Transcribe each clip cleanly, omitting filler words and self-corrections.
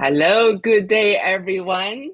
Hello, good day, everyone.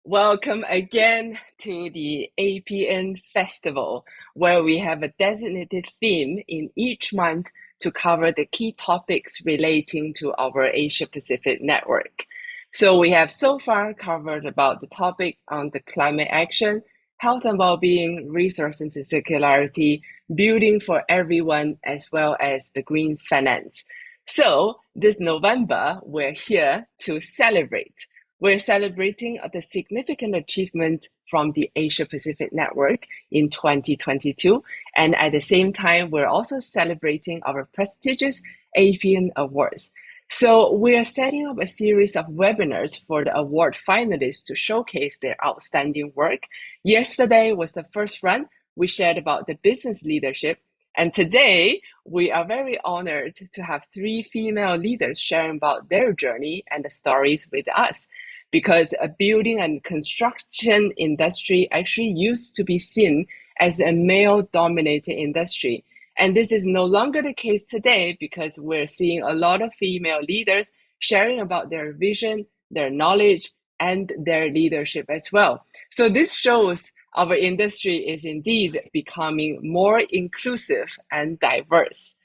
Welcome again to the APN Festival, where we have a designated theme in each month to cover the key topics relating to our Asia Pacific network. So we have so far covered about the topic on the climate action, health and well-being, resources and circularity, building for everyone, as well as the green finance. So this November, we're here to celebrate. We're celebrating the significant achievement from the Asia Pacific Network in 2022. And at the same time, we're also celebrating our prestigious APN Awards. So we are setting up a series of webinars for the award finalists to showcase their outstanding work. Yesterday was the first run. We shared about the business leadership. And today, we are very honored to have three female leaders sharing about their journey and the stories with us. Because a building and construction industry actually used to be seen as a male-dominated industry. And this is no longer the case today because we're seeing a lot of female leaders sharing about their vision, their knowledge, and their leadership as well. So this shows our industry is indeed becoming more inclusive and diverse.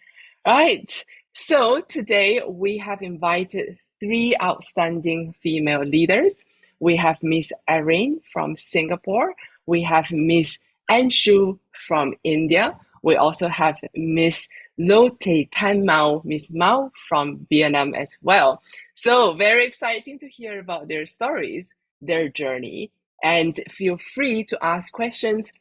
Right. So today we have invited three outstanding female leaders. We have Miss Irene from Singapore. We have Miss Anshu from India. We also have Miss Lotte Tan Mao, Miss Mao from Vietnam as well. So very exciting to hear about their stories, their journey, and feel free to ask questions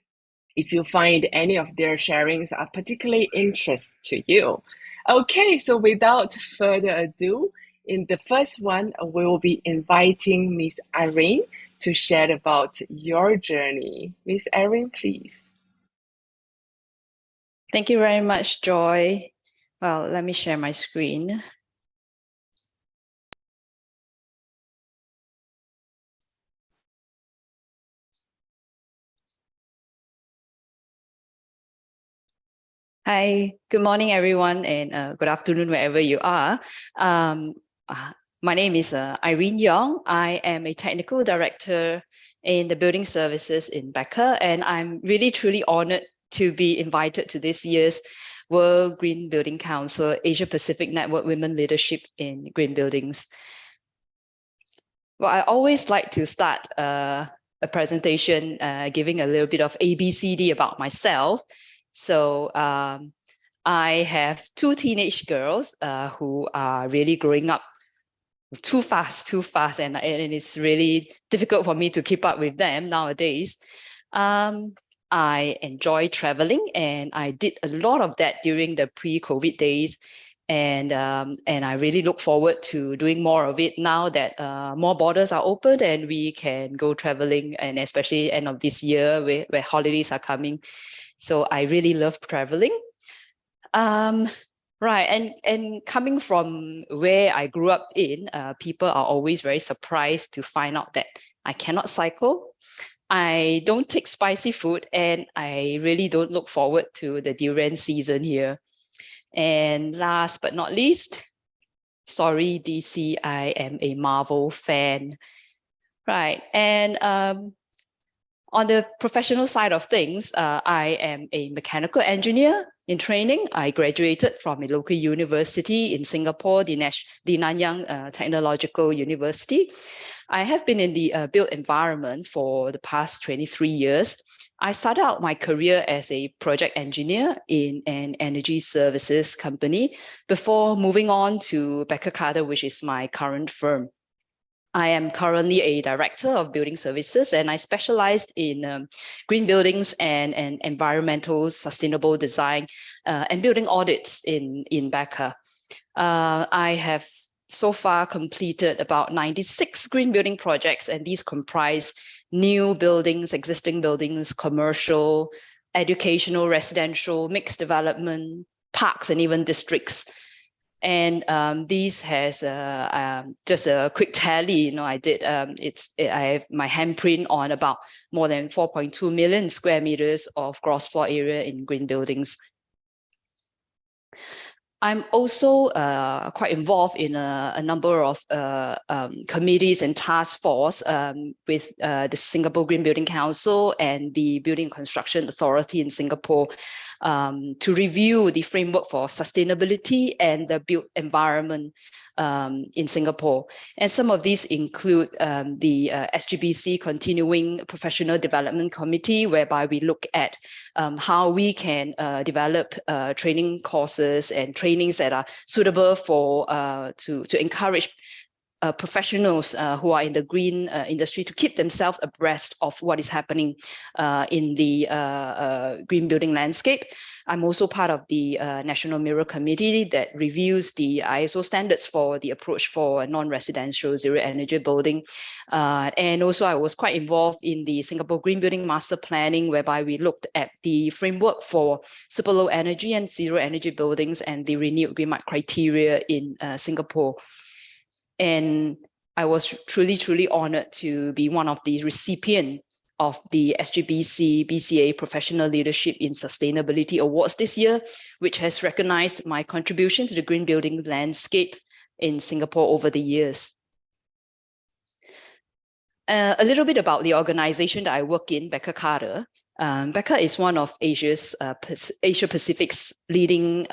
if you find any of their sharings are particularly interest to you. Okay, so without further ado, in the first one, we will be inviting Miss Irene to share about your journey. Miss Irene, please. Thank you very much, Joy. Well, let me share my screen. Hi, good morning, everyone, and good afternoon, wherever you are. My name is Irene Yong. I am a technical director in the building services in Becca, and I'm really, truly honored to be invited to this year's World Green Building Council Asia Pacific Network Women Leadership in Green Buildings. Well, I always like to start a presentation giving a little bit of ABCD about myself. So I have two teenage girls who are really growing up too fast, and it's really difficult for me to keep up with them nowadays. I enjoy traveling, and I did a lot of that during the pre-COVID days. And I really look forward to doing more of it now that more borders are open and we can go traveling, and especially end of this year where holidays are coming. So I really love traveling. Right, and coming from where I grew up in, people are always very surprised to find out that I cannot cycle. I don't take spicy food, and I really don't look forward to the durian season here. And last but not least, sorry, DC, I am a Marvel fan. Right, and on the professional side of things, I am a mechanical engineer in training. I graduated from a local university in Singapore, the Nanyang Technological University. I have been in the built environment for the past 23 years. I started out my career as a project engineer in an energy services company before moving on to Becker Carter, which is my current firm. I am currently a director of building services, and I specialized in green buildings and environmental sustainable design and building audits in Becca. I have so far completed about 96 green building projects, and these comprise new buildings, existing buildings, commercial, educational, residential, mixed development, parks, and even districts. And these has just a quick tally. I did. I have my handprint on about more than 4.2 million square meters of gross floor area in green buildings. I'm also quite involved in a number of committees and task force with the Singapore Green Building Council and the Building and Construction Authority in Singapore to review the framework for sustainability and the built environment in Singapore. And some of these include the SGBC Continuing Professional Development Committee, whereby we look at how we can develop training courses and trainings that are suitable for to encourage professionals who are in the green industry to keep themselves abreast of what is happening in the green building landscape. I'm also part of the National Mirror Committee that reviews the ISO standards for the approach for non-residential zero energy building. And also I was quite involved in the Singapore Green Building Master Planning, whereby we looked at the framework for super low energy and zero energy buildings and the renewed green mark criteria in Singapore. And I was truly honored to be one of the recipients of the SGBC BCA Professional Leadership in Sustainability Awards this year, which has recognized my contribution to the green building landscape in Singapore over the years. A little bit about the organization that I work in, Becker Carter. Becker is one of Asia Pacific's leading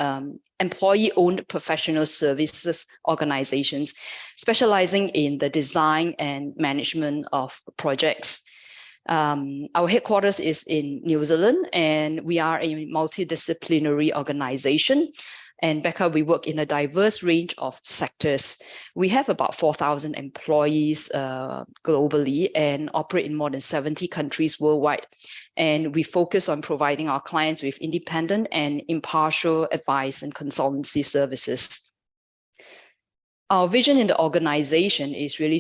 employee-owned professional services organizations, specializing in the design and management of projects. Our headquarters is in New Zealand, and we are a multidisciplinary organization. And Becker, we work in a diverse range of sectors. We have about 4,000 employees globally and operate in more than 70 countries worldwide. And we focus on providing our clients with independent and impartial advice and consultancy services. Our vision in the organization is really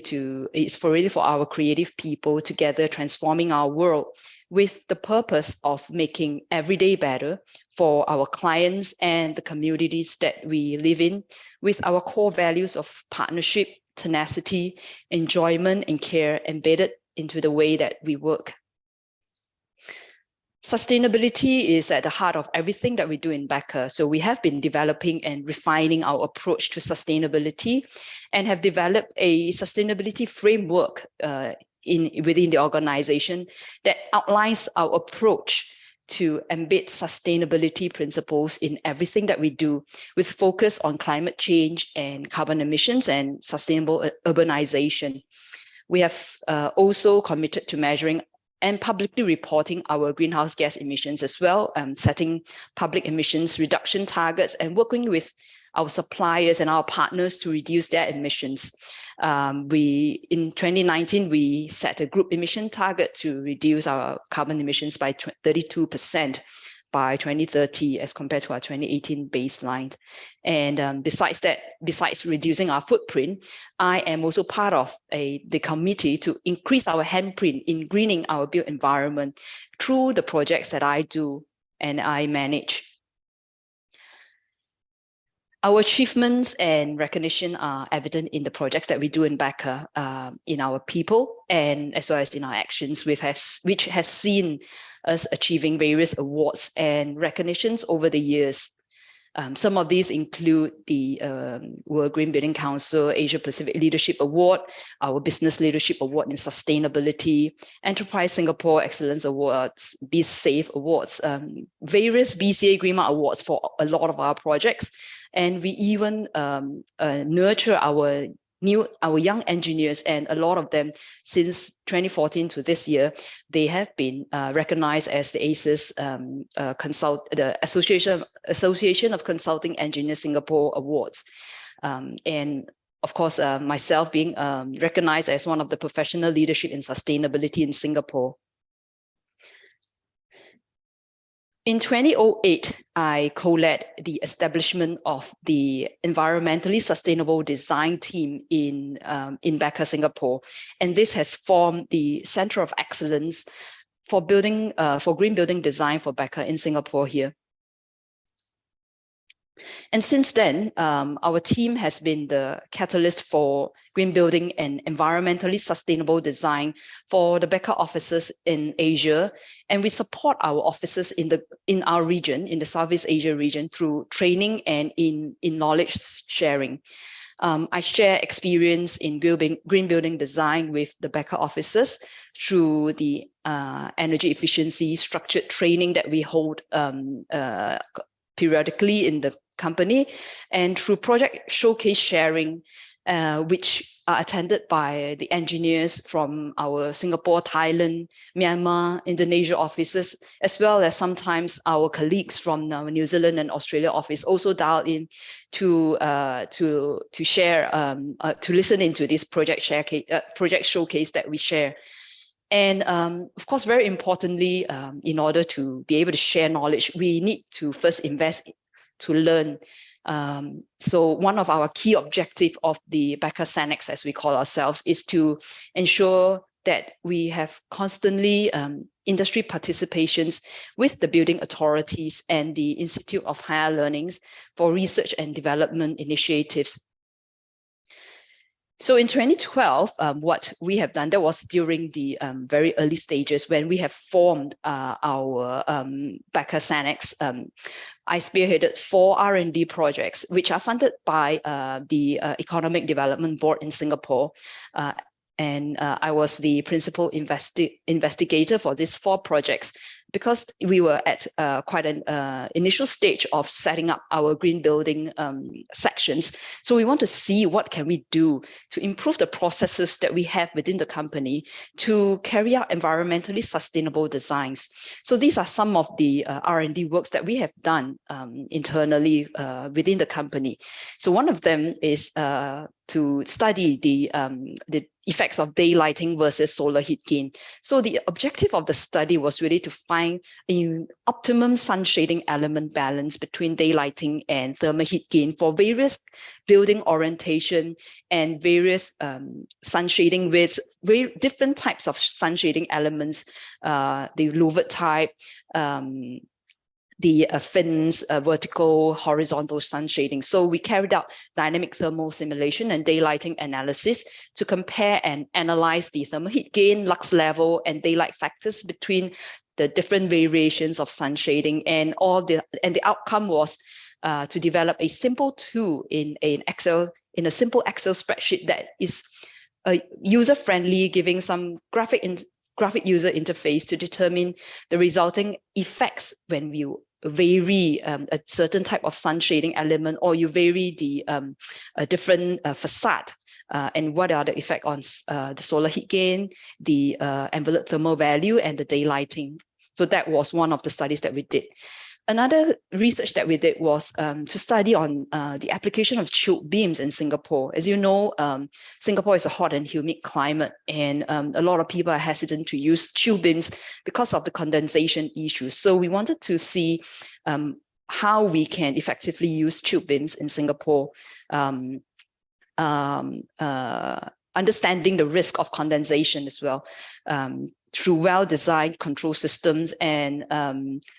for our creative people together transforming our world with the purpose of making every day better for our clients and the communities that we live in, with our core values of partnership, tenacity, enjoyment, and care embedded into the way that we work. Sustainability is at the heart of everything that we do in Becker. So we have been developing and refining our approach to sustainability and have developed a sustainability framework within the organization that outlines our approach to embed sustainability principles in everything that we do, with focus on climate change and carbon emissions and sustainable urbanization. We have also committed to measuring and publicly reporting our greenhouse gas emissions as well, setting public emissions reduction targets and working with our suppliers and our partners to reduce their emissions. In 2019, we set a group emission target to reduce our carbon emissions by 32% by 2030 as compared to our 2018 baseline. And besides reducing our footprint, I am also part of the committee to increase our handprint in greening our built environment through the projects that I do and I manage. Our achievements and recognition are evident in the projects that we do in Becker, in our people, and as well as in our actions, which has seen us achieving various awards and recognitions over the years. Some of these include the World Green Building Council Asia Pacific Leadership Award, our Business Leadership Award in Sustainability, Enterprise Singapore Excellence Awards, Be Safe Awards, various BCA Green Mark Awards for a lot of our projects. And we even nurture our young engineers, and a lot of them since 2014 to this year, they have been recognized as the ACES the Association of Consulting Engineers Singapore Awards. And of course, myself being recognized as one of the professional leadership in sustainability in Singapore. In 2008, I co-led the establishment of the environmentally sustainable design team in Becker, Singapore, and this has formed the Center of Excellence for green building design for Becker in Singapore here. And since then, our team has been the catalyst for green building and environmentally sustainable design for the Becker offices in Asia. And we support our offices in our region, in the Southeast Asia region, through training and in knowledge sharing. I share experience in green building design with the Becker offices through the energy efficiency structured training that we hold periodically in the company, and through project showcase sharing, which are attended by the engineers from our Singapore, Thailand, Myanmar, Indonesia offices, as well as sometimes our colleagues from our New Zealand and Australia office also dial in to share, to listen into this project showcase that we share. And of course, very importantly, in order to be able to share knowledge, we need to first invest to learn. So one of our key objectives of the Becker Sanex, as we call ourselves, is to ensure that we have constantly industry participations with the building authorities and the Institute of Higher Learnings for research and development initiatives. So in 2012, what we have done, that was during the very early stages when we have formed our Becker Sanex. I spearheaded 4 R&D projects, which are funded by the Economic Development Board in Singapore. And I was the principal investigator for these 4 projects, because we were at quite an initial stage of setting up our green building sections. So we want to see what can we do to improve the processes that we have within the company to carry out environmentally sustainable designs. So these are some of the R&D works that we have done internally within the company. So one of them is to study the effects of daylighting versus solar heat gain. So the objective of the study was really to find an optimum sun shading element balance between daylighting and thermal heat gain for various building orientation and various sun shading with very different types of sun shading elements, the louvered type, the fins, vertical, horizontal sun shading. So we carried out dynamic thermal simulation and daylighting analysis to compare and analyze the thermal heat gain, lux level, and daylight factors between the different variations of sun shading, and the outcome was to develop a simple tool in a simple Excel spreadsheet that is user-friendly, giving some graphic user interface to determine the resulting effects when you vary a certain type of sun shading element, or you vary the different facade, and what are the effect on the solar heat gain, the envelope thermal value, and the daylighting. So that was one of the studies that we did. Another research that we did was to study on the application of chilled beams in Singapore. As you know, Singapore is a hot and humid climate, and a lot of people are hesitant to use chilled beams because of the condensation issues. So we wanted to see how we can effectively use chilled beams in Singapore, understanding the risk of condensation as well, through well-designed control systems. And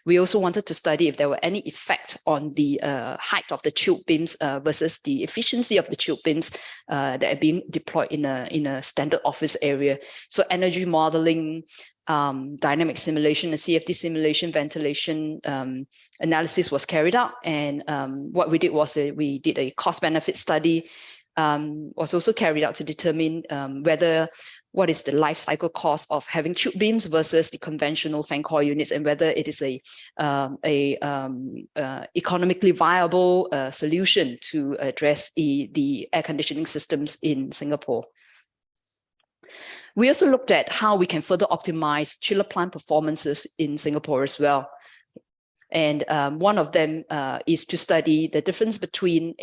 we also wanted to study if there were any effect on the height of the chilled beams versus the efficiency of the chilled beams that are being deployed in a standard office area. So energy modeling, dynamic simulation, and CFD simulation, ventilation analysis was carried out. And what we did was we did a cost-benefit study, was also carried out to determine what is the life cycle cost of having chilled beams versus the conventional fan coil units, and whether it is a economically viable solution to address the air conditioning systems in Singapore. We also looked at how we can further optimize chiller plant performances in Singapore as well. And one of them is to study the difference between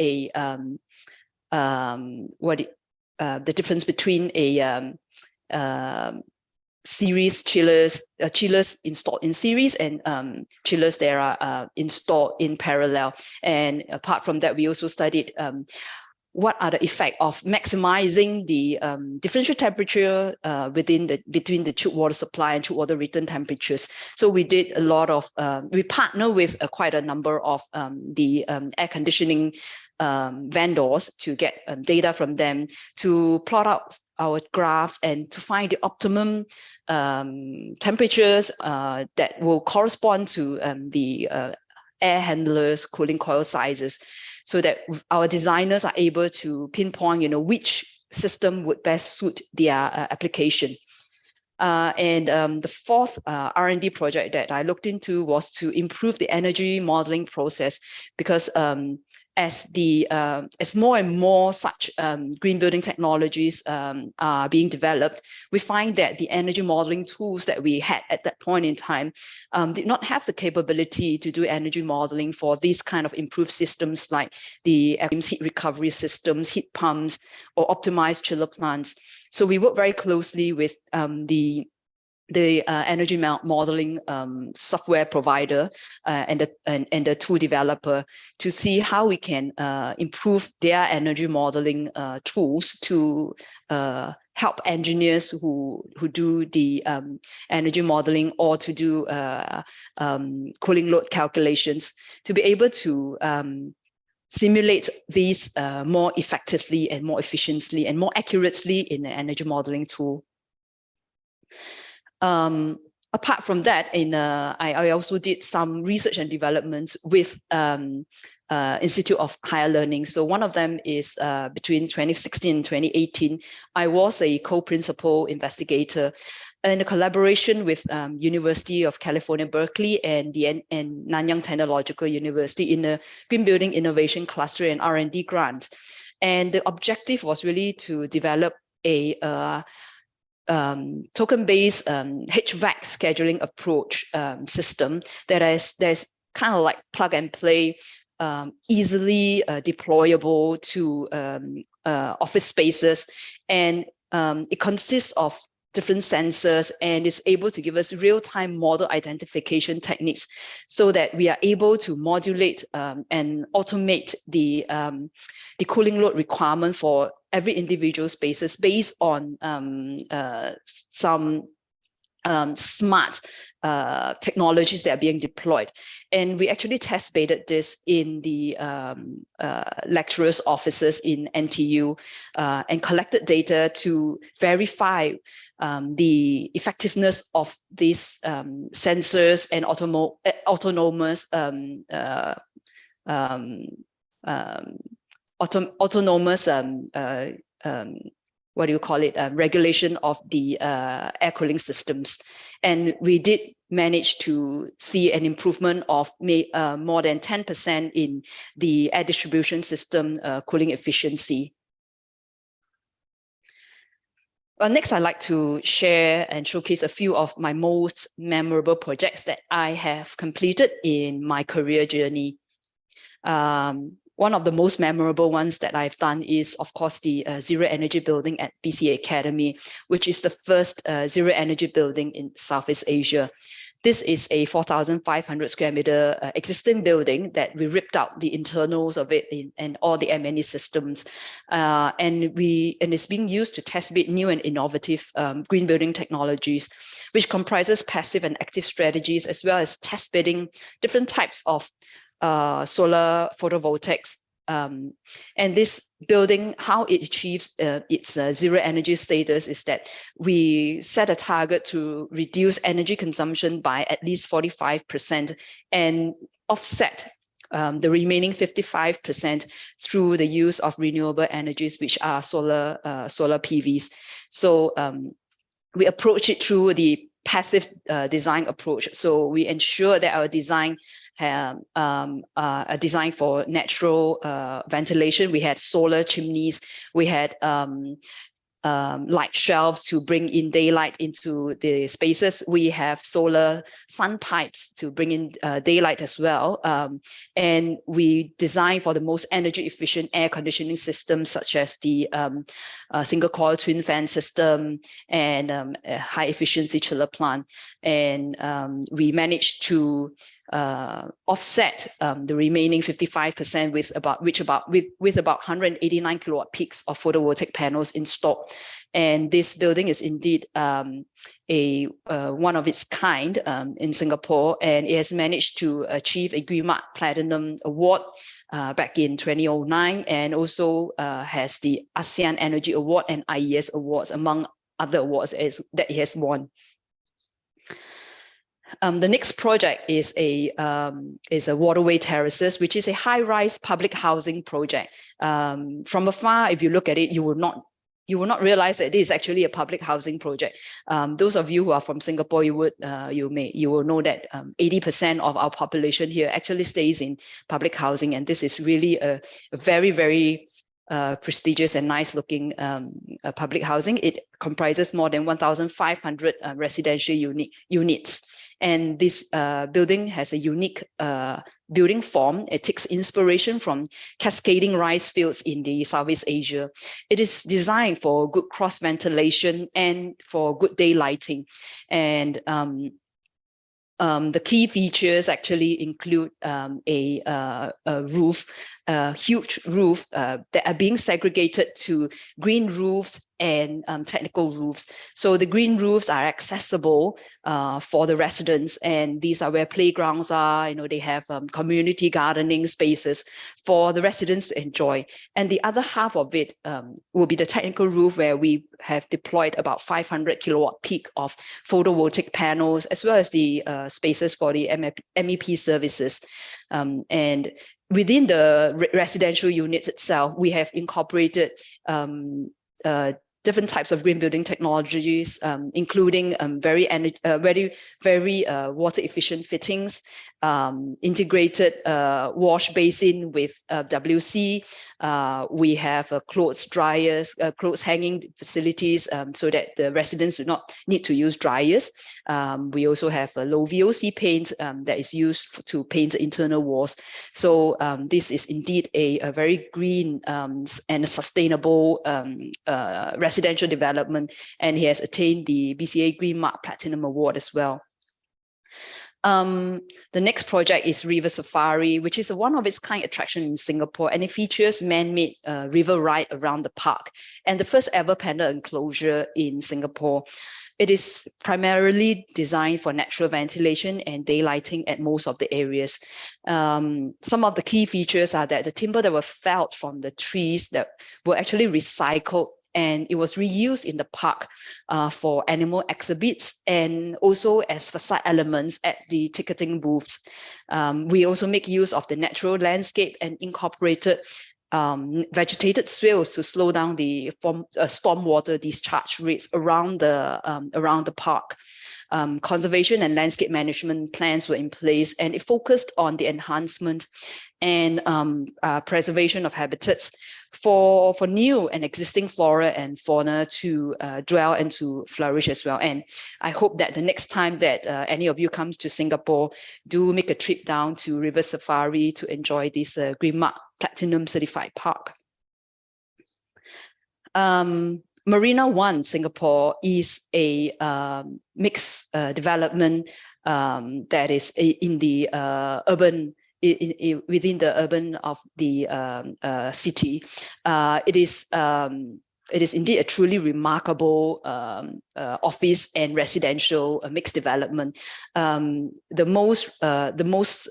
series chillers installed in series, and chillers that are installed in parallel. And apart from that, we also studied what are the effect of maximizing the differential temperature between the chilled water supply and chilled water return temperatures. So we did a lot of, we partner with quite a number of the air conditioning vendors to get data from them, to plot out our graphs and to find the optimum temperatures that will correspond to the air handlers, cooling coil sizes, so that our designers are able to pinpoint, which system would best suit their application. And the fourth R&D project that I looked into was to improve the energy modeling process, because as more and more such green building technologies are being developed, we find that the energy modeling tools that we had at that point in time did not have the capability to do energy modeling for these kind of improved systems like the heat recovery systems, heat pumps, or optimized chiller plants. So we work very closely with the energy modeling software provider and the tool developer to see how we can improve their energy modeling tools to help engineers who do the energy modeling or to do cooling load calculations to be able to simulate these more effectively and more efficiently and more accurately in the energy modeling tool. Apart from that, I also did some research and development with Institute of Higher Learning. So one of them is between 2016 and 2018, I was a co-principal investigator in a collaboration with University of California, Berkeley and Nanyang Technological University in a Green Building Innovation Cluster and R&D grant. And the objective was really to develop a token-based HVAC scheduling approach system that's kind of like plug and play, easily deployable to office spaces, and it consists of different sensors and is able to give us real-time model identification techniques so that we are able to modulate and automate the cooling load requirement for every individual spaces based on some smart technologies that are being deployed. And we actually test bedded this in the lecturers' offices in NTU and collected data to verify the effectiveness of these sensors and autonomous regulation of the air cooling systems. And we did manage to see an improvement of more than 10% in the air distribution system cooling efficiency. Next, I'd like to share and showcase a few of my most memorable projects that I have completed in my career journey. One of the most memorable ones that I've done is, of course, the Zero Energy Building at BCA Academy, which is the first Zero Energy building in Southeast Asia. This is a 4,500 square meter existing building that we ripped out the internals of it and all the M&E systems. And it's being used to test bed new and innovative green building technologies, which comprises passive and active strategies, as well as test bedding different types of solar photovoltaics. And this building, how it achieves its zero energy status is that we set a target to reduce energy consumption by at least 45% and offset the remaining 55% through the use of renewable energies, which are solar PVs. So we approach it through the passive design approach. So we ensure that our design have a design for natural ventilation. We had solar chimneys. We had light shelves to bring in daylight into the spaces. We have solar sun pipes to bring in daylight as well. And we design for the most energy efficient air conditioning systems, such as the single coil twin fan system and a high efficiency chiller plant. And we managed to offset the remaining 55% with about 189 kilowatt peaks of photovoltaic panels installed. And this building is indeed one of its kind in Singapore, and it has managed to achieve a Green Mark Platinum Award back in 2009, and also has the ASEAN Energy Award and IES Awards, among other awards that it has won. The next project is a waterway terraces, which is a high-rise public housing project. From afar, if you look at it, you will not realize that this is actually a public housing project. Those of you who are from Singapore, you will know that 80% of our population here actually stays in public housing, and this is really a very, very prestigious and nice looking public housing. It comprises more than 1,500 residential units. And this building has a unique building form. It takes inspiration from cascading rice fields in the Southeast Asia. It is designed for good cross ventilation and for good day lighting. And the key features actually include a roof, a huge roof that are being segregated to green roofs and technical roofs. So the green roofs are accessible for the residents, and these are where playgrounds are. They have community gardening spaces for the residents to enjoy. And the other half of it will be the technical roof, where we have deployed about 500 kilowatt peak of photovoltaic panels, as well as the spaces for the MEP services. And within the residential units itself, we have incorporated different types of green building technologies, including very water efficient fittings, integrated wash basin with WC. We have clothes dryers, clothes hanging facilities, so that the residents do not need to use dryers. We also have a low VOC paint that is used to paint internal walls. So this is indeed a very green and a sustainable residential development, and he has attained the BCA Green Mark Platinum Award as well. The next project is River Safari, which is a one of its kind attraction in Singapore, and it features man-made river ride around the park and the first ever panda enclosure in Singapore. It is primarily designed for natural ventilation and daylighting at most of the areas. Some of the key features are that the timber that were felled from the trees that were actually recycled, and it was reused in the park for animal exhibits and also as facade elements at the ticketing booths. We also make use of the natural landscape and incorporated vegetated swales to slow down the stormwater discharge rates around the park. Conservation and landscape management plans were in place, and it focused on the enhancement and preservation of habitats for new and existing flora and fauna to dwell and to flourish as well. And I hope that the next time that any of you comes to Singapore, do make a trip down to River Safari to enjoy this Green Mark Platinum certified park. Marina One Singapore is a mixed development that is in the urban, within the urban of the city. It is indeed a truly remarkable office and residential mixed development. The most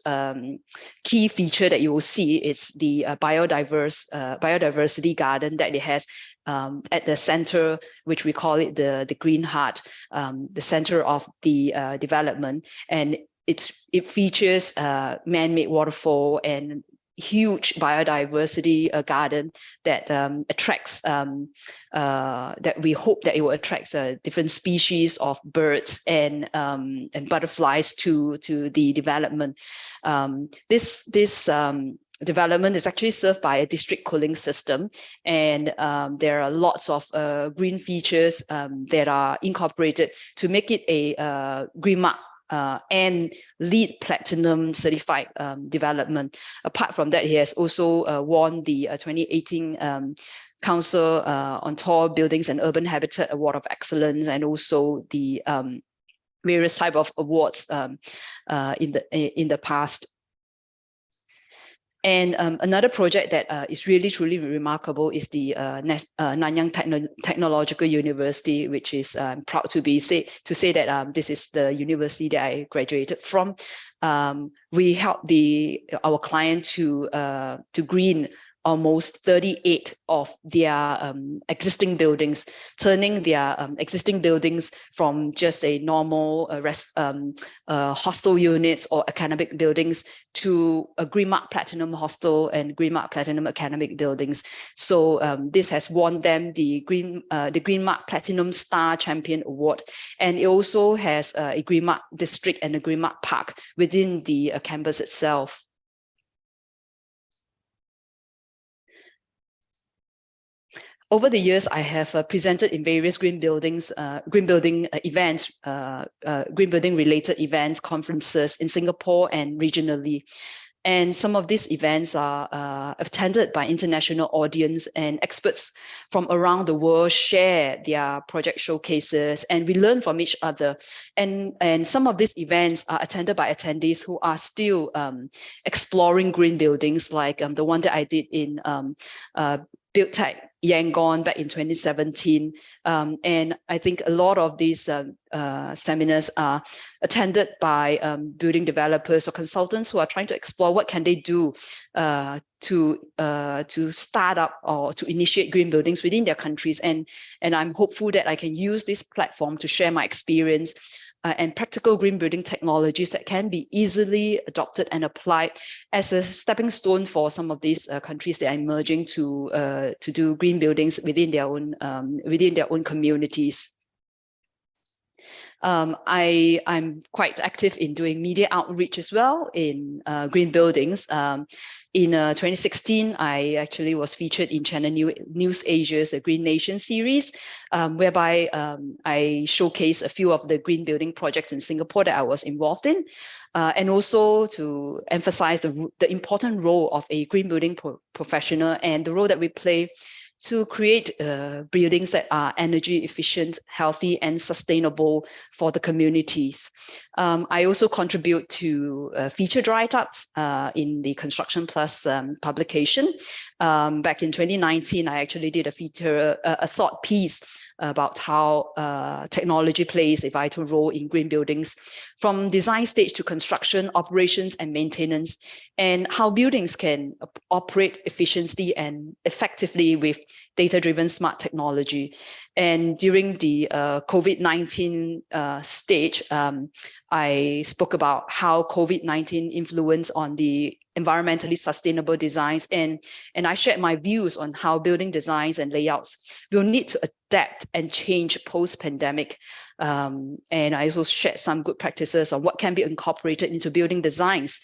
key feature that you will see is the biodiversity garden that it has at the center, which we call it the Green Heart, the center of the development, and it features man-made waterfall and huge biodiversity garden that attracts that we hope that it will attract different species of birds and butterflies to the development. This development is actually served by a district cooling system, and there are lots of green features that are incorporated to make it a Green Mark and LEED Platinum certified development. Apart from that, he has also won the 2018 Council on Tall Buildings and Urban Habitat Award of Excellence, and also the various type of awards in the past. And another project that is really truly remarkable is the Nanyang Technological University, which is proud to say that this is the university that I graduated from. We helped our client to green almost 38 of their existing buildings, turning their existing buildings from just a normal hostel units or academic buildings to a Green Mark Platinum hostel and Green Mark Platinum academic buildings. So this has won them the Green Mark Platinum Star Champion Award, and it also has a Green Mark District and a Green Mark Park within the campus itself. Over the years, I have presented in various green building events, green building related events, conferences in Singapore and regionally. And some of these events are attended by international audience, and experts from around the world share their project showcases, and we learn from each other. And some of these events are attended by attendees who are still exploring green buildings, like the one that I did in BuildTech Yangon back in 2017. And I think a lot of these seminars are attended by building developers or consultants who are trying to explore what can they do to start up or to initiate green buildings within their countries. And I'm hopeful that I can use this platform to share my experience and practical green building technologies that can be easily adopted and applied as a stepping stone for some of these countries that are emerging to do green buildings within their own communities. I'm quite active in doing media outreach as well in green buildings. In 2016, I actually was featured in Channel News Asia's Green Nation series, whereby I showcased a few of the green building projects in Singapore that I was involved in, and also to emphasize the important role of a green building professional and the role that we play to create buildings that are energy efficient, healthy, and sustainable for the communities. I also contribute to featured write-ups in the Construction Plus publication. Back in 2019, I actually did a thought piece about how technology plays a vital role in green buildings, from design stage to construction, operations, and maintenance, and how buildings can operate efficiently and effectively with data-driven smart technology. And during the COVID-19 stage, I spoke about how COVID-19 influenced on the environmentally sustainable designs, and I shared my views on how building designs and layouts will need to adapt and change post-pandemic. And I also shared some good practices on what can be incorporated into building designs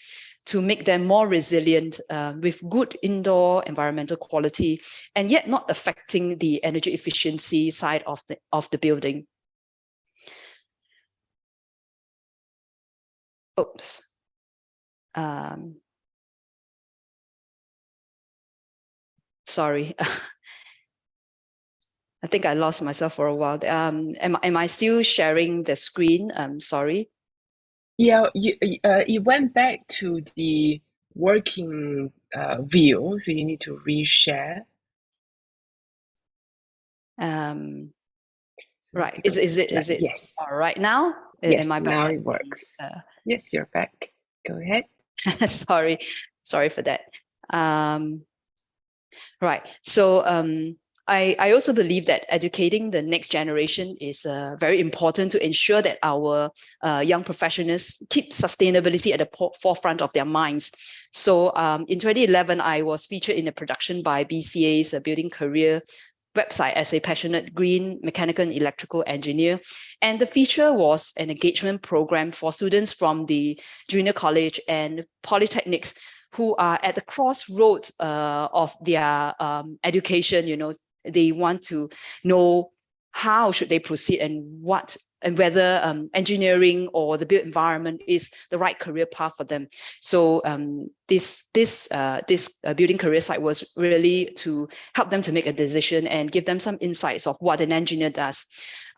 to make them more resilient with good indoor environmental quality, and yet not affecting the energy efficiency side of the building. Oops. Sorry. I think I lost myself for a while. Am I still sharing the screen? Sorry. Yeah, you went back to the working view, so you need to reshare. Right. Is it yes. all right now? Yes, Am I back? now it works. Yes, you're back. Go ahead. Sorry for that. Right. So I also believe that educating the next generation is very important to ensure that our young professionals keep sustainability at the forefront of their minds. So in 2011, I was featured in a production by BCA's Building Career website as a passionate green mechanical and electrical engineer. And the feature was an engagement program for students from the junior college and polytechnics who are at the crossroads of their education. You know, they want to know how should they proceed and what whether engineering or the built environment is the right career path for them. So this building career site was really to help them to make a decision and give them some insights of what an engineer does.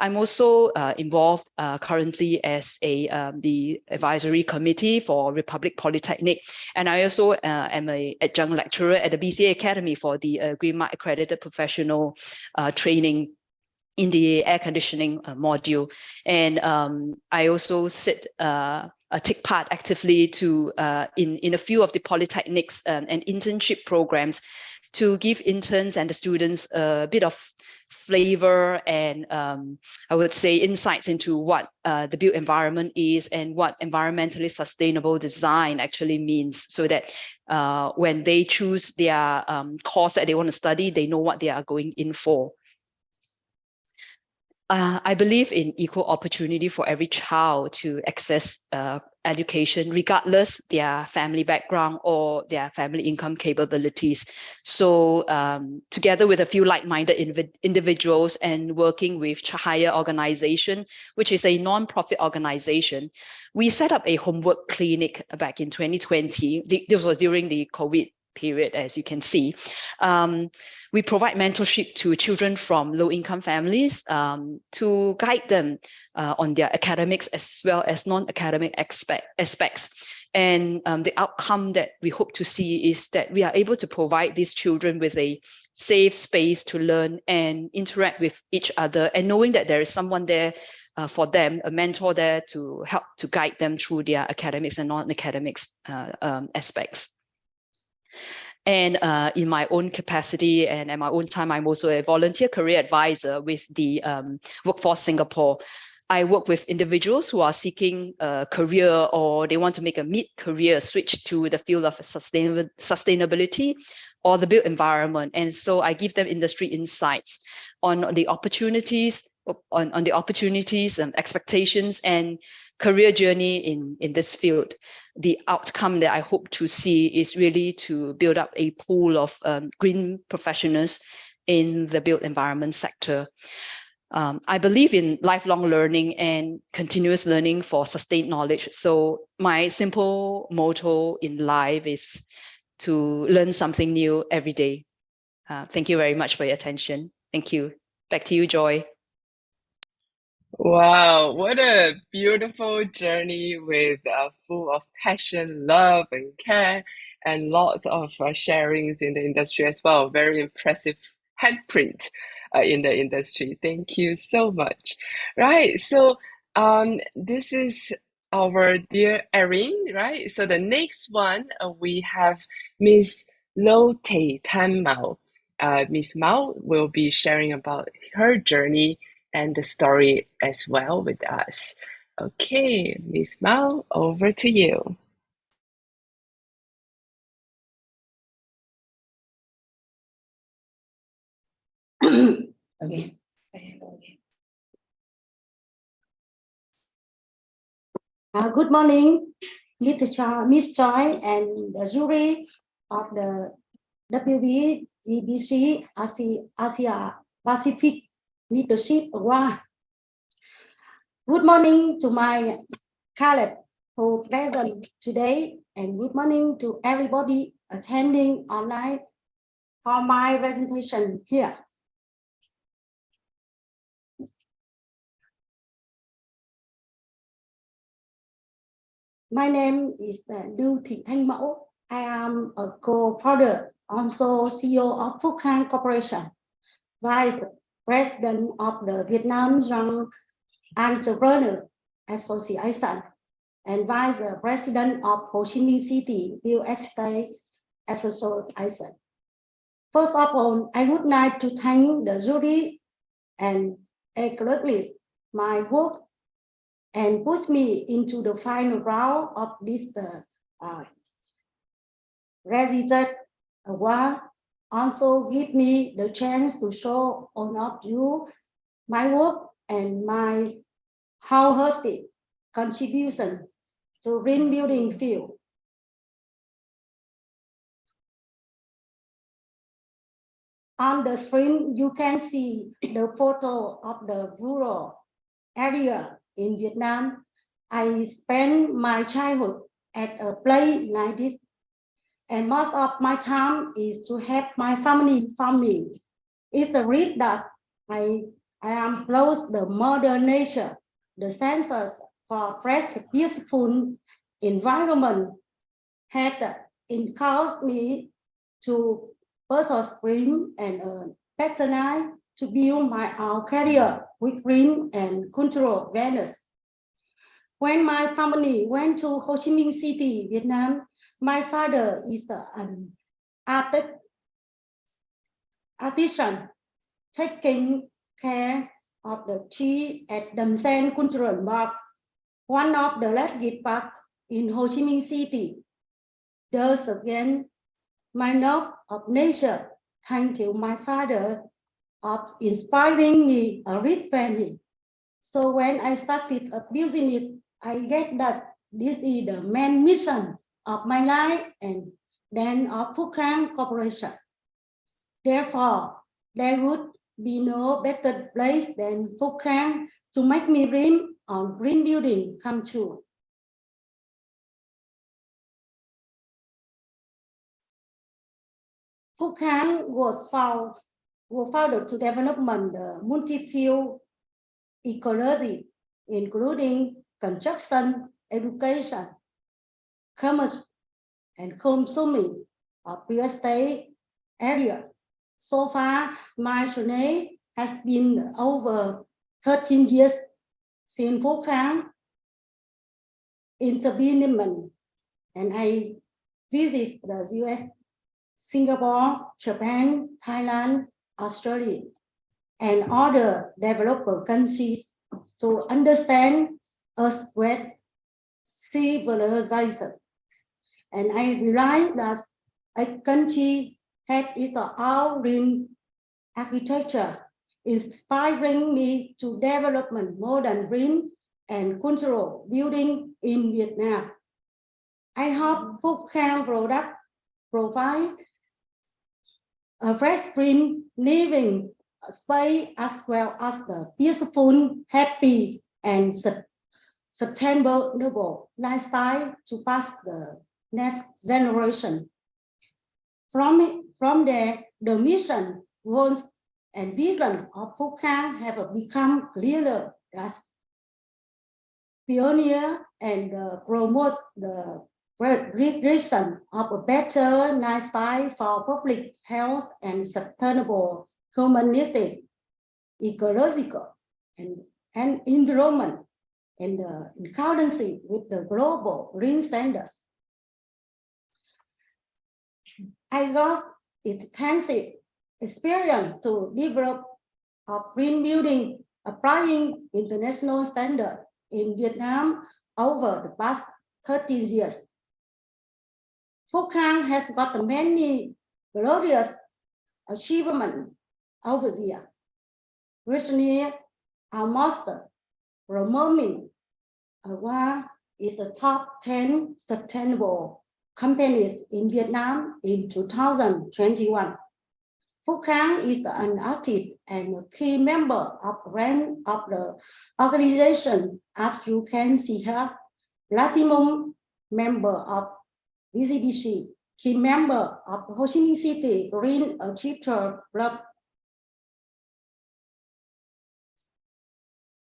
I'm also involved currently as the advisory committee for Republic Polytechnic, and I also am an adjunct lecturer at the BCA Academy for the Green Mark Accredited Professional Training in the air conditioning module. And I also take part actively to in a few of the polytechnics and internship programs to give interns and the students a bit of flavor and I would say insights into what the built environment is and what environmentally sustainable design actually means, so that when they choose their course that they want to study, they know what they are going in for. I believe in equal opportunity for every child to access education, regardless their family background or their family income capabilities. So together with a few like-minded individuals and working with Higher Organization, which is a non-profit organization, we set up a homework clinic back in 2020. This was during the COVID period, as you can see. We provide mentorship to children from low-income families to guide them on their academics as well as non-academic aspects. And the outcome that we hope to see is that we are able to provide these children with a safe space to learn and interact with each other, and knowing that there is someone there for them, a mentor there to help to guide them through their academics and non-academics aspects. And in my own capacity and at my own time, I'm also a volunteer career advisor with the Workforce Singapore. I work with individuals who are seeking a career or they want to make a mid-career switch to the field of sustainability or the built environment. And so I give them industry insights on the opportunities, and expectations and career journey in this field. The outcome that I hope to see is really to build up a pool of green professionals in the built environment sector. I believe in lifelong learning and continuous learning for sustained knowledge. So my simple motto in life is to learn something new every day. Thank you very much for your attention. Thank you. Back to you, Joy. Wow, what a beautiful journey with full of passion, love, and care, and lots of sharings in the industry as well. Very impressive handprint in the industry. Thank you so much. Right, so this is our dear Erin, right? So the next one we have Miss Lo Tei Tan Mao. Miss Mao will be sharing about her journey and the story as well with us. Okay, Miss Mao, over to you. Okay. Good morning, Miss Choi, and the jury of the WBGBC Asia Pacific Leadership Award. Good morning to my colleagues who present today, and good morning to everybody attending online for my presentation here. My name is Lưu Thị Thanh Mẫu. I am a co-founder, also CEO of Phúc Khang Corporation, Vice President of the Vietnam Young Entrepreneur Association, and Vice President of Ho Chi Minh City Real Estate Association. First of all, I would like to thank the jury and acknowledge my work and push me into the final round of this registered award. Also give me the chance to show all of you my work and my wholehearted contribution to green building field. On the screen, you can see the photo of the rural area in Vietnam. I spent my childhood at a place like this, and most of my time is to help my family farming. It's a reason that I am close the modern nature, the senses for fresh, peaceful environment had encouraged me to pursue spring and better life to build my own career with green and cultural values. When my family went to Ho Chi Minh City, Vietnam, my father is an artisan taking care of the tree at Đầm Sen Cultural Park, one of the largest parks in Ho Chi Minh City. Thus again, my love of nature. Thank you, my father, of inspiring me a rich family. So when I started abusing it, I get that this is the main mission of my life and then of Phu Khang Corporation. Therefore, there would be no better place than Phu Khang to make me dream on green building come true. Phu Khang was founded to development the multi-field ecology, including construction, education, commerce, and consuming of real estate area. So far, my journey has been over 13 years since Phu Khang intervention, and I visit the US, Singapore, Japan, Thailand, Australia, and other developed countries to understand Earth's civilization. And I realized that a country had its own architecture, inspiring me to develop modern green and cultural building in Vietnam. I hope Phu Khang product provide a fresh green living space as well as the peaceful, happy, and sustainable lifestyle to pass the next generation. From there, the mission, goals, and vision of Phu Khang have become clearer as pioneer and promote the realization of a better lifestyle for public health and sustainable humanistic, ecological, and environment, and in accordance with the global green standards. I got extensive experience to develop a green building applying international standards in Vietnam over the past 30 years. Phu Khang has got many glorious achievements over the years. Recently, our master, Promoting Award is the top 10 sustainable companies in Vietnam in 2021. Phu Khang is an artist and a key member of the organization, as you can see here, Platinum member of VCDC, key member of Ho Chi Minh City Green Achiever Club.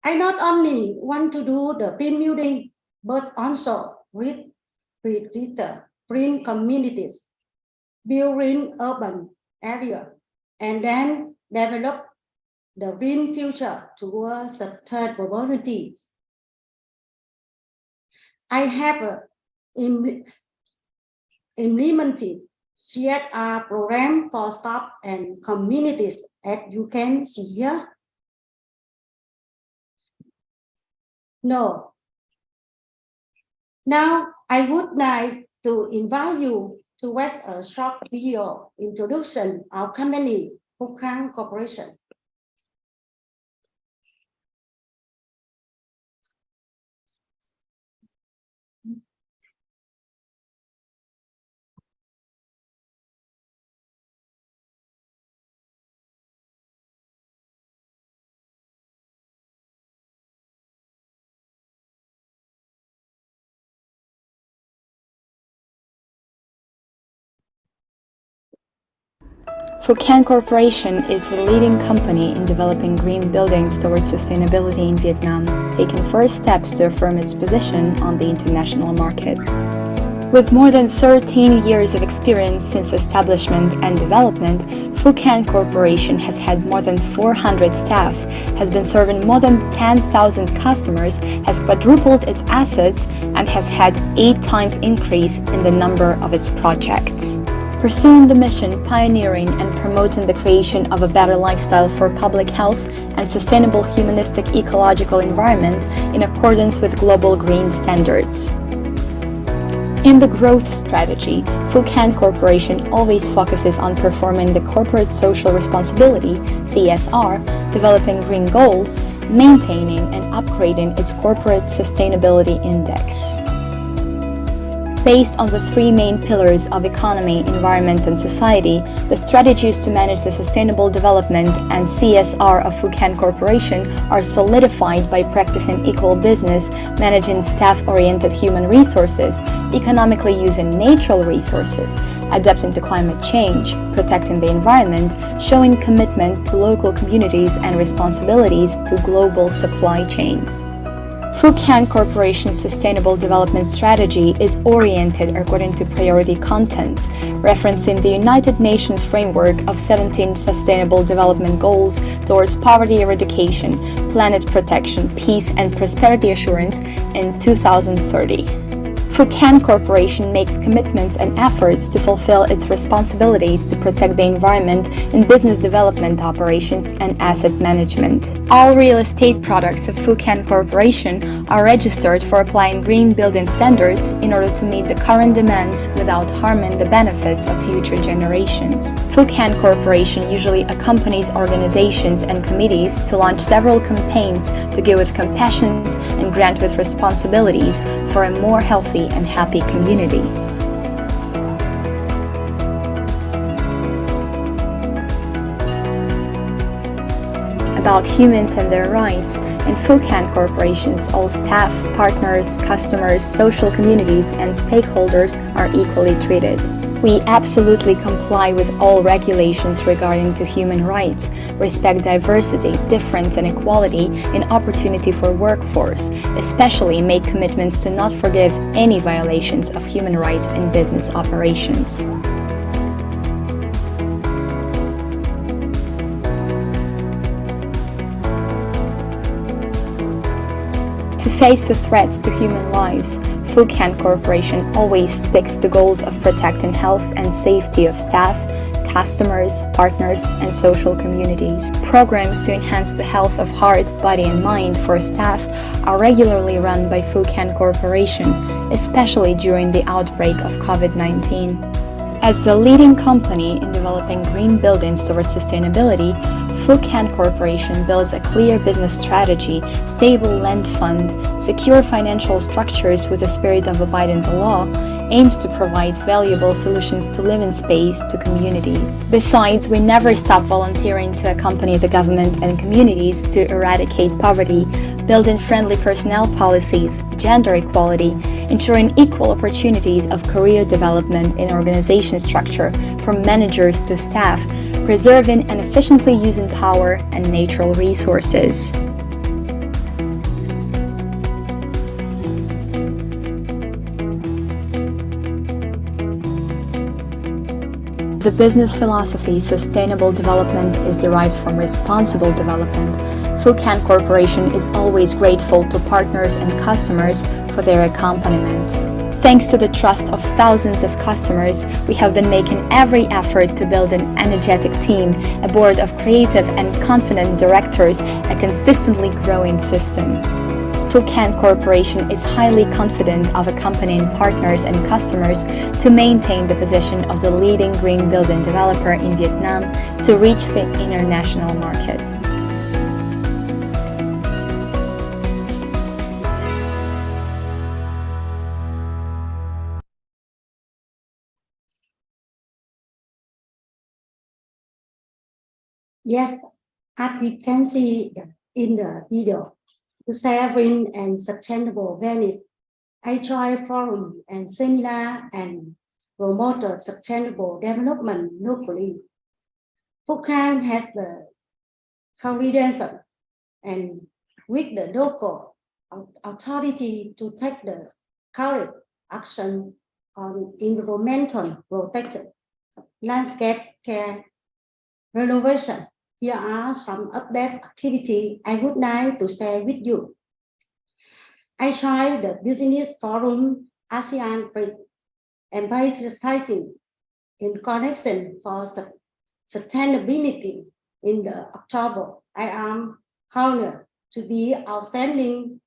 I not only want to do the green building, but also with green communities, building urban area, and then develop the green future towards sustainability. I have implemented CSR program for staff and communities, as you can see here. No. Now I would like to invite you to watch a short video introduction of company Phu Khang Corporation. APN Corporation is the leading company in developing green buildings towards sustainability in Vietnam, taking first steps to affirm its position on the international market. With more than 13 years of experience since establishment and development, APN Corporation has had more than 400 staff, has been serving more than 10,000 customers, has quadrupled its assets, and has had 8 times increase in the number of its projects. Pursuing the mission, pioneering and promoting the creation of a better lifestyle for public health and sustainable humanistic ecological environment in accordance with global green standards. In the growth strategy, APN Corporation always focuses on performing the corporate social responsibility (CSR), developing green goals, maintaining and upgrading its corporate sustainability index. Based on the 3 main pillars of economy, environment, and society, the strategies to manage the sustainable development and CSR of APN Corporation are solidified by practicing equal business, managing staff-oriented human resources, economically using natural resources, adapting to climate change, protecting the environment, showing commitment to local communities and responsibilities to global supply chains. APN Corporation's Sustainable Development Strategy is oriented according to priority contents, referencing the United Nations framework of 17 Sustainable Development Goals towards poverty eradication, planet protection, peace and prosperity assurance in 2030. APN Corporation makes commitments and efforts to fulfill its responsibilities to protect the environment in business development operations and asset management. All real estate products of APN Corporation are registered for applying green building standards in order to meet the current demands without harming the benefits of future generations. APN Corporation usually accompanies organizations and committees to launch several campaigns to give with compassion and grant with responsibilities for a more healthy and happy community. About humans and their rights, in APN Corporations, all staff, partners, customers, social communities, and stakeholders are equally treated. We absolutely comply with all regulations regarding to human rights, respect diversity, difference and equality in opportunity for workforce, especially make commitments to not forgive any violations of human rights in business operations. To face the threats to human lives, APN Corporation always sticks to goals of protecting health and safety of staff, customers, partners, and social communities. Programs to enhance the health of heart, body, and mind for staff are regularly run by APN Corporation, especially during the outbreak of COVID-19. As the leading company in developing green buildings towards sustainability, APN Corporation builds a clear business strategy, stable land fund, secure financial structures with the spirit of abiding the law, aims to provide valuable solutions to living space to community. Besides, we never stop volunteering to accompany the government and communities to eradicate poverty, building friendly personnel policies, gender equality, ensuring equal opportunities of career development in organization structure from managers to staff, preserving and efficiently using power and natural resources. The business philosophy sustainable development is derived from responsible development. APN Corporation is always grateful to partners and customers for their accompaniment. Thanks to the trust of thousands of customers, we have been making every effort to build an energetic team, a board of creative and confident directors, a consistently growing system. APN Corporation is highly confident of accompanying partners and customers to maintain the position of the leading green building developer in Vietnam to reach the international market. Yes, as we can see in the video, to share green and sustainable Venice, I join forum and seminar and promote sustainable development locally. Phúc Khang has the coordination and with the local authority to take the correct action on environmental protection, landscape care, renovation. Here are some update activity I would like to share with you. I joined the Business Forum ASEAN emphasizing in connection for sustainability in the October. I am honored to be outstanding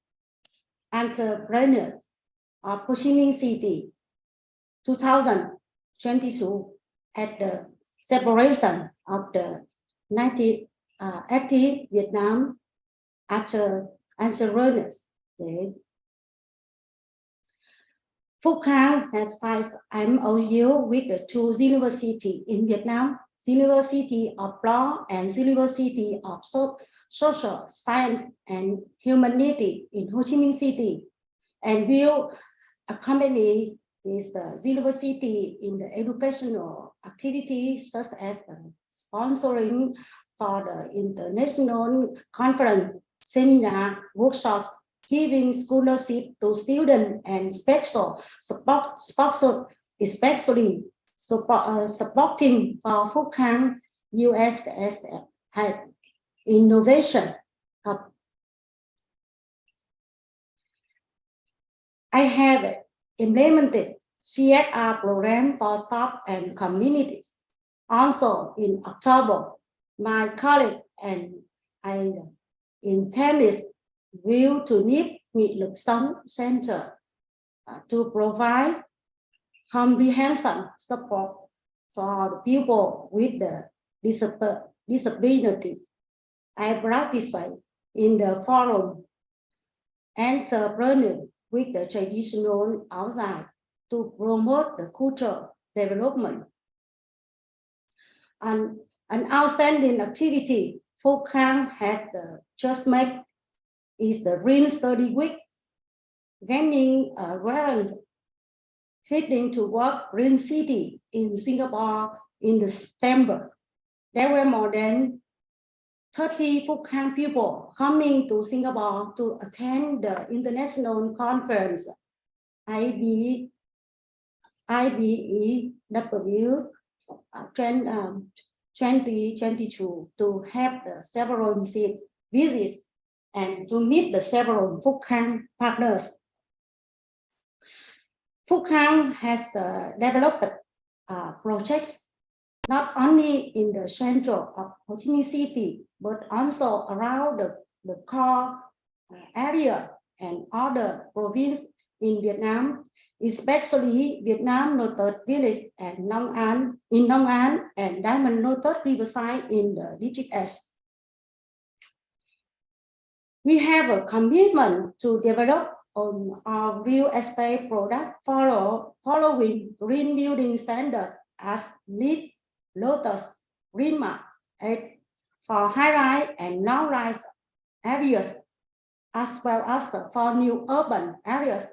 entrepreneur of Ho Chi Minh City 2022 at the celebration of the 80th Vietnam Entrepreneurs Day. Phúc Khang has signed MOU with the two universities in Vietnam, University of Law and University of Social Science and Humanity in Ho Chi Minh City, and will accompany the university in the educational activities such as sponsoring for the international conference, seminar, workshops, giving scholarship to students and special support, especially supporting for Phúc Khang USS Innovation Hub. I have implemented CSR program for staff and communities. Also in October, my colleagues and I intended will to NIP Nghị lực sống Center to provide comprehensive support for the people with the disability. I participate in the forum entrepreneur with the traditional outside to promote the cultural development. And an outstanding activity Phúc Khang had just made is the Green Study Week, gaining awareness, heading to work Green City in Singapore in September. There were more than 30 Phúc Khang people coming to Singapore to attend the international conference IBEW 2022 to have the several visits and to meet the several Phúc Khang partners. Phúc Khang has developed projects not only in the center of Ho Chi Minh City, but also around the core area and other provinces in Vietnam, especially Vietnam Lotus Village and Long An and Diamond Lotus Riverside in the District S. We have a commitment to develop on our real estate product following green building standards as LEED, Lotus, Green Mark for high-rise and low-rise areas, as well as for new urban areas.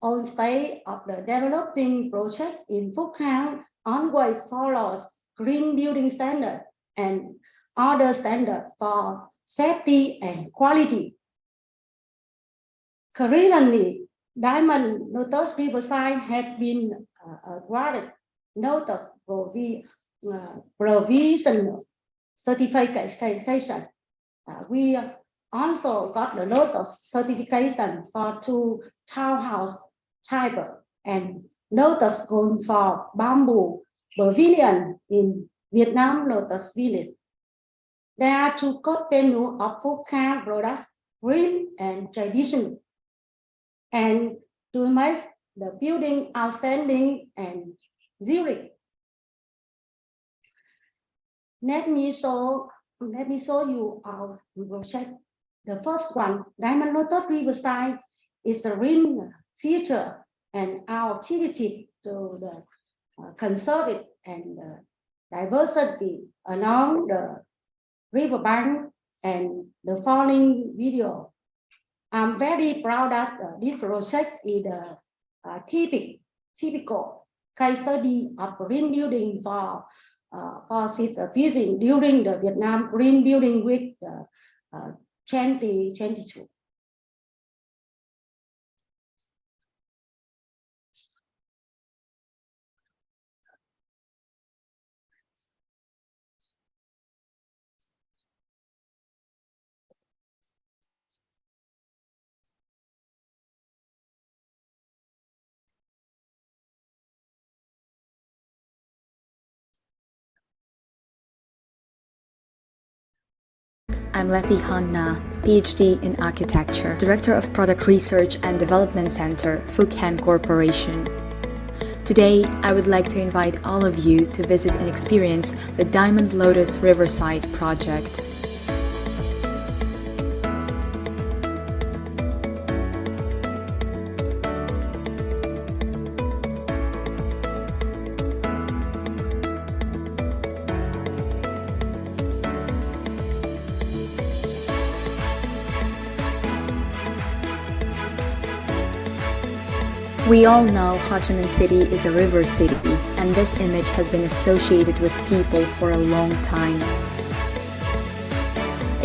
On stage of the developing project in Phúc Khang always follows green building standards and other standards for safety and quality. Currently, Diamond Lotus Riverside had been awarded Lotus Provisional Certification. We also got the Lotus certification for 2 townhouse type and Lotus Gold for Bamboo Pavilion in Vietnam Lotus Village. There are 2 core venues of Phúc Khang products, green and traditional, and to make the building outstanding and Zurich. Let me show you our project. The first one, Diamond Lotus Riverside, is the green feature and our activity to the conserve it and diversity along the riverbank and the following video. I'm very proud that this project is a typical case study of green building for for his visit during the Vietnam Green Building Week 2022. I'm Letty Hanna, PhD in Architecture, Director of Product Research and Development Center, Phu Can Corporation. Today, I would like to invite all of you to visit and experience the Diamond Lotus Riverside project. We all know Ho Chi Minh City is a river city, and this image has been associated with people for a long time.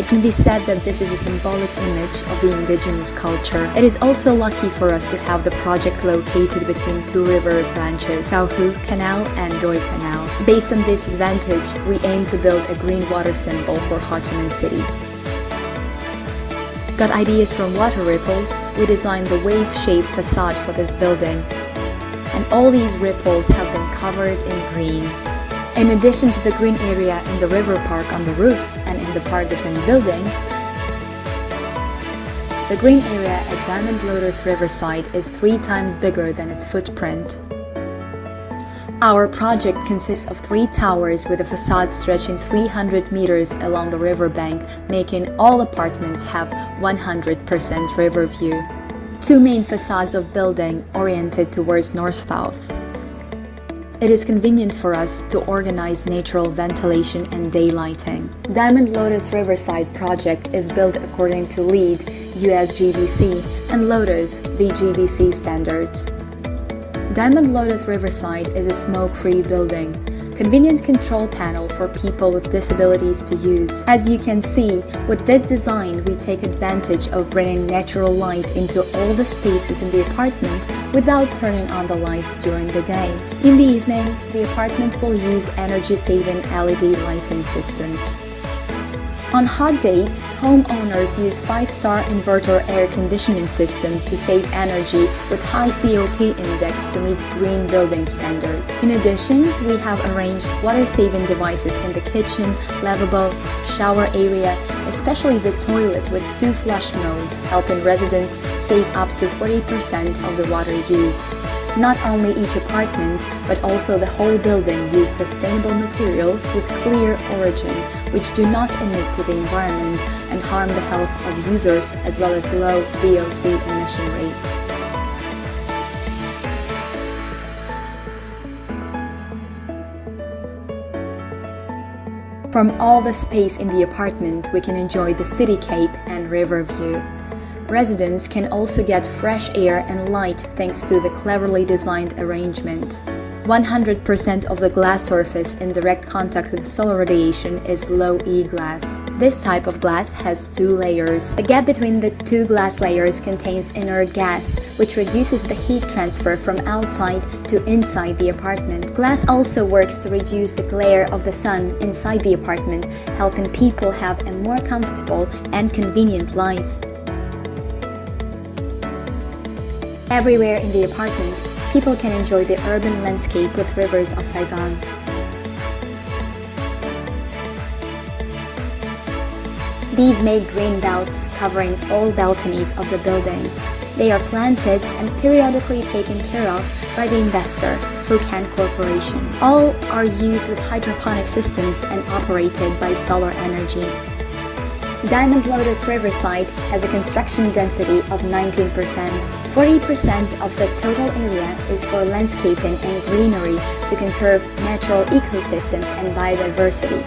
It can be said that this is a symbolic image of the indigenous culture. It is also lucky for us to have the project located between two river branches, Sao Hu Canal and Doi Canal. Based on this advantage, we aim to build a green water symbol for Ho Chi Minh City. Got ideas from water ripples, we designed the wave-shaped facade for this building. And all these ripples have been covered in green. In addition to the green area in the river park on the roof and in the park between buildings, the green area at Diamond Lotus Riverside is 3 times bigger than its footprint. Our project consists of 3 towers with a facade stretching 300 meters along the riverbank, making all apartments have 100% river view. 2 main facades of building oriented towards north-south. It is convenient for us to organize natural ventilation and daylighting. Diamond Lotus Riverside project is built according to LEED, USGBC, and Lotus, VGBC standards. Diamond Lotus Riverside is a smoke-free building, convenient control panel for people with disabilities to use. As you can see, with this design, we take advantage of bringing natural light into all the spaces in the apartment without turning on the lights during the day. In the evening, the apartment will use energy-saving LED lighting systems. On hot days, homeowners use 5-star inverter air conditioning system to save energy with high COP index to meet green building standards. In addition, we have arranged water-saving devices in the kitchen, lavabo, shower area, especially the toilet with 2 flush modes, helping residents save up to 40% of the water used. Not only each apartment, but also the whole building use sustainable materials with clear origin, which do not emit to the environment and harm the health of users, as well as low VOC emission rate. From all the space in the apartment, we can enjoy the cityscape and river view. Residents can also get fresh air and light thanks to the cleverly designed arrangement. 100% of the glass surface in direct contact with solar radiation is low E glass. This type of glass has 2 layers. The gap between the 2 glass layers contains inert gas, which reduces the heat transfer from outside to inside the apartment. Glass also works to reduce the glare of the sun inside the apartment, helping people have a more comfortable and convenient life. Everywhere in the apartment, people can enjoy the urban landscape with rivers of Saigon. These make green belts covering all balconies of the building. They are planted and periodically taken care of by the investor, Phu Can Corporation. All are used with hydroponic systems and operated by solar energy. Diamond Lotus Riverside has a construction density of 19%. 40% of the total area is for landscaping and greenery to conserve natural ecosystems and biodiversity.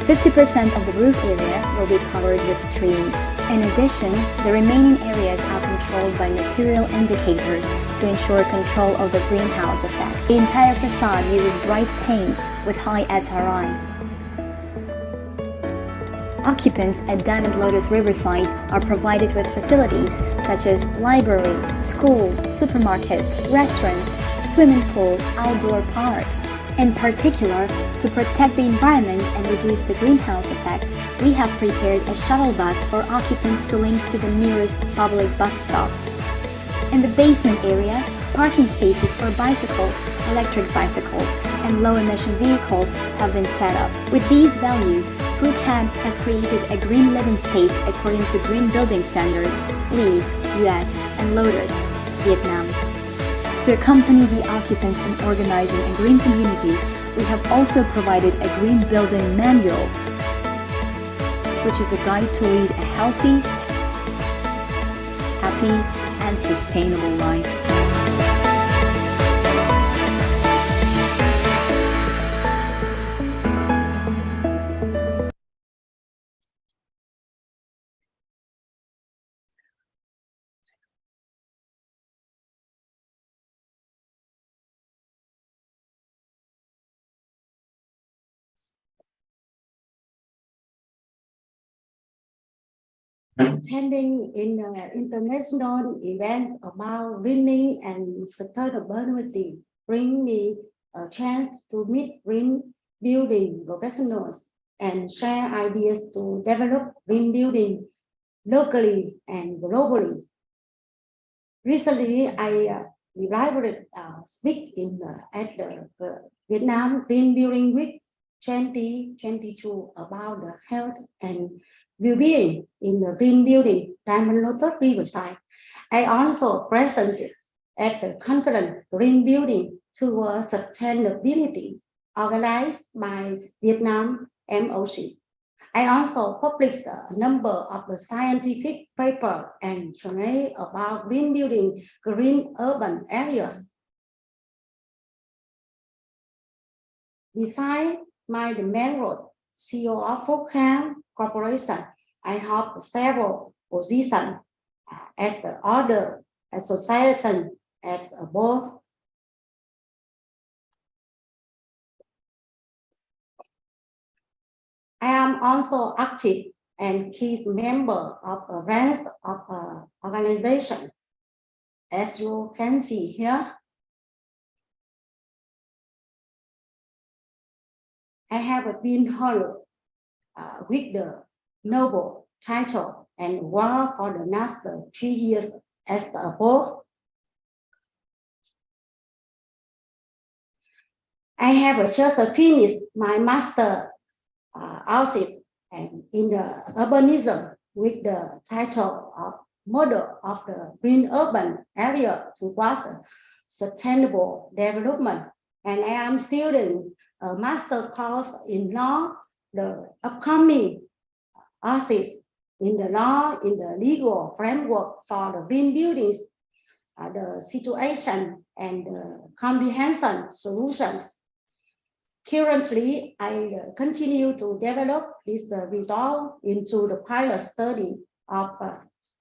50% of the roof area will be covered with trees. In addition, the remaining areas are controlled by material indicators to ensure control of the greenhouse effect. The entire facade uses bright paints with high SRI. Occupants at Diamond Lotus Riverside are provided with facilities such as library, school, supermarkets, restaurants, swimming pool, outdoor parks. In particular, to protect the environment and reduce the greenhouse effect, we have prepared a shuttle bus for occupants to link to the nearest public bus stop. In the basement area, parking spaces for bicycles, electric bicycles, and low-emission vehicles have been set up. With these values, Phu Can has created a green living space according to Green Building Standards, LEED, US, and Lotus, Vietnam. To accompany the occupants in organizing a green community, we have also provided a green building manual, which is a guide to lead a healthy, happy, and sustainable life. Attending in international events about greening and sustainability bring me a chance to meet green building professionals and share ideas to develop green building locally and globally. Recently, I delivered a speak at the Vietnam Green Building Week 2022 about the health and well-being in the green building Diamond Lotus Riverside. I also presented at the conference Green Building Towards Sustainability organized by Vietnam MOC. I also published a number of the scientific papers and journals about green building green urban areas. Besides my main role, CEO of Phu Can Corporation, I hold several positions as the other association as a board. I am also active and key member of a range of organizations. As you can see here, I have been honored with the Nobel title and won for the last 3 years as the board. I have just finished my master thesis and in the urbanism with the title of Model of the Green Urban Area towards Sustainable Development, and I am studying a master course in law, the upcoming thesis in the law, in the legal framework for the green buildings, the situation and the comprehension solutions. Currently, I continue to develop this result into the pilot study of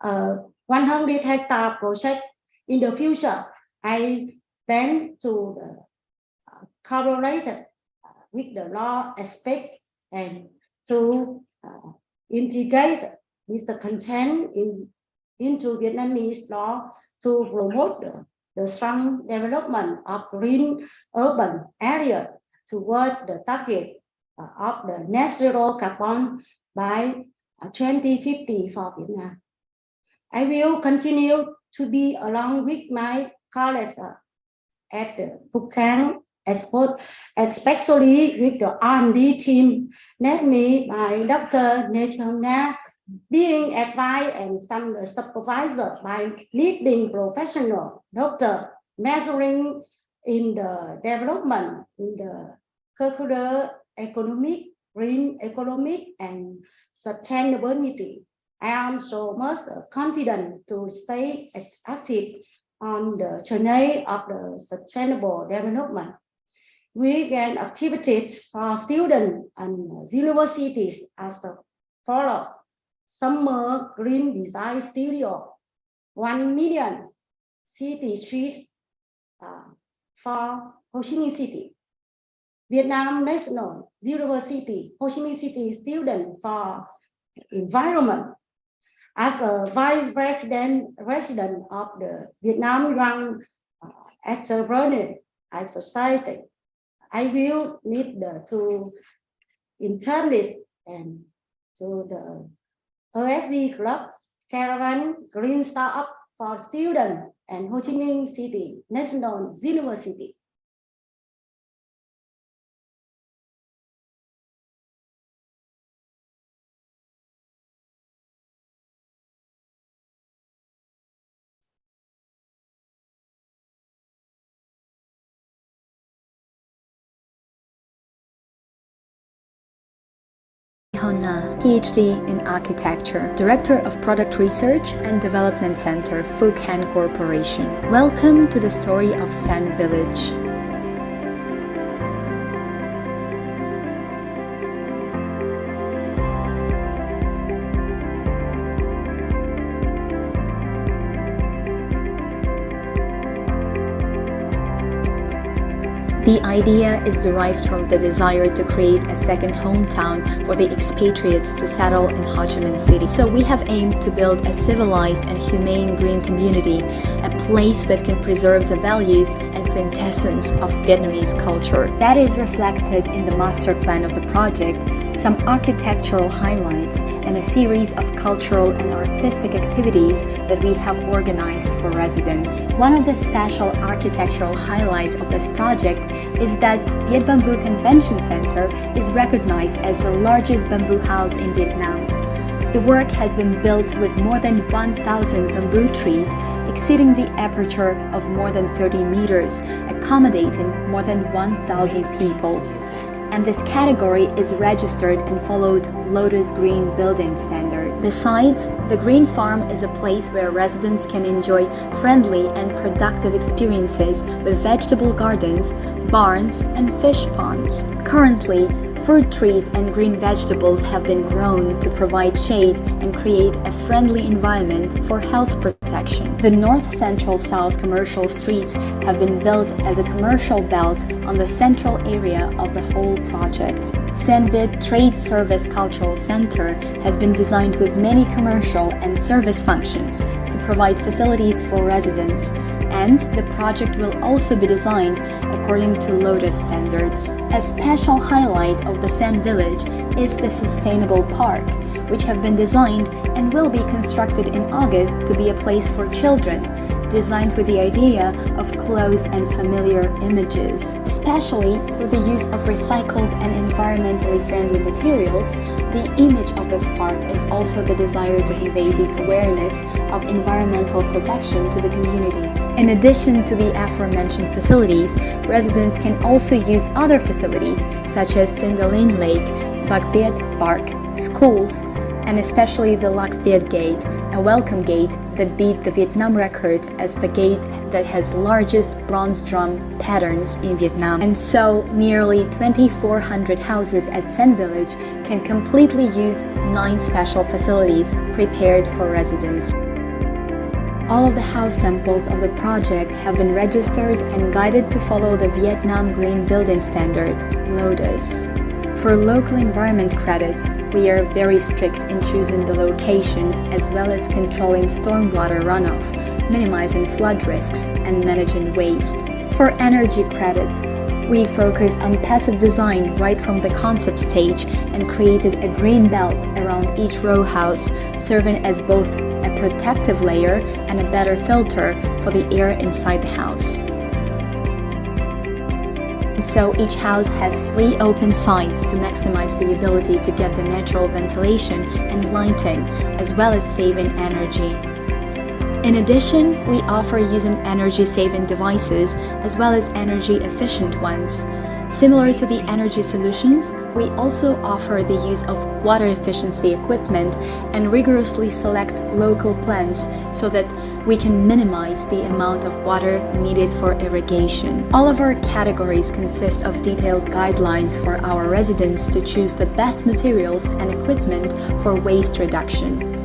a 100-hectare project. In the future, I plan to collaborate with the law aspect and to integrate this content into Vietnamese law to promote the strong development of green urban areas toward the target of the net zero carbon by 2050 for Vietnam. I will continue to be along with my colleagues at the Phu Can Export, especially with the R&D team led me by Dr. Nathan Na, being advised and some supervisor by leading professional doctor measuring in the development in the circular economic, green economic, and sustainability. I am so much confident to stay active on the journey of the sustainable development. weekend activities for students and universities as follows. Summer Green Design Studio, 1 million city trees for Ho Chi Minh City. Vietnam National University, Ho Chi Minh City student for environment. As the vice president of the Vietnam Young Entrepreneur Society, I will need to intern this and to the OSG Club Caravan Green Startup for Students and Ho Chi Minh City National University. Honna, PhD in Architecture, Director of Product Research and Development Center, Phu Can Corporation. Welcome to the story of San Village. The idea is derived from the desire to create a second hometown for the expatriates to settle in Ho Chi Minh City. So we have aimed to build a civilized and humane green community, a place that can preserve the values and quintessence of Vietnamese culture. That is reflected in the master plan of the project, some architectural highlights, and a series of cultural and artistic activities that we have organized for residents. One of the special architectural highlights of this project is that Viet Bamboo Convention Center is recognized as the largest bamboo house in Vietnam. The work has been built with more than 1,000 bamboo trees, exceeding the aperture of more than 30 meters, accommodating more than 1,000 people. And this category is registered and followed Lotus Green Building Standard. Besides, the Green Farm is a place where residents can enjoy friendly and productive experiences with vegetable gardens, barns, and fish ponds. Currently, fruit trees and green vegetables have been grown to provide shade and create a friendly environment for health protection. The North Central South commercial streets have been built as a commercial belt on the central area of the whole project. San Viet Trade Service Cultural Center has been designed with many commercial and service functions to provide facilities for residents, and the project will also be designed according to Lotus standards. A special highlight of the San Village is the Sustainable Park, which have been designed and will be constructed in August to be a place for children, designed with the idea of close and familiar images. Especially through the use of recycled and environmentally friendly materials, the image of this park is also the desire to convey the awareness of environmental protection to the community. In addition to the aforementioned facilities, residents can also use other facilities such as Tindalin Lake, Bac Viet Park, schools, and especially the Lac Viet Gate, a welcome gate that beat the Vietnam record as the gate that has largest bronze drum patterns in Vietnam. And so, nearly 2,400 houses at San Village can completely use 9 special facilities prepared for residents. All of the house samples of the project have been registered and guided to follow the Vietnam Green Building Standard, Lotus. For local environment credits, we are very strict in choosing the location as well as controlling stormwater runoff, minimizing flood risks, and managing waste. For energy credits, we focused on passive design right from the concept stage and created a green belt around each row house, serving as both a protective layer and a better filter for the air inside the house. So each house has 3 open sides to maximize the ability to get the natural ventilation and lighting, as well as saving energy. In addition, we offer using energy-saving devices as well as energy-efficient ones. Similar to the energy solutions, we also offer the use of water efficiency equipment and rigorously select local plants so that we can minimize the amount of water needed for irrigation. All of our categories consist of detailed guidelines for our residents to choose the best materials and equipment for waste reduction.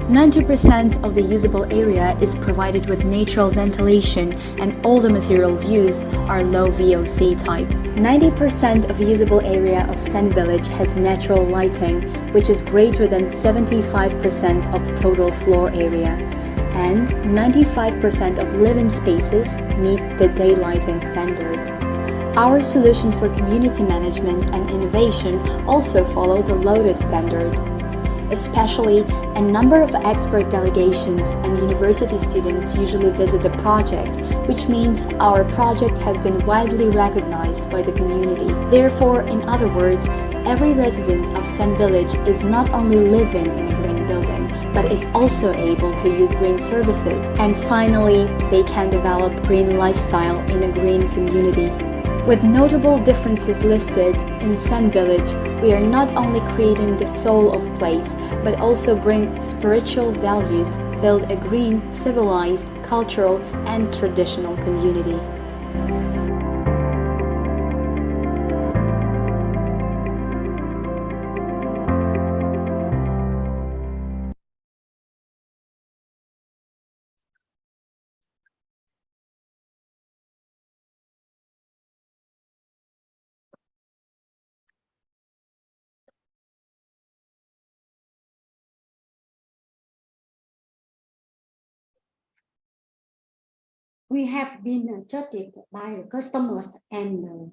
90% of the usable area is provided with natural ventilation, and all the materials used are low VOC type. 90% of the usable area of Sen Village has natural lighting, which is greater than 75% of total floor area, and 95% of living spaces meet the daylighting standard. Our solution for community management and innovation also follow the Lotus standard. Especially, a number of expert delegations and university students usually visit the project, which means our project has been widely recognized by the community. Therefore, in other words, every resident of Sen Village is not only living in a green building, but is also able to use green services. And finally, they can develop green lifestyle in a green community. With notable differences listed, in Sen Village, we are not only creating the soul of place, but also bring spiritual values, build a green, civilized, cultural, and traditional community. We have been judged by the customers and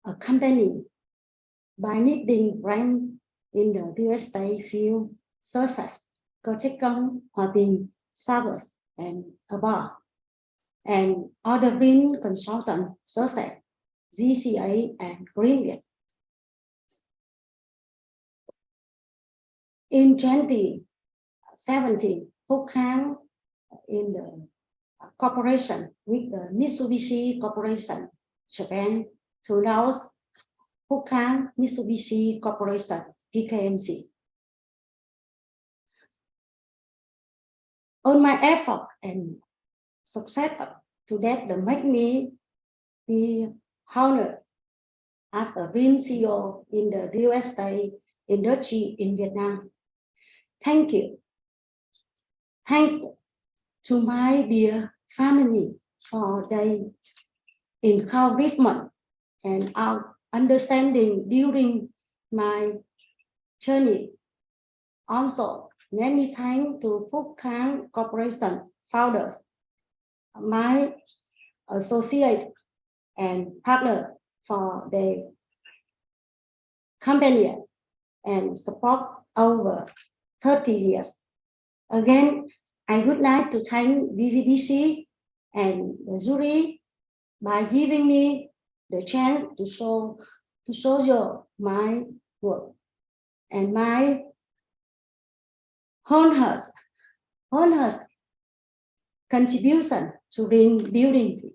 a company by needing brand in the real estate field, such as Kerchekong, Hòa Bình, Savers, and above, and other green consultants such as GCA and Greengate. In 2017, Phúc Khang in the cooperation with the Mitsubishi Corporation Japan to launch Phúc Khang Mitsubishi Corporation PKMC. On my effort and success to that make me be honored as a green CEO in the real estate industry in Vietnam. Thank you. Thanks to my dear family for their encouragement and our understanding during my journey. Also, many thanks to Phúc Khang Corporation founders, my associate and partner for the company and support over 30 years. Again, I would like to thank VCBC and the jury by giving me the chance to show you my work and my honest contribution to green building.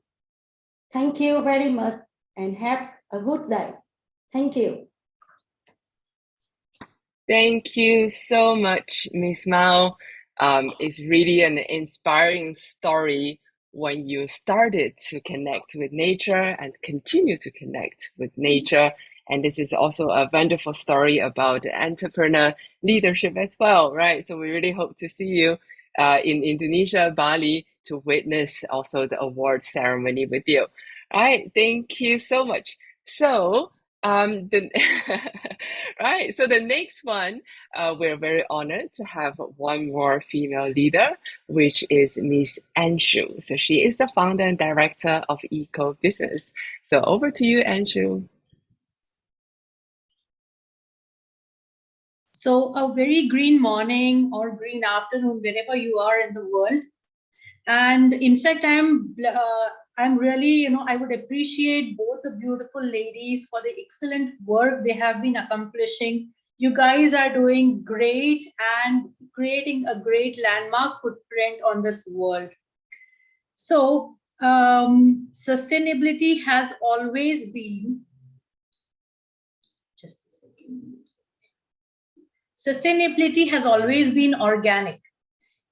Thank you very much and have a good day. Thank you. Thank you so much, Miss Mao. It's really an inspiring story when you started to connect with nature and continue to connect with nature. And this is also a wonderful story about entrepreneur leadership as well, right? So we really hope to see you in Indonesia, Bali, to witness also the award ceremony with you. All right, thank you so much. So the right, so the next one, we're very honored to have one more female leader, which is Miss Anshu. So she is the founder and director of Eco Business. So over to you, Anshu. So a very green morning or green afternoon, wherever you are in the world. And in fact, I'm really, I would appreciate both the beautiful ladies for the excellent work they have been accomplishing. You guys are doing great and creating a great landmark footprint on this world. So sustainability has always been, just a second. Sustainability has always been organic.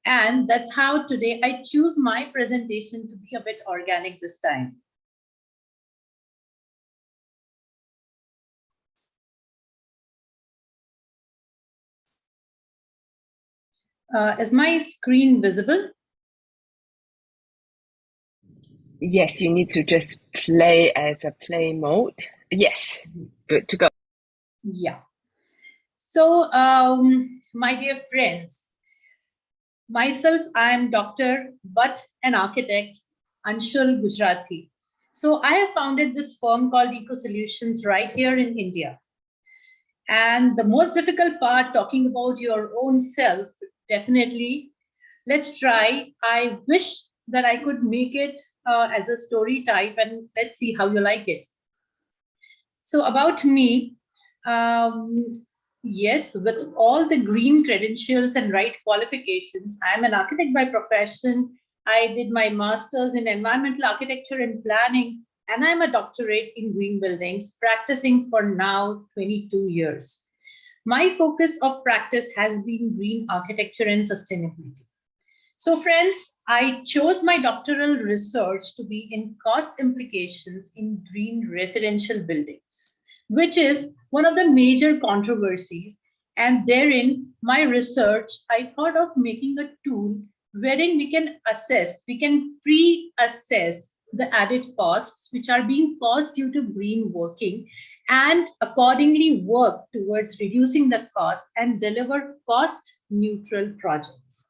And that's how today I choose my presentation to be a bit organic this time. Is my screen visible? Yes, you need to just play as a play mode. Yes, good to go. Yeah. So, my dear friends, myself, I am Dr. but an architect, Anshul Gujarati. So I have founded this firm called Eco Solutions right here in India. And the most difficult part, talking about your own self, definitely, let's try. I wish that I could make it as a story type, and let's see how you like it. So about me, yes, with all the green credentials and right qualifications, I'm an architect by profession. I did my master's in environmental architecture and planning, and I'm a doctorate in green buildings, practicing for now 22 years. My focus of practice has been green architecture and sustainability. So friends, I chose my doctoral research to be in cost implications in green residential buildings, which is one of the major controversies. And therein, my research, I thought of making a tool wherein we can pre-assess the added costs which are being caused due to green working, and accordingly work towards reducing the cost and deliver cost neutral projects.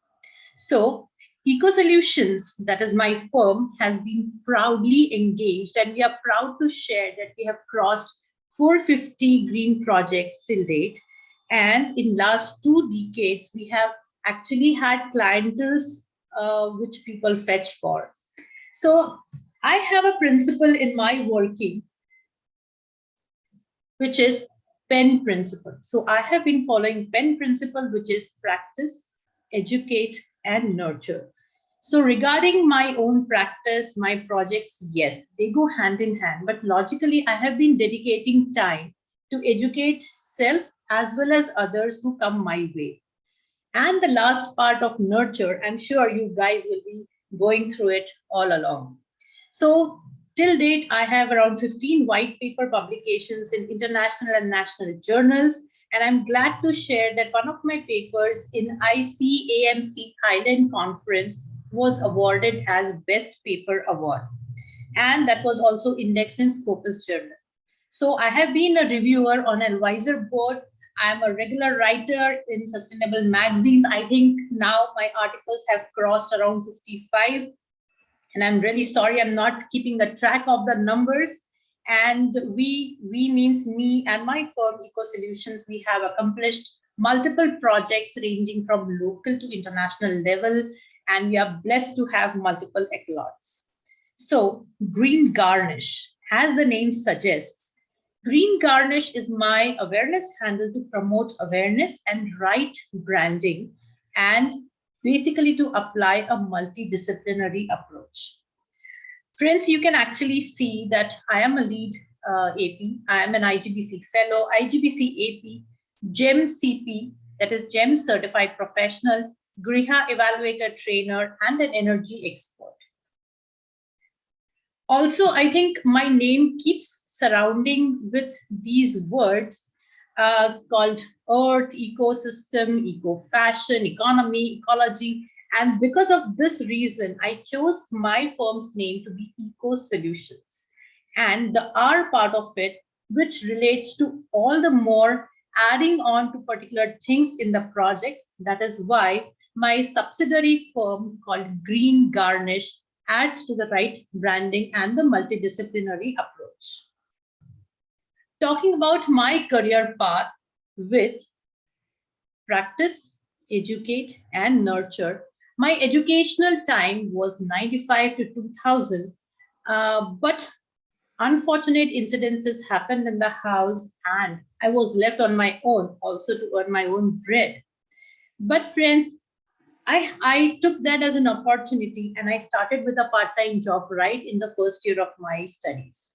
So Eco Solutions, that is my firm, has been proudly engaged, and we are proud to share that we have crossed 450 green projects till date. And in last 2 decades, we have actually had clientels which people fetch for. So I have a principle in my working, which is PEN principle. So I have been following PEN principle, which is practice, educate, and nurture. So regarding my own practice, my projects, yes, they go hand in hand. But logically, I have been dedicating time to educate self as well as others who come my way. And the last part of nurture, I'm sure you guys will be going through it all along. So till date, I have around 15 white paper publications in international and national journals. And I'm glad to share that one of my papers in ICAMC Thailand conference was awarded as Best Paper Award. And that was also indexed in Scopus Journal. So I have been a reviewer on an advisor board. I'm a regular writer in sustainable magazines. I think now my articles have crossed around 55. And I'm really sorry, I'm not keeping a track of the numbers. And we means me and my firm, Eco Solutions, we have accomplished multiple projects ranging from local to international level, and we are blessed to have multiple accolades. So Green Garnish, as the name suggests, Green Garnish is my awareness handle to promote awareness and right branding, and basically to apply a multidisciplinary approach. Friends, you can actually see that I am a lead AP. I am an IGBC fellow, IGBC AP, GEM CP, that is GEM certified professional, Griha evaluator trainer, and an energy expert. Also, I think my name keeps surrounding with these words called earth, ecosystem, eco-fashion, economy, ecology. And because of this reason, I chose my firm's name to be Eco Solutions. And the R part of it, which relates to all the more adding on to particular things in the project. That is why my subsidiary firm called Green Garnish adds to the right branding and the multidisciplinary approach. Talking about my career path with practice, educate, and nurture, my educational time was 95 to 2000, but unfortunate incidences happened in the house and I was left on my own also to earn my own bread. But friends, I took that as an opportunity and I started with a part-time job right in the first year of my studies.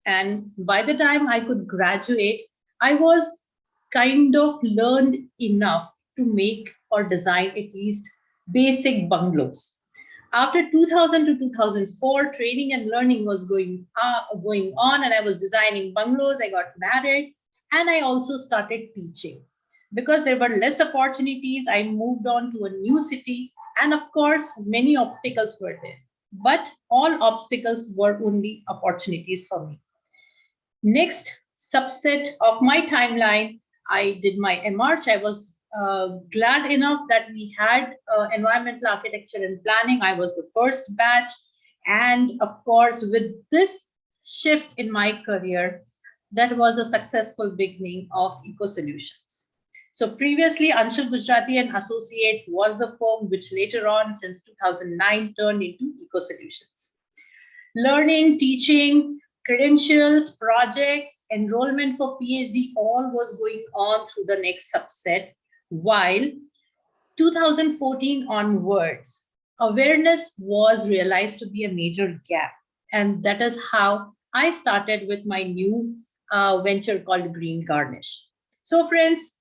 And by the time I could graduate, I was kind of learned enough to make or design at least basic bungalows. After 2000 to 2004, training and learning was going on, and I was designing bungalows. I got married, and I also started teaching. Because there were less opportunities, I moved on to a new city, and of course, many obstacles were there. But all obstacles were only opportunities for me. Next subset of my timeline, I did my MArch. I was glad enough that we had environmental architecture and planning. I was the first batch. And of course, with this shift in my career, that was a successful beginning of Eco Solutions. So previously, Anshul Gujarati and Associates was the firm which later on, since 2009, turned into Eco Solutions. Learning, teaching, credentials, projects, enrollment for PhD, all was going on through the next subset, while 2014 onwards, awareness was realized to be a major gap. And that is how I started with my new venture called Green Garnish. So friends,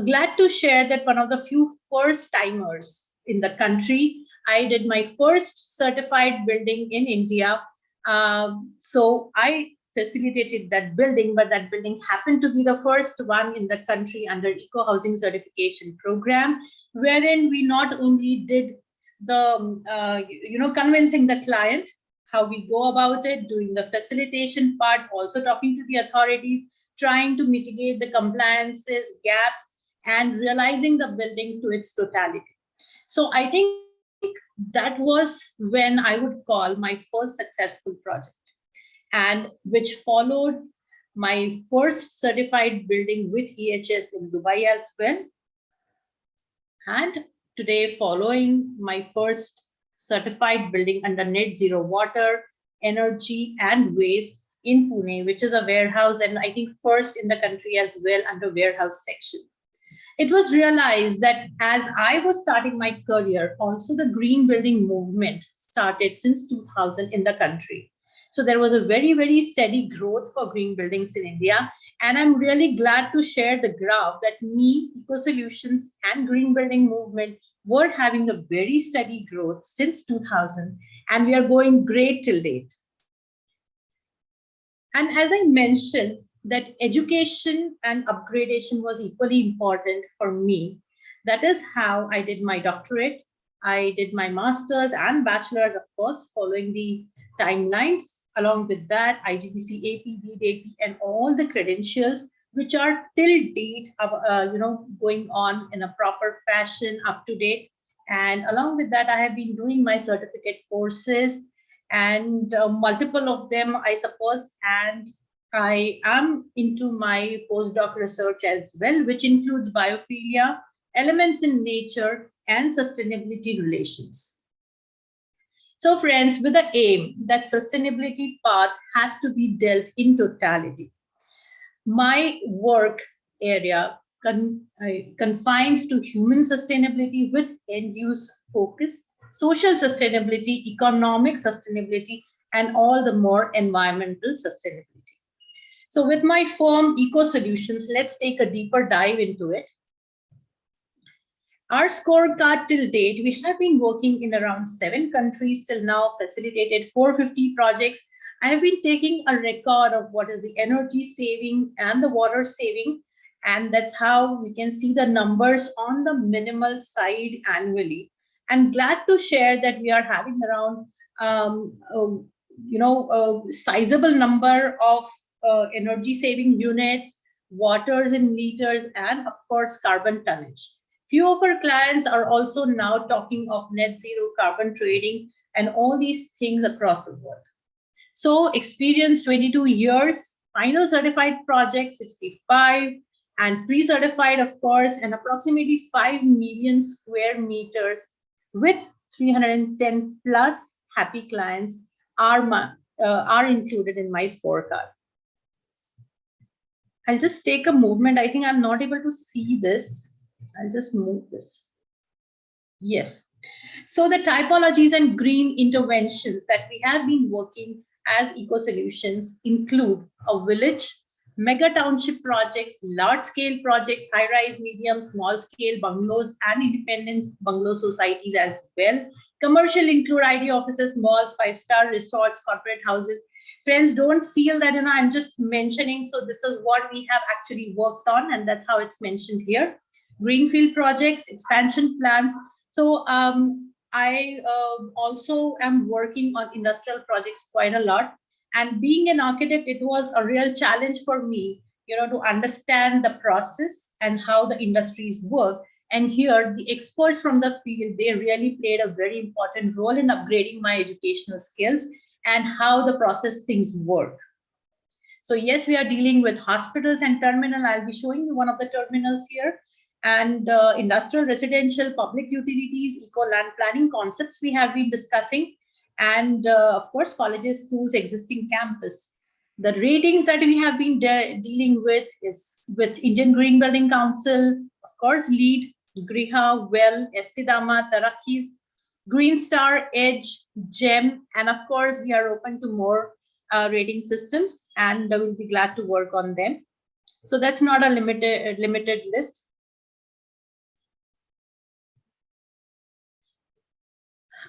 glad to share that one of the few first timers in the country, I did my first certified building in India. So I facilitated that building, but that building happened to be the first one in the country under Eco Housing Certification Program, wherein we not only did the, convincing the client, how we go about it, doing the facilitation part, also talking to the authorities, trying to mitigate the compliances, gaps, and realizing the building to its totality. So I think that was when I would call my first successful project, and which followed my first certified building with EHS in Dubai as well. And today, following my first certified building under net zero water, energy, and waste in Pune, which is a warehouse, and I think first in the country as well under warehouse section. It was realized that as I was starting my career, also the green building movement started since 2000 in the country. So there was a very, very steady growth for green buildings in India. And I'm really glad to share the graph that me, Eco Solutions, and green building movement were having a very steady growth since 2000, and we are going great till date. And as I mentioned, that education and upgradation was equally important for me. That is how I did my doctorate. I did my master's and bachelor's, of course, following the timelines. Along with that, IGBC, AP, DAP, and all the credentials, which are till date, going on in a proper fashion, up to date. And along with that, I have been doing my certificate courses, and multiple of them, I suppose, and I am into my postdoc research as well, which includes biophilia, elements in nature, and sustainability relations. So friends, with the aim that sustainability path has to be dealt in totality, my work area confines to human sustainability with end-use focus, social sustainability, economic sustainability, and all the more environmental sustainability. So with my firm, Eco Solutions, let's take a deeper dive into it. Our scorecard till date, we have been working in around 7 countries till now, facilitated 450 projects. I have been taking a record of what is the energy saving and the water saving, and that's how we can see the numbers on the minimal side annually. And glad to share that we are having around, a sizable number of energy saving units, waters in liters, and of course, carbon tonnage. Few of our clients are also now talking of net zero carbon trading and all these things across the world. So experience 22 years, final certified project 65, and pre-certified, of course, and approximately 5 million square meters with 310 plus happy clients are included in my scorecard. I'll just take a movement. I think I'm not able to see this. I'll just move this. Yes. So the typologies and green interventions that we have been working as Eco Solutions include a village, mega township projects, large-scale projects, high-rise, medium, small-scale bungalows, and independent bungalow societies as well. Commercial include ID offices, malls, five-star resorts, corporate houses. Friends, don't feel that I'm just mentioning. So this is what we have actually worked on, and that's how it's mentioned here. Greenfield projects, expansion plans. So I also am working on industrial projects quite a lot. And being an architect, it was a real challenge for me, to understand the process and how the industries work. And here, the experts from the field, they really played a very important role in upgrading my educational skills and how the process things work. So yes, we are dealing with hospitals and terminal. I'll be showing you one of the terminals here. And industrial, residential, public utilities, eco-land planning concepts we have been discussing. And of course, colleges, schools, existing campus. The ratings that we have been dealing with is with Indian Green Building Council, of course, LEED, Griha, Well, Estidama, Tarakkis, Green Star, Edge, GEM, and of course, we are open to more rating systems, and we'll be glad to work on them. So that's not a limited list.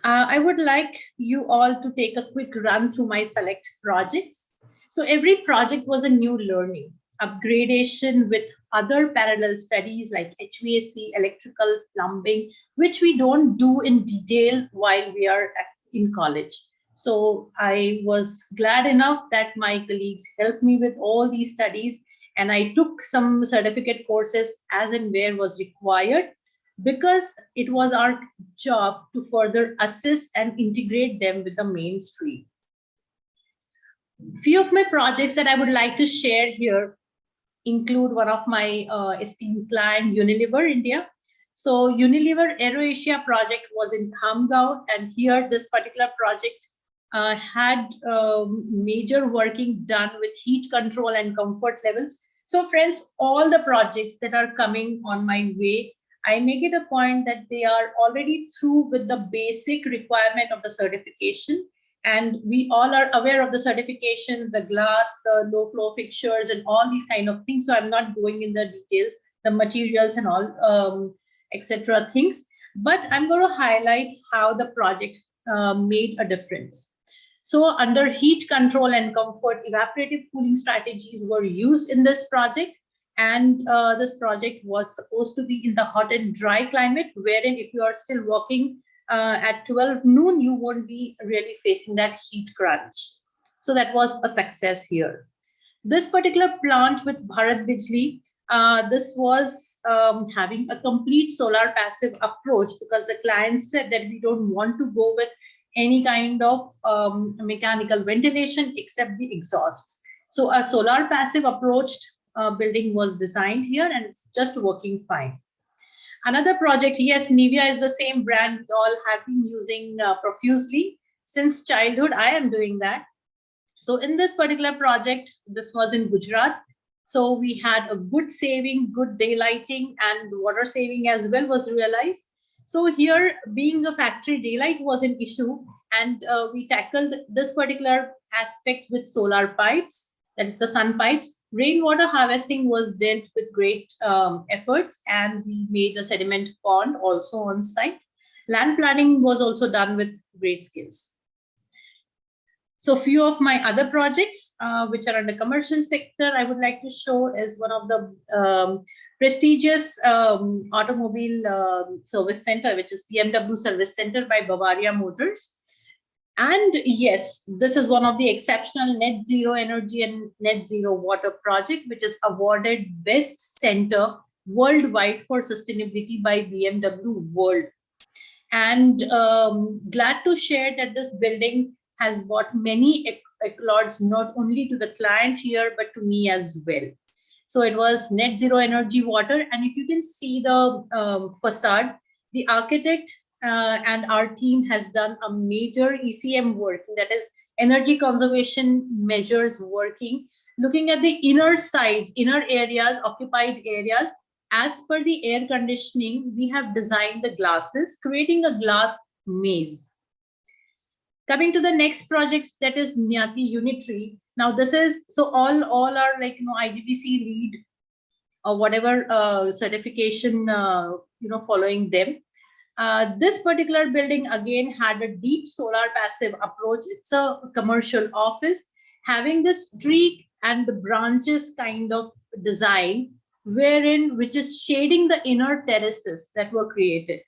I would like you all to take a quick run through my select projects. So every project was a new learning, upgradation with other parallel studies like HVAC, electrical, plumbing, which we don't do in detail while we are in college. So I was glad enough that my colleagues helped me with all these studies, and I took some certificate courses as and where was required, because it was our job to further assist and integrate them with the mainstream. Few of my projects that I would like to share here include one of my esteemed client, Unilever India. So Unilever AeroAsia project was in Khamgaon, and here this particular project had major working done with heat control and comfort levels. So friends, all the projects that are coming on my way, I make it a point that they are already through with the basic requirement of the certification. And we all are aware of the certification, the glass, the low flow fixtures, and all these kind of things. So I'm not going in the details, the materials and all, etc. things. But I'm going to highlight how the project made a difference. So under heat control and comfort, evaporative cooling strategies were used in this project. And this project was supposed to be in the hot and dry climate, wherein if you are still working at 12 noon, you won't be really facing that heat crunch. So that was a success here. This particular plant with Bharat Bijli, this was having a complete solar passive approach, because the client said that we don't want to go with any kind of mechanical ventilation except the exhausts. So a solar passive approached building was designed here, and it's just working fine. Another project, yes, Nivea is the same brand we all have been using profusely since childhood. I am doing that. So in this particular project, this was in Gujarat. So we had a good saving, good daylighting, and water saving as well was realized. So here, being a factory, daylight was an issue, and we tackled this particular aspect with solar pipes, that is the sun pipes. Rainwater harvesting was dealt with great efforts, and we made a sediment pond also on site. Land planning was also done with great skills. So few of my other projects, which are under commercial sector, I would like to show is one of the prestigious automobile service center, which is BMW Service Center by Bavaria Motors. And yes, this is one of the exceptional net zero energy and net zero water project, which is awarded Best Center worldwide for sustainability by BMW World. And glad to share that this building has brought many accolades, not only to the client here, but to me as well. So it was net zero energy water. And if you can see the facade, the architect and our team has done a major ECM work, that is energy conservation measures working, looking at the inner sides, inner areas, occupied areas. As per the air conditioning, we have designed the glasses, creating a glass maze. Coming to the next project, that is Nyati Unitary. Now this is, so all are like, IGBC lead or whatever certification, following them. This particular building again had a deep solar passive approach. It's a commercial office having the streak and the branches kind of design, which is shading the inner terraces that were created.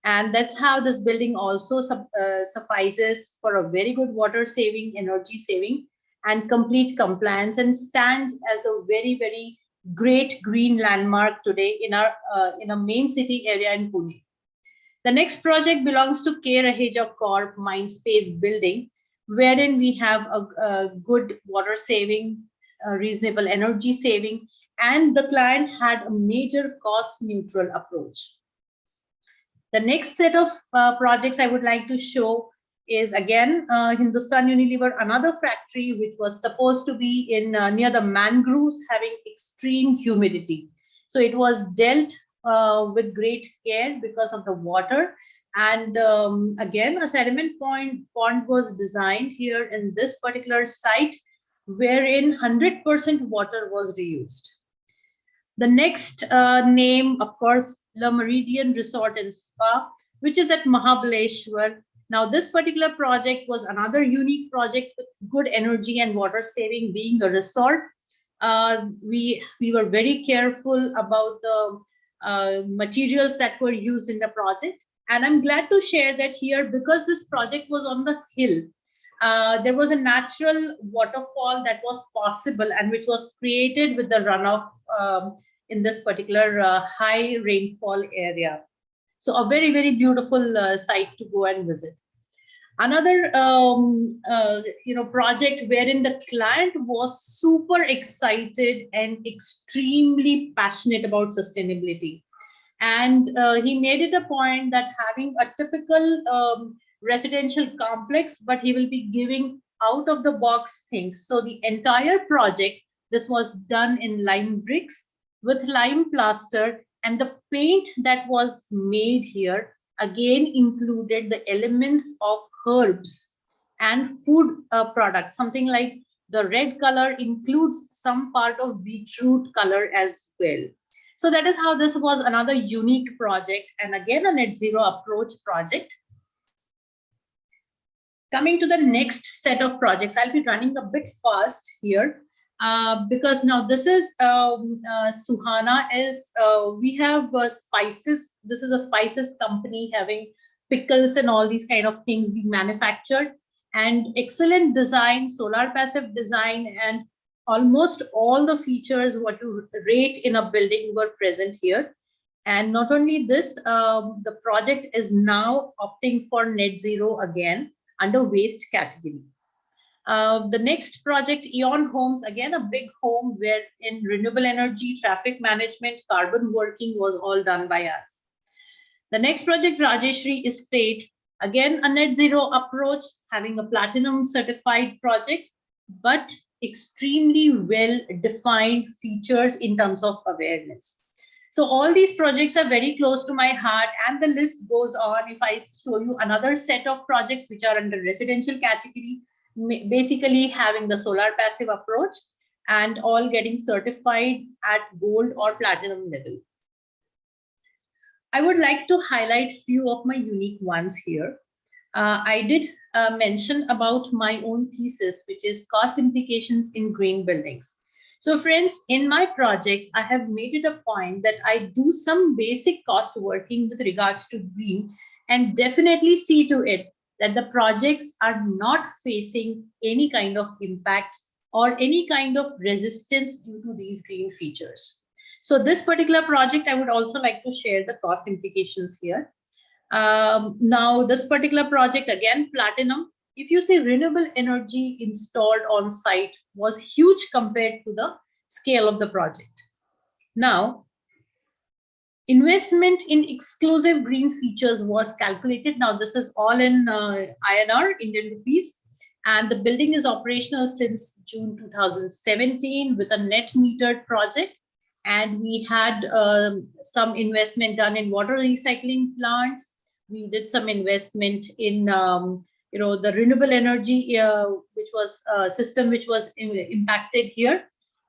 And that's how this building also suffices for a very good water saving, energy saving, and complete compliance, and stands as a very, very great green landmark today in a main city area in Pune. The next project belongs to K. Raheja Corp Mindspace building, wherein we have a good water saving, reasonable energy saving, and the client had a major cost neutral approach. The next set of projects I would like to show is again Hindustan Unilever, another factory which was supposed to be in near the mangroves, having extreme humidity. So it was dealt with great care because of the water. And again, a sediment pond was designed here in this particular site, wherein 100% water was reused. The next name, of course, Le Meridian Resort and Spa, which is at Mahabaleshwar. Now, this particular project was another unique project with good energy and water saving. Being a resort, we were very careful about the materials that were used in the project. And I'm glad to share that here, because this project was on the hill, there was a natural waterfall that was possible and which was created with the runoff in this particular high rainfall area. So a very, very beautiful site to go and visit. Another project wherein the client was super excited and extremely passionate about sustainability. And he made it a point that having a typical residential complex, but he will be giving out of the box things. So the entire project, this was done in lime bricks with lime plaster, and the paint that was made here again included the elements of herbs and food products. Something like the red color includes some part of beetroot color as well. So that is how this was another unique project, and again a net zero approach project. Coming to the next set of projects, I'll be running a bit fast here because now this is Suhana is, we have spices. This is a spices company having pickles and all these kind of things being manufactured, and excellent design, solar passive design, and almost all the features what you rate in a building were present here. And not only this, the project is now opting for net zero again under waste category. The next project, Eon Homes, again a big home where in renewable energy, traffic management, carbon working was all done by us. The next project, Rajeshri Estate, again a net zero approach, having a platinum certified project, but extremely well defined features in terms of awareness. So all these projects are very close to my heart, and the list goes on. If I show you another set of projects which are under residential category, basically having the solar passive approach and all getting certified at gold or platinum level. I would like to highlight few of my unique ones here. I did mention about my own thesis, which is cost implications in green buildings. So friends, in my projects, I have made it a point that I do some basic cost working with regards to green, and definitely see to it that the projects are not facing any kind of impact or any kind of resistance due to these green features. So this particular project, I would also like to share the cost implications here. Now, this particular project, again, platinum, if you see renewable energy installed on site was huge compared to the scale of the project. Now, investment in exclusive green features was calculated. Now, this is all in INR, Indian rupees, and the building is operational since June 2017 with a net metered project. And we had some investment done in water recycling plants. We did some investment in the renewable energy, which was system which was impacted here,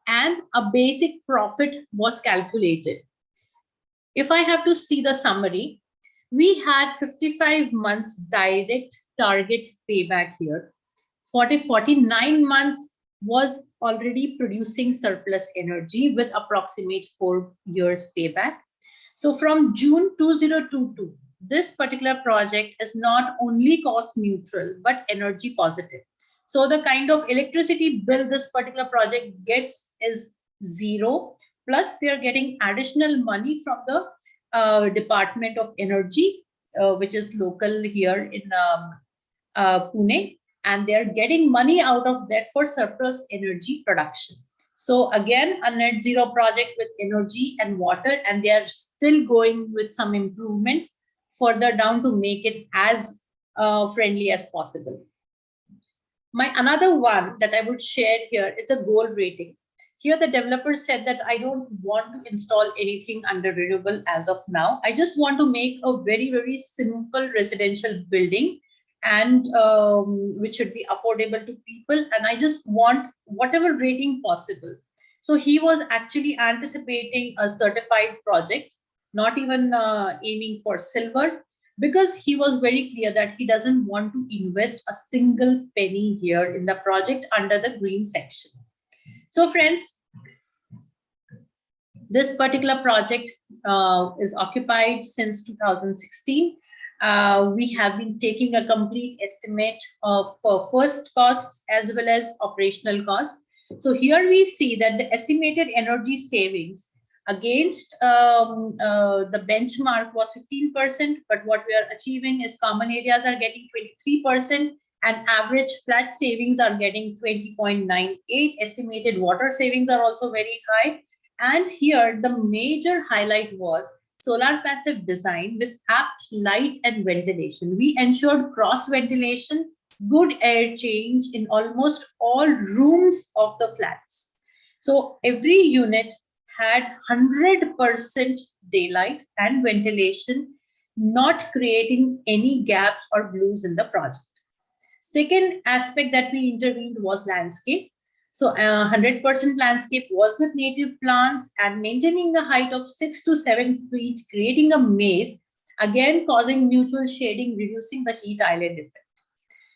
and a basic profit was calculated. If I have to see the summary, we had 55 months direct target payback here. 49 months was already producing surplus energy with approximate 4 years payback. So from June 2022, this particular project is not only cost neutral, but energy positive. So the kind of electricity bill this particular project gets is zero, plus they're getting additional money from the Department of Energy, which is local here in Pune, and they're getting money out of that for surplus energy production. So again, a net zero project with energy and water, and they are still going with some improvements further down to make it as friendly as possible. My another one that I would share here is a gold rating. Here the developer said that I don't want to install anything under renewable as of now. I just want to make a very, very simple residential building, and which should be affordable to people, and I just want whatever rating possible. So he was actually anticipating a certified project, not even aiming for silver, because he was very clear that he doesn't want to invest a single penny here in the project under the green section. So friends, this particular project is occupied since 2016. We have been taking a complete estimate of first costs as well as operational costs. So here we see that the estimated energy savings against the benchmark was 15%, but what we are achieving is common areas are getting 23%, and average flat savings are getting 20.98. Estimated water savings are also very high. And here the major highlight was solar passive design with apt light and ventilation. We ensured cross ventilation, good air change in almost all rooms of the flats. So every unit had 100% daylight and ventilation, not creating any gaps or blues in the project. Second aspect that we intervened was landscape. So 100% landscape was with native plants and maintaining a height of 6 to 7 feet, creating a maze, again causing mutual shading, reducing the heat island effect.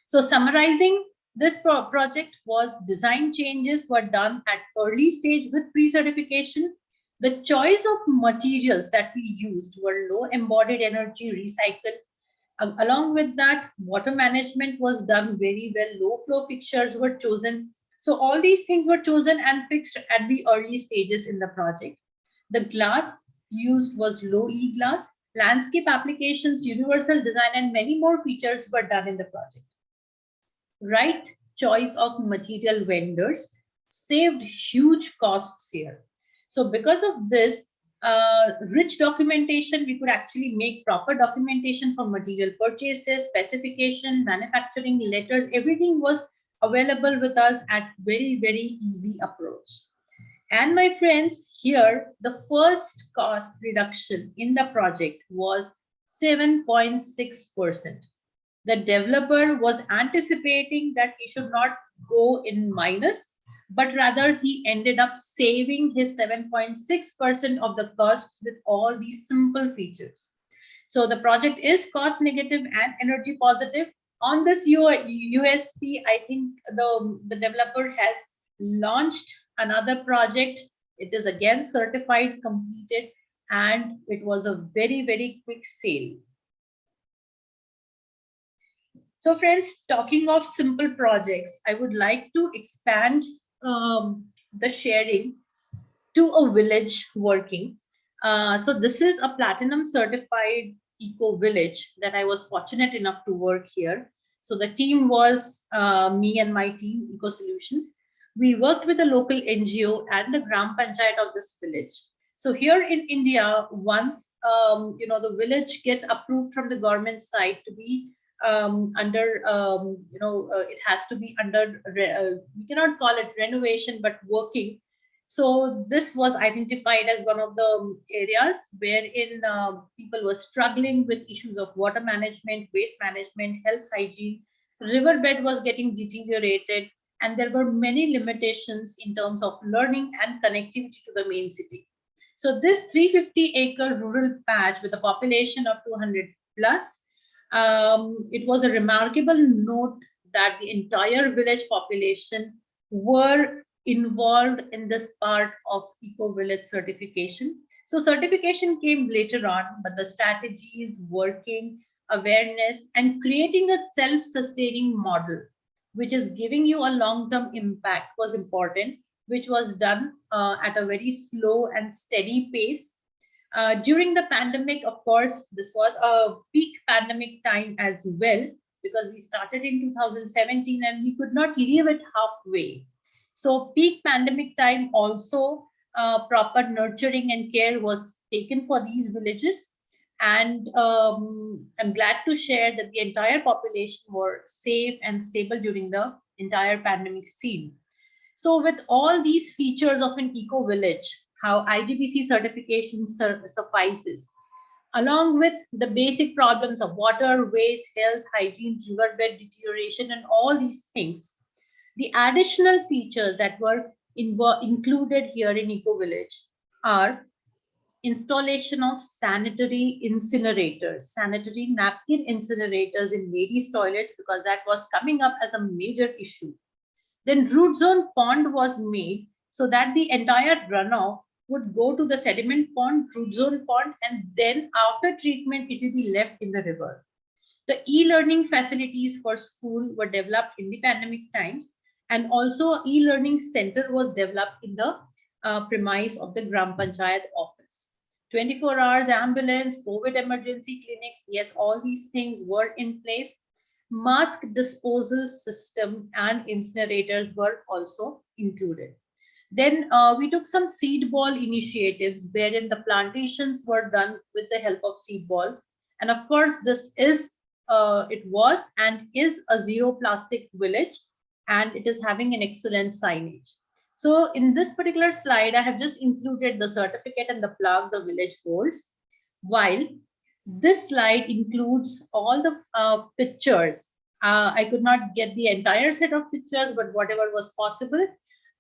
So summarizing, this project was design changes were done at early stage with pre-certification. The choice of materials that we used were low embodied energy recycled. Along with that, water management was done very well. Low flow fixtures were chosen. So all these things were chosen and fixed at the early stages in the project. The glass used was low E glass. Landscape applications, universal design, and many more features were done in the project. Right choice of material vendors saved huge costs here. So because of this, rich documentation, we could actually make proper documentation for material purchases, specification, manufacturing letters, everything was available with us at very, very easy approach. And my friends, here the first cost reduction in the project was 7.6%. The developer was anticipating that he should not go in minus, but rather he ended up saving his 7.6% of the costs with all these simple features. So the project is cost negative and energy positive. On this USP, I think the developer has launched another project. It is again certified, completed, and it was a very, very quick sale. So friends, talking of simple projects, I would like to expand the sharing to a village working. So this is a platinum certified eco village that I was fortunate enough to work here. So the team was me and my team, Eco Solutions. We worked with a local NGO and the Gram Panchayat of this village. So here in India, once the village gets approved from the government side to be under it has to be under we cannot call it renovation but working. So this was identified as one of the areas wherein people were struggling with issues of water management, waste management, health hygiene, riverbed was getting deteriorated, and there were many limitations in terms of learning and connectivity to the main city. So this 350-acre rural patch with a population of 200 plus, it was a remarkable note that the entire village population were involved in this part of eco-village certification. So certification came later on, but the strategies, working, awareness, and creating a self-sustaining model, which is giving you a long-term impact, was important, which was done at a very slow and steady pace. During the pandemic, of course, this was a peak pandemic time as well, because we started in 2017 and we could not leave it halfway. So peak pandemic time also, proper nurturing and care was taken for these villages. And I'm glad to share that the entire population were safe and stable during the entire pandemic scene. So with all these features of an eco village, how IGBC certification suffices, along with the basic problems of water, waste, health, hygiene, riverbed deterioration, and all these things, the additional features that were included here in eco village are installation of sanitary incinerators, sanitary napkin incinerators in ladies' toilets, because that was coming up as a major issue. Then root zone pond was made so that the entire runoff would go to the sediment pond, root zone pond, and then after treatment, it will be left in the river. The e-learning facilities for school were developed in the pandemic times, and also e-learning center was developed in the premise of the Gram Panchayat office. 24 hours ambulance, COVID emergency clinics, yes, all these things were in place. Mask disposal system and incinerators were also included. Then we took some seed ball initiatives wherein the plantations were done with the help of seed balls. And of course, this is, it was and is a zero plastic village, and it is having an excellent signage. So in this particular slide, I have just included the certificate and the plug the village holds, while this slide includes all the pictures. I could not get the entire set of pictures, but whatever was possible,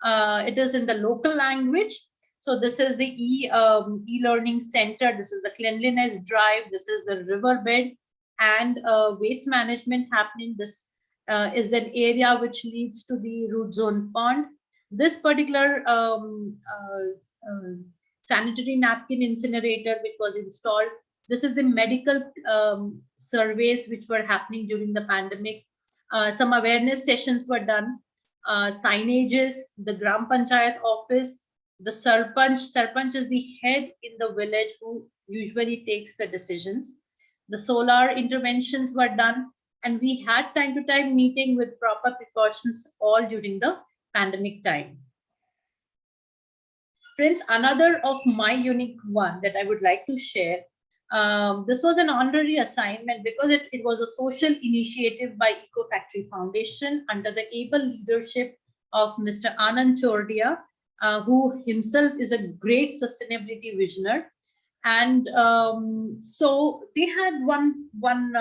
it is in the local language. So this is the e-learning center. This is the cleanliness drive. This is the riverbed and waste management happening. This is an area which leads to the root zone pond. This particular sanitary napkin incinerator, which was installed. This is the medical surveys which were happening during the pandemic. Some awareness sessions were done. Signages, the Gram Panchayat office, the Sarpanch is the head in the village who usually takes the decisions. The solar interventions were done, and we had time to time meeting with proper precautions all during the pandemic time. Friends, another of my unique one that I would like to share. This was an honorary assignment because it was a social initiative by Eco Factory Foundation under the able leadership of Mr. Anand Chordia, who himself is a great sustainability visionary. And so they had one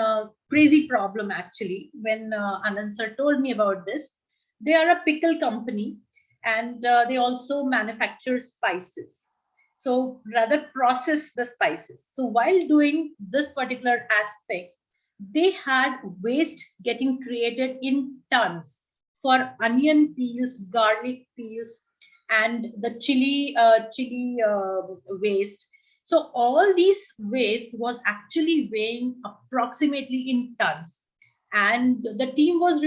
crazy problem actually when Anand sir told me about this. They are a pickle company, and they also manufacture spices. So rather process the spices. So while doing this particular aspect, they had waste getting created in tons for onion peels, garlic peels, and the chili waste. So all these waste was actually weighing approximately in tons. And the team was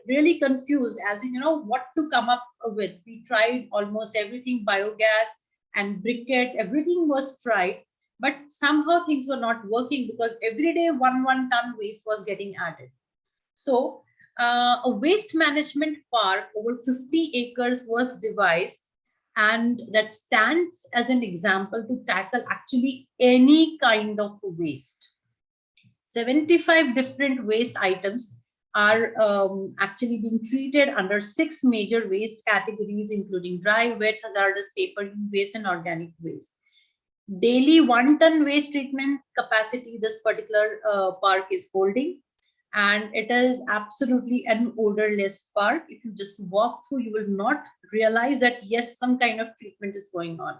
really confused as in, what to come up with. We tried almost everything, biogas and briquettes, everything was tried, but somehow things were not working because every day one ton waste was getting added. So a waste management park over 50 acres was devised, and that stands as an example to tackle actually any kind of waste. 75 different waste items are actually being treated under 6 major waste categories, including dry, wet, hazardous, paper, e-waste, and organic waste. Daily 1 ton waste treatment capacity this particular park is holding. And it is absolutely an odorless park. If you just walk through, you will not realize that yes, some kind of treatment is going on.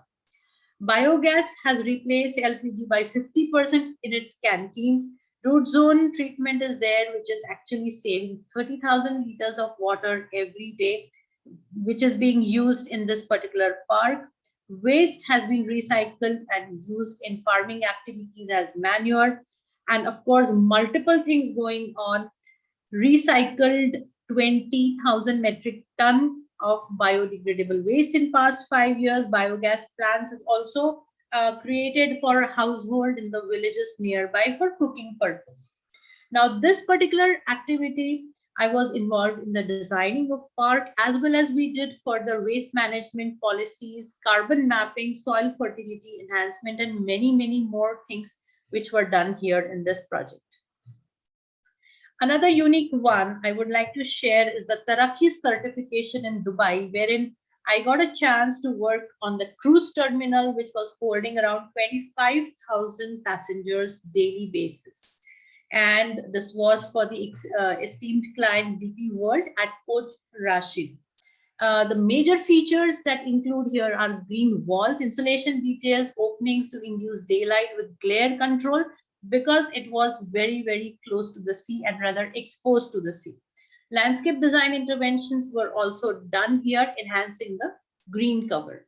Biogas has replaced LPG by 50% in its canteens. Root zone treatment is there, which is actually saving 30,000 liters of water every day, which is being used in this particular park. Waste has been recycled and used in farming activities as manure. And of course, multiple things going on. Recycled 20,000 metric ton of biodegradable waste in past 5 years. Biogas plants is also created for a household in the villages nearby for cooking purpose. Now, this particular activity, I was involved in the designing of park, as well as we did for the waste management policies, carbon mapping, soil fertility enhancement, and many, many more things which were done here in this project. Another unique one I would like to share is the Taraki certification in Dubai, wherein I got a chance to work on the cruise terminal, which was holding around 25,000 passengers daily basis. And this was for the esteemed client DP World at Port Rashid. The major features that include here are green walls, insulation details, openings to induce daylight with glare control, because it was very, very close to the sea and rather exposed to the sea. Landscape design interventions were also done here, enhancing the green cover.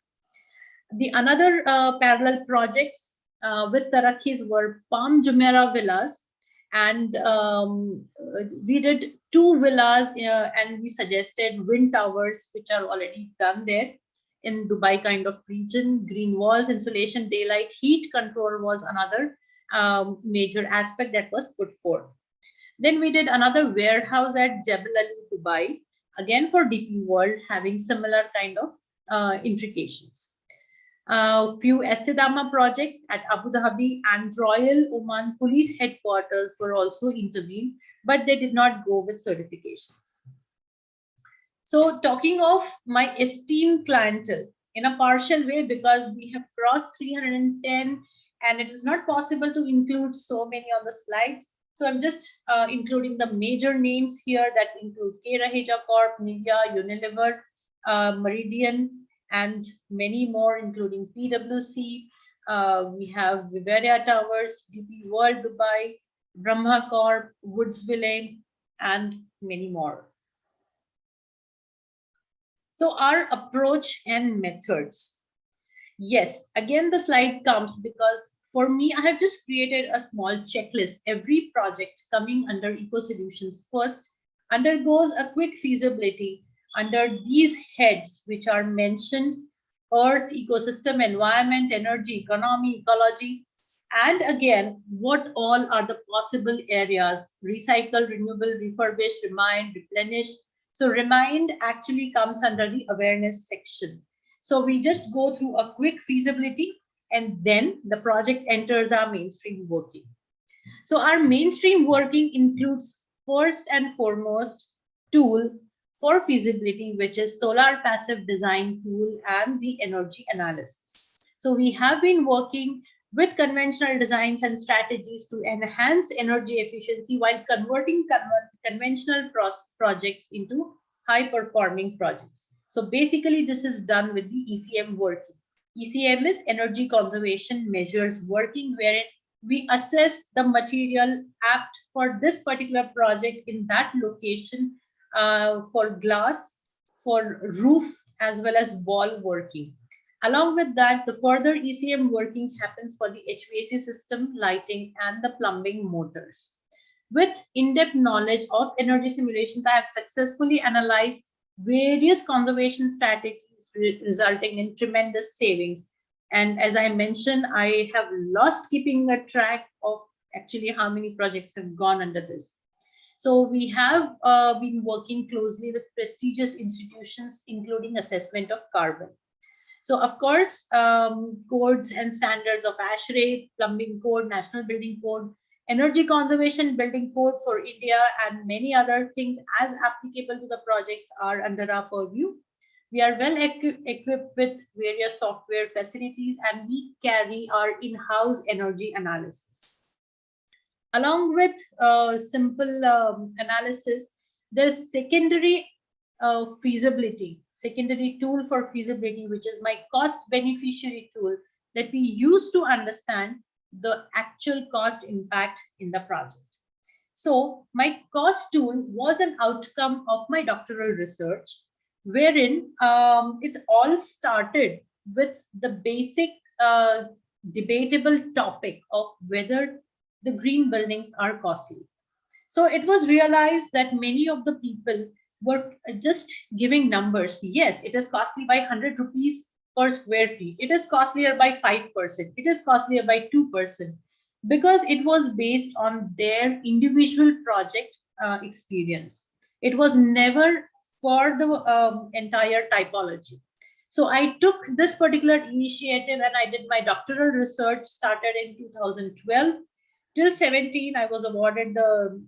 The another parallel projects with Tarakis were Palm Jumeirah villas, and we did 2 villas and we suggested wind towers, which are already done there in Dubai kind of region. Green walls, insulation, daylight, heat control was another major aspect that was put forth. Then we did another warehouse at Jebel Ali, Dubai, again for DP World, having similar kind of intrications. Few Estidama projects at Abu Dhabi and Royal Oman Police Headquarters were also intervened, but they did not go with certifications. So talking of my esteemed clientele in a partial way, because we have crossed 310 and it is not possible to include so many on the slides. So I'm just including the major names here that include K. Raheja Corp, Nivea, Unilever, Meridian, and many more, including PwC. We have Viveria Towers, DP World Dubai, Brahma Corp, Woodsville, and many more. So our approach and methods. Yes, again, the slide comes because for me, I have just created a small checklist. Every project coming under Eco Solutions first undergoes a quick feasibility under these heads, which are mentioned: earth, ecosystem, environment, energy, economy, ecology. And again, what all are the possible areas: recycle, renewable, refurbish, remind, replenish. So remind actually comes under the awareness section. So we just go through a quick feasibility and then the project enters our mainstream working. So our mainstream working includes first and foremost tool for feasibility, which is solar passive design tool and the energy analysis. So we have been working with conventional designs and strategies to enhance energy efficiency while converting conventional projects into high performing projects. So basically this is done with the ECM working. ECM is energy conservation measures working, wherein we assess the material apt for this particular project in that location, for glass, for roof, as well as wall working. Along with that, the further ECM working happens for the HVAC system, lighting, and the plumbing motors. With in-depth knowledge of energy simulations, I have successfully analyzed various conservation strategies resulting in tremendous savings. And as I mentioned, I have lost keeping a track of actually how many projects have gone under this. So we have been working closely with prestigious institutions, including assessment of carbon. So of course, codes and standards of ASHRAE, plumbing code, national building code, energy conservation building code for India, and many other things as applicable to the projects are under our purview. We are well equipped with various software facilities, and we carry our in-house energy analysis. Along with simple analysis, there's secondary tool for feasibility, which is my cost beneficiary tool that we use to understand the actual cost impact in the project. So my cost tool was an outcome of my doctoral research, wherein it all started with the basic debatable topic of whether the green buildings are costly. So it was realized that many of the people were just giving numbers. Yes, it is costly by 100 rupees per square feet. It is costlier by 5%. It is costlier by 2%, because it was based on their individual project experience. It was never for the entire typology. So I took this particular initiative and I did my doctoral research, started in 2012. Till 17, I was awarded the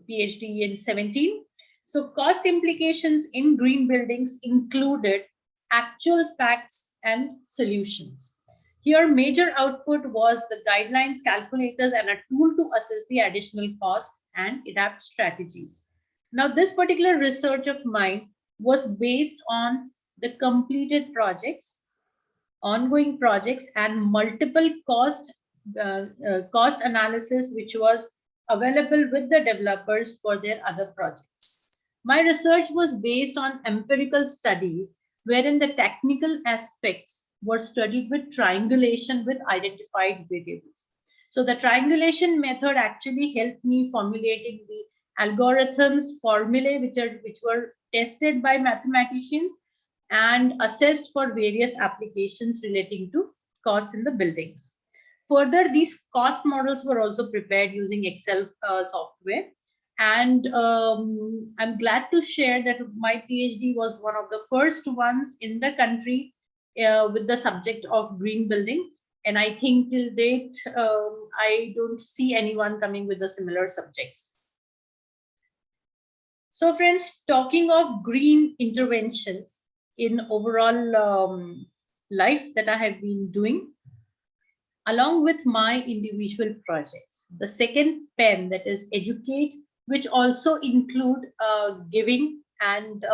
PhD in 17. So cost implications in green buildings included actual facts and solutions. Here, major output was the guidelines, calculators, and a tool to assess the additional cost and adapt strategies. Now, this particular research of mine was based on the completed projects, ongoing projects, and multiple cost analysis, which was available with the developers for their other projects. My research was based on empirical studies, wherein the technical aspects were studied with triangulation with identified variables. So the triangulation method actually helped me formulating the algorithms, formulae, which were tested by mathematicians and assessed for various applications relating to cost in the buildings. Further, these cost models were also prepared using Excel software. And I'm glad to share that my PhD was one of the first ones in the country with the subject of green building. And I think till date, I don't see anyone coming with the similar subjects. So friends, talking of green interventions in overall life that I have been doing, along with my individual projects, the second pen, that is educate, which also include giving and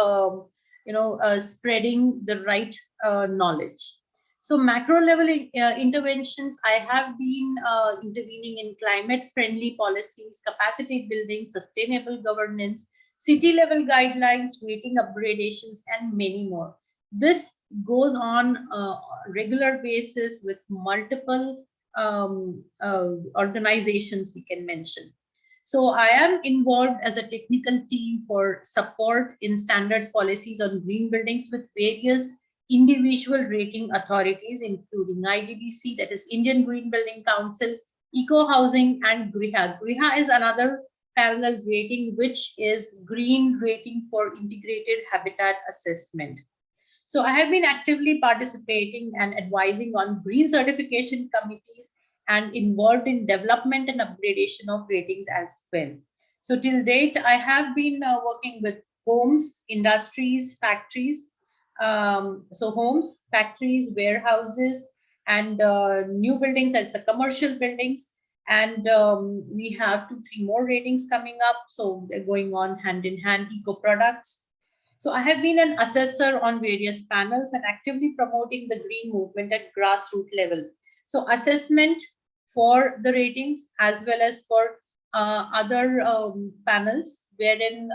spreading the right knowledge. So macro level interventions, I have been intervening in climate friendly policies, capacity building, sustainable governance, city level guidelines, rating upgradations, and many more. This goes on a regular basis with multiple organizations we can mention. So I am involved as a technical team for support in standards policies on green buildings with various individual rating authorities, including IGBC, that is Indian Green Building Council, Eco Housing, and GRIHA. GRIHA is another parallel rating, which is green rating for integrated habitat assessment. So I have been actively participating and advising on green certification committees and involved in development and upgradation of ratings as well. So till date, I have been working with homes, industries, factories. So homes, factories, warehouses, and new buildings, that's the commercial buildings. And we have 2-3 more ratings coming up. So they're going on hand in hand, eco products. So I have been an assessor on various panels and actively promoting the green movement at grassroots level. So assessment for the ratings as well as for other panels, wherein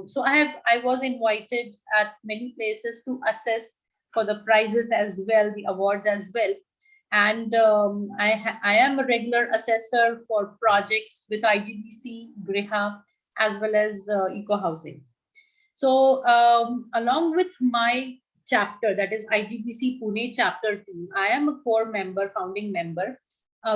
so I was invited at many places to assess for the prizes as well, the awards as well. And I am a regular assessor for projects with IGBC, GRIHA, as well as Eco Housing. So along with my chapter, that is IGBC Pune chapter team, I am a core member, founding member.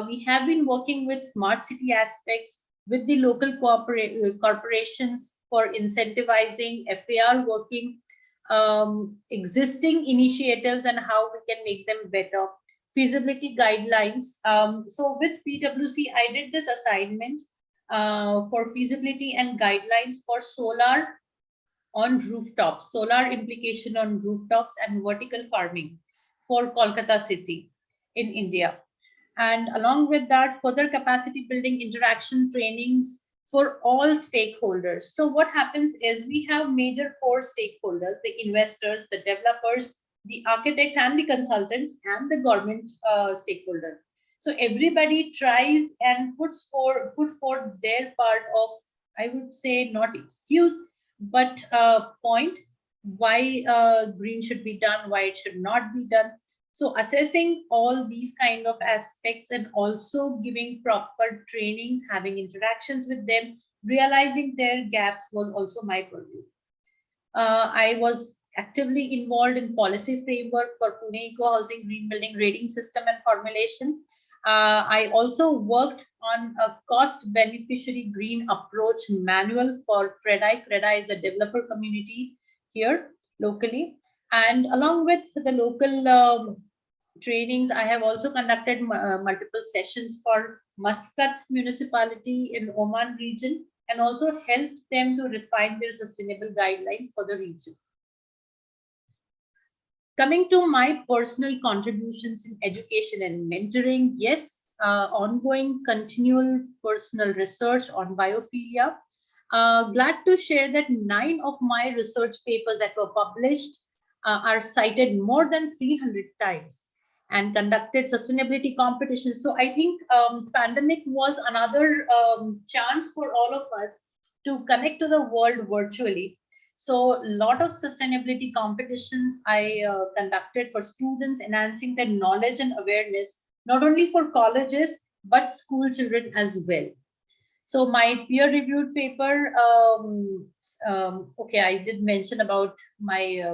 We have been working with smart city aspects with the local corporations for incentivizing FAR working, existing initiatives and how we can make them better, feasibility guidelines. So with PwC, I did this assignment for feasibility and guidelines for solar on rooftops, solar implication on rooftops and vertical farming for Kolkata city in India. And along with that, further capacity building interaction trainings for all stakeholders. So what happens is we have major four stakeholders: the investors, the developers, the architects and the consultants, and the government stakeholder. So everybody tries and put forth their part of, I would say, not excuse, but point why green should be done, why it should not be done. So assessing all these kind of aspects and also giving proper trainings, having interactions with them, realizing their gaps was also my purview. I was actively involved in policy framework for Pune Eco Housing Green Building Rating System and formulation. I also worked on a cost beneficiary green approach manual for CREDI. CREDI is a developer community here locally. And along with the local trainings, I have also conducted multiple sessions for Muscat municipality in Oman region, and also helped them to refine their sustainable guidelines for the region. Coming to my personal contributions in education and mentoring, yes, ongoing continual personal research on biophilia. Glad to share that 9 of my research papers that were published are cited more than 300 times, and conducted sustainability competitions. So I think pandemic was another chance for all of us to connect to the world virtually. So a lot of sustainability competitions I conducted for students, enhancing their knowledge and awareness, not only for colleges, but school children as well. So my peer-reviewed paper, okay, I did mention about my,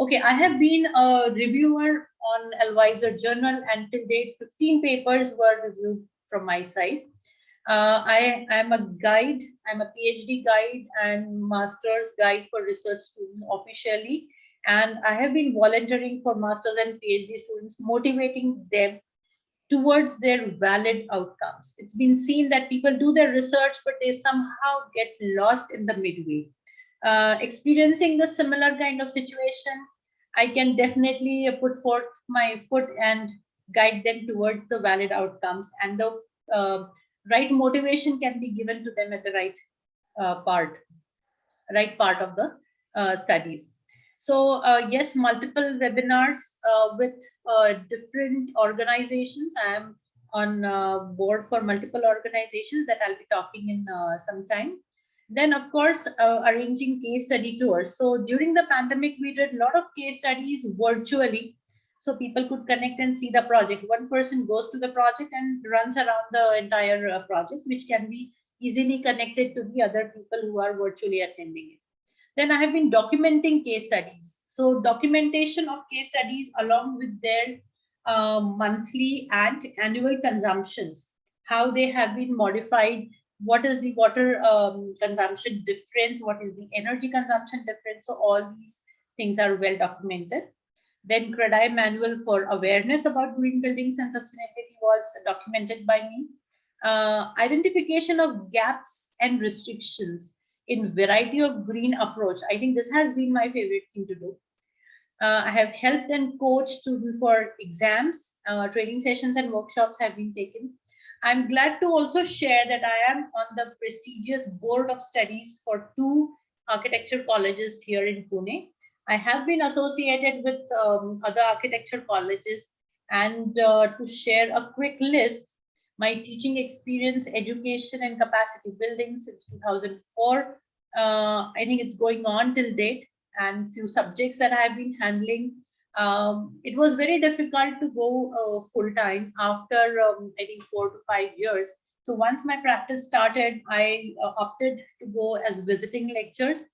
okay, I have been a reviewer on Elviser Journal, and till date, 15 papers were reviewed from my side. I am a guide, I'm a PhD guide and master's guide for research students officially. And I have been volunteering for master's and PhD students, motivating them towards their valid outcomes. It's been seen that people do their research, but they somehow get lost in the midway. Experiencing the similar kind of situation, I can definitely put forth my foot and guide them towards the valid outcomes, and the right motivation can be given to them at the right part of the studies. So yes, multiple webinars with different organizations. I am on board for multiple organizations that I'll be talking in some time. Then of course, arranging case study tours. So during the pandemic, we did a lot of case studies virtually, so people could connect and see the project. One person goes to the project and runs around the entire project, which can be easily connected to the other people who are virtually attending it. Then I have been documenting case studies. So documentation of case studies along with their monthly and annual consumptions, how they have been modified, what is the water consumption difference, what is the energy consumption difference. So all these things are well documented. Then CREDI manual for awareness about green buildings and sustainability was documented by me. Identification of gaps and restrictions in variety of green approach. I think this has been my favorite thing to do. I have helped and coached students for exams, training sessions and workshops have been taken. I'm glad to also share that I am on the prestigious board of studies for 2 architecture colleges here in Pune. I have been associated with other architecture colleges, and to share a quick list, my teaching experience, education and capacity building since 2004. I think it's going on till date, and few subjects that I have been handling. It was very difficult to go full-time after, I think, 4 to 5 years. So once my practice started, I opted to go as visiting lectures.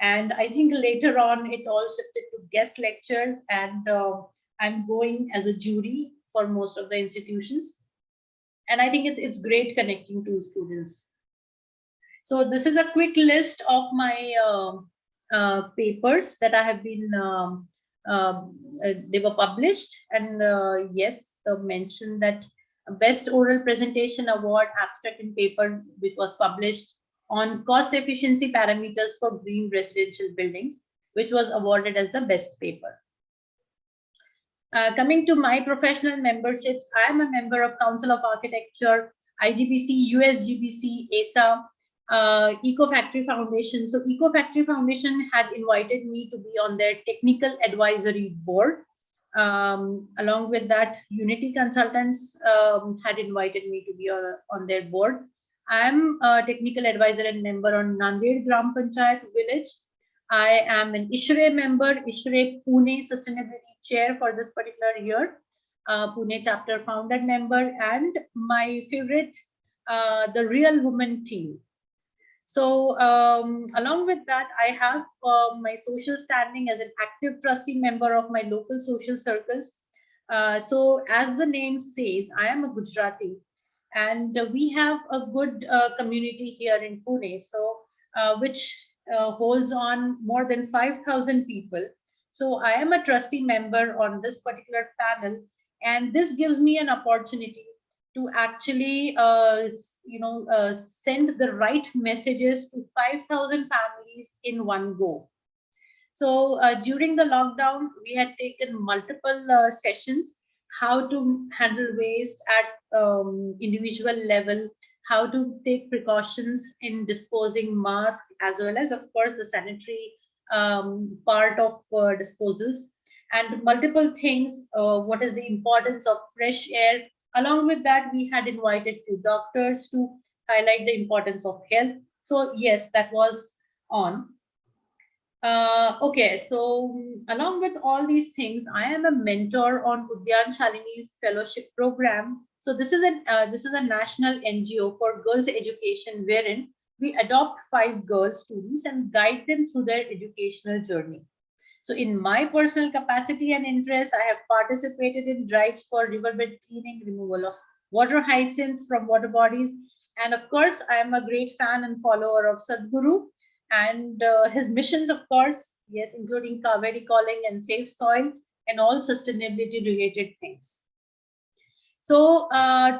And I think later on, it all shifted to guest lectures, and I'm going as a jury for most of the institutions. And I think it's great connecting to students. So this is a quick list of my papers that I have been, they were published. And yes, mention that Best Oral Presentation Award abstract and paper, which was published on cost efficiency parameters for green residential buildings, which was awarded as the best paper. Coming to my professional memberships, I am a member of Council of Architecture, IGBC, USGBC, ASA, Eco Factory Foundation. So Eco Factory Foundation had invited me to be on their technical advisory board. Along with that, Unity Consultants had invited me to be on their board. I am a technical advisor and member on Nanded Gram Panchayat village. I am an ISHRE member, ISHRE Pune Sustainability Chair for this particular year, Pune chapter founded member, and my favorite, the Real Woman team. So along with that, I have my social standing as an active trustee member of my local social circles. So as the name says, I am a Gujarati, and we have a good community here in Pune, so which holds on more than 5,000 people. So I am a trustee member on this particular panel, and this gives me an opportunity to actually send the right messages to 5,000 families in one go. So during the lockdown, we had taken multiple sessions, how to handle waste at individual level, how to take precautions in disposing masks, as well as, of course, the sanitary part of disposals, and multiple things. What is the importance of fresh air? Along with that, we had invited few doctors to highlight the importance of health. So yes, that was on. Okay, so along with all these things, I am a mentor on Udyan Shalini Fellowship Program. So this is a national NGO for girls' education, wherein we adopt 5 girl students and guide them through their educational journey. So in my personal capacity and interest, I have participated in drives for riverbed cleaning, removal of water hyacinths from water bodies. And of course, I am a great fan and follower of Sadhguru and his missions, of course, yes, including Kaveri calling and safe soil and all sustainability related things. So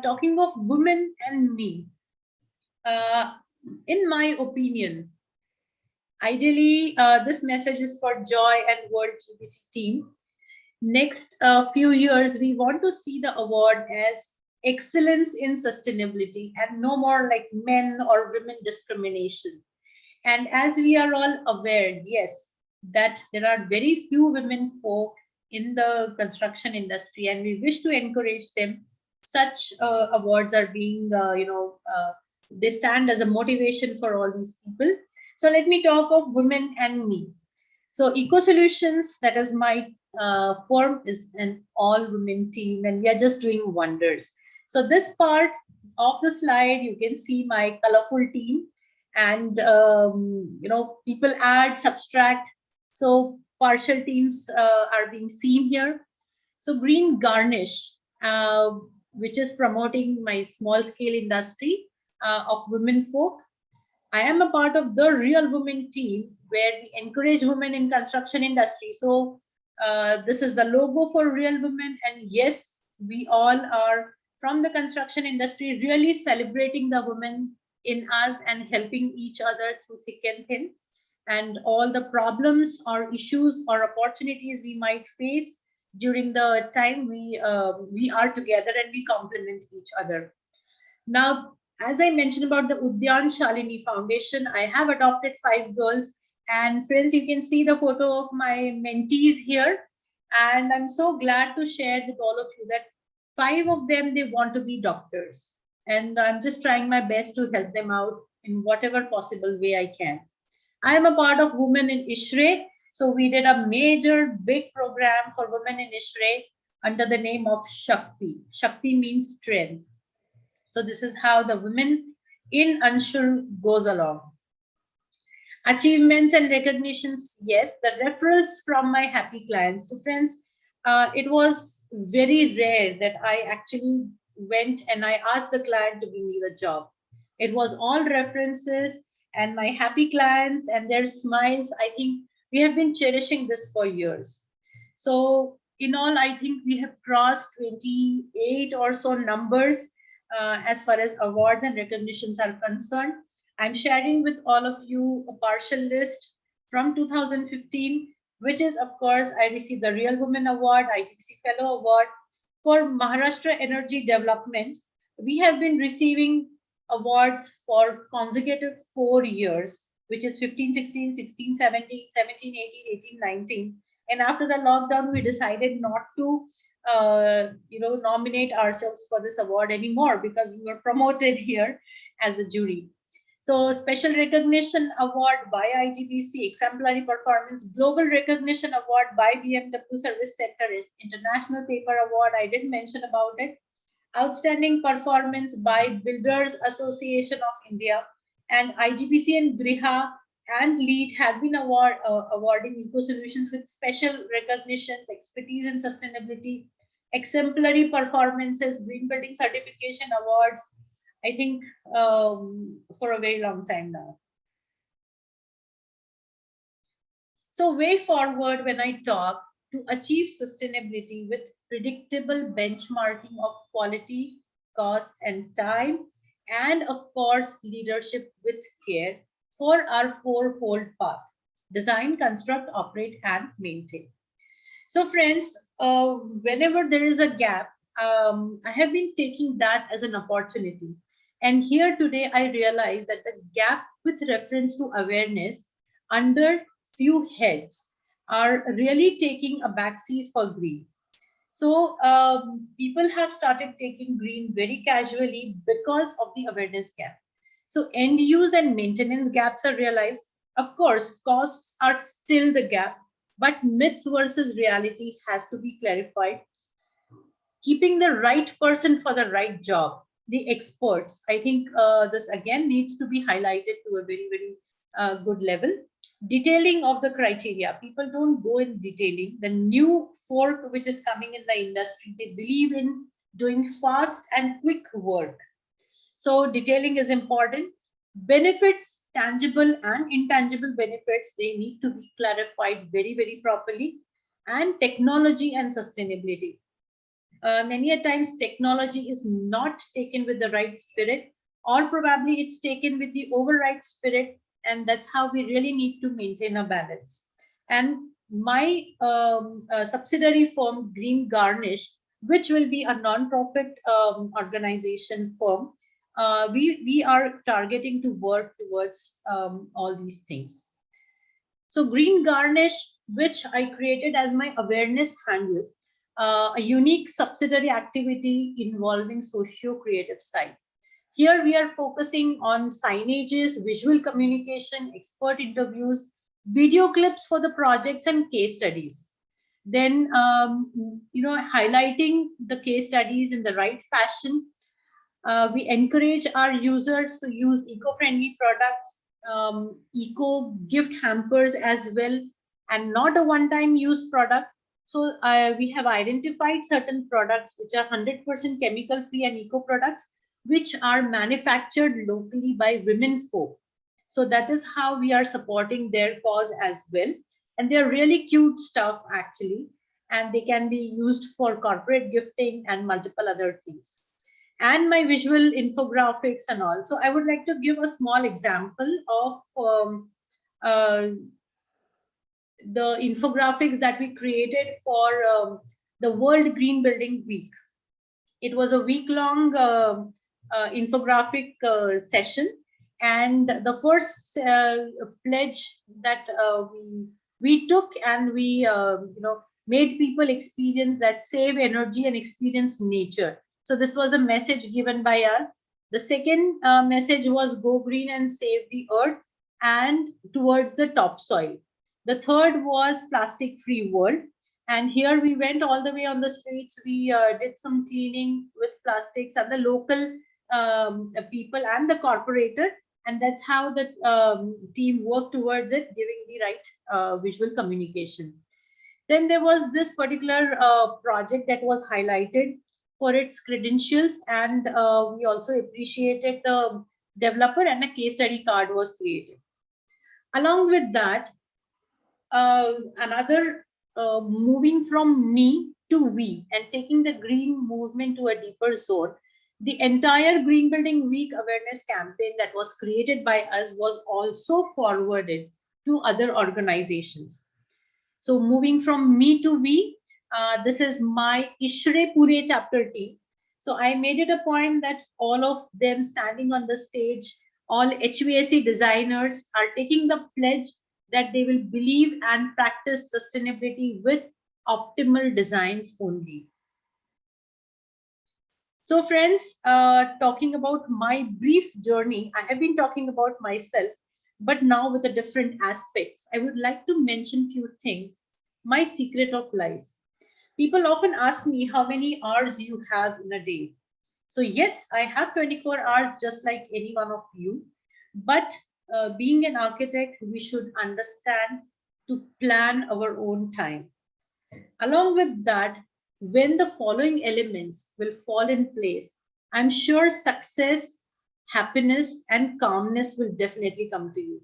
talking of women and me, in my opinion, ideally, this message is for Joy and World GBC team. Next few years, we want to see the award as excellence in sustainability and no more like men or women discrimination. And as we are all aware, yes, that there are very few women folk in the construction industry, and we wish to encourage them. Such awards are being, they stand as a motivation for all these people. So let me talk of women and me. So Eco Solutions, that is my firm, is an all-women team, and we are just doing wonders. So this part of the slide, you can see my colorful team, and people add, subtract. So partial teams are being seen here. So Green Garnish, which is promoting my small-scale industry of women folk. I am a part of the Real Women team, where we encourage women in construction industry. So this is the logo for Real Women, and yes, we all are from the construction industry, really celebrating the women in us and helping each other through thick and thin, and all the problems or issues or opportunities we might face during the time we are together, and we complement each other. Now, as I mentioned about the Udyan Shalini Foundation, I have adopted 5 girls. And friends, you can see the photo of my mentees here. And I'm so glad to share with all of you that 5 of them, they want to be doctors. And I'm just trying my best to help them out in whatever possible way I can. I am a part of Women in ISHRE. So we did a major big program for women in ISHRE under the name of Shakti. Shakti means strength. So this is how the women in Anshul goes along. Achievements and recognitions, yes, the referrals from my happy clients. So friends, it was very rare that I actually went and I asked the client to give me the job. It was all references and my happy clients and their smiles. I think we have been cherishing this for years. So in all, I think we have crossed 28 or so numbers as far as awards and recognitions are concerned. I'm sharing with all of you a partial list from 2015, which is, of course, I received the Real Women Award, ITBC Fellow Award for Maharashtra Energy Development. We have been receiving awards for consecutive 4 years, which is 15, 16, 16, 17, 17, 18, 18, 19. And after the lockdown, we decided not to nominate ourselves for this award anymore because we were promoted here as a jury. So Special Recognition Award by ITBC, Exemplary Performance, Global Recognition Award by BMW Service Center, International Paper Award, I did mention about it. Outstanding Performance by Builders Association of India, and IGBC and Griha and LEED have been awarding Eco Solutions with special recognitions, expertise in sustainability, exemplary performances, green building certification awards, I think for a very long time now. So way forward, when I talk to achieve sustainability with predictable benchmarking of quality, cost, and time, and of course, leadership with care for our fourfold path: design, construct, operate, and maintain. So friends, whenever there is a gap, I have been taking that as an opportunity. And here today, I realize that the gap with reference to awareness under few heads are really taking a backseat for green. So people have started taking green very casually because of the awareness gap. So end use and maintenance gaps are realized. Of course, costs are still the gap, but myths versus reality has to be clarified. Keeping the right person for the right job, the experts, I think this again needs to be highlighted to a very, very good level. Detailing of the criteria. People don't go in detailing. The new fork which is coming in the industry, they believe in doing fast and quick work. So detailing is important. Benefits, tangible and intangible benefits, they need to be clarified very, very properly. And technology and sustainability. Many a times technology is not taken with the right spirit, or probably it's taken with the override spirit, and that's how we really need to maintain a balance. And my subsidiary firm, Green Garnish, which will be a non-profit organization firm, we are targeting to work towards all these things. So Green Garnish, which I created as my awareness handle, a unique subsidiary activity involving socio-creative side. Here we are focusing on signages, visual communication, expert interviews, video clips for the projects and case studies. Then, highlighting the case studies in the right fashion. We encourage our users to use eco-friendly products, eco gift hampers as well, and not a one-time use product. So we have identified certain products which are 100% chemical free and eco products, which are manufactured locally by women folk. So that is how we are supporting their cause as well. And they're really cute stuff actually, and they can be used for corporate gifting and multiple other things. And my visual infographics and all. So I would like to give a small example of the infographics that we created for the World Green Building Week. It was a week-long infographic session, and the first pledge that we took, and we made people experience that save energy and experience nature. So this was a message given by us. The second message was go green and save the earth and towards the topsoil. The third was plastic free world. And here we went all the way on the streets. We did some cleaning with plastics and the local people and the corporator. And that's how the team worked towards it, giving the right visual communication. Then there was this particular project that was highlighted for its credentials, and we also appreciated the developer, and a case study card was created. Along with that, another moving from me to we and taking the green movement to a deeper zone, the entire Green Building Week awareness campaign that was created by us was also forwarded to other organizations. So moving from me to we, this is my Ishre Pure chapter T. So I made it a point that all of them standing on the stage, all HVAC designers are taking the pledge that they will believe and practice sustainability with optimal designs only. So friends, talking about my brief journey, I have been talking about myself, but now with a different aspects. I would like to mention few things. My secret of life. People often ask me how many hours you have in a day. So yes, I have 24 hours just like any one of you. But being an architect, we should understand to plan our own time. Along with that, when the following elements will fall in place, I'm sure success, happiness, and calmness will definitely come to you.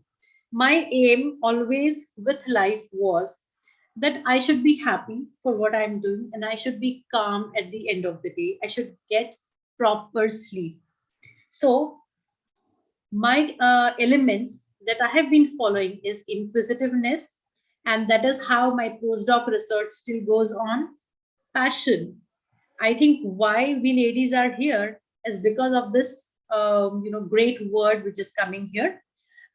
My aim always with life was that I should be happy for what I'm doing and I should be calm at the end of the day. I should get proper sleep. So, my elements that I have been following is inquisitiveness, and that is how my postdoc research still goes on. Passion. I think why we ladies are here is because of this, great word which is coming here.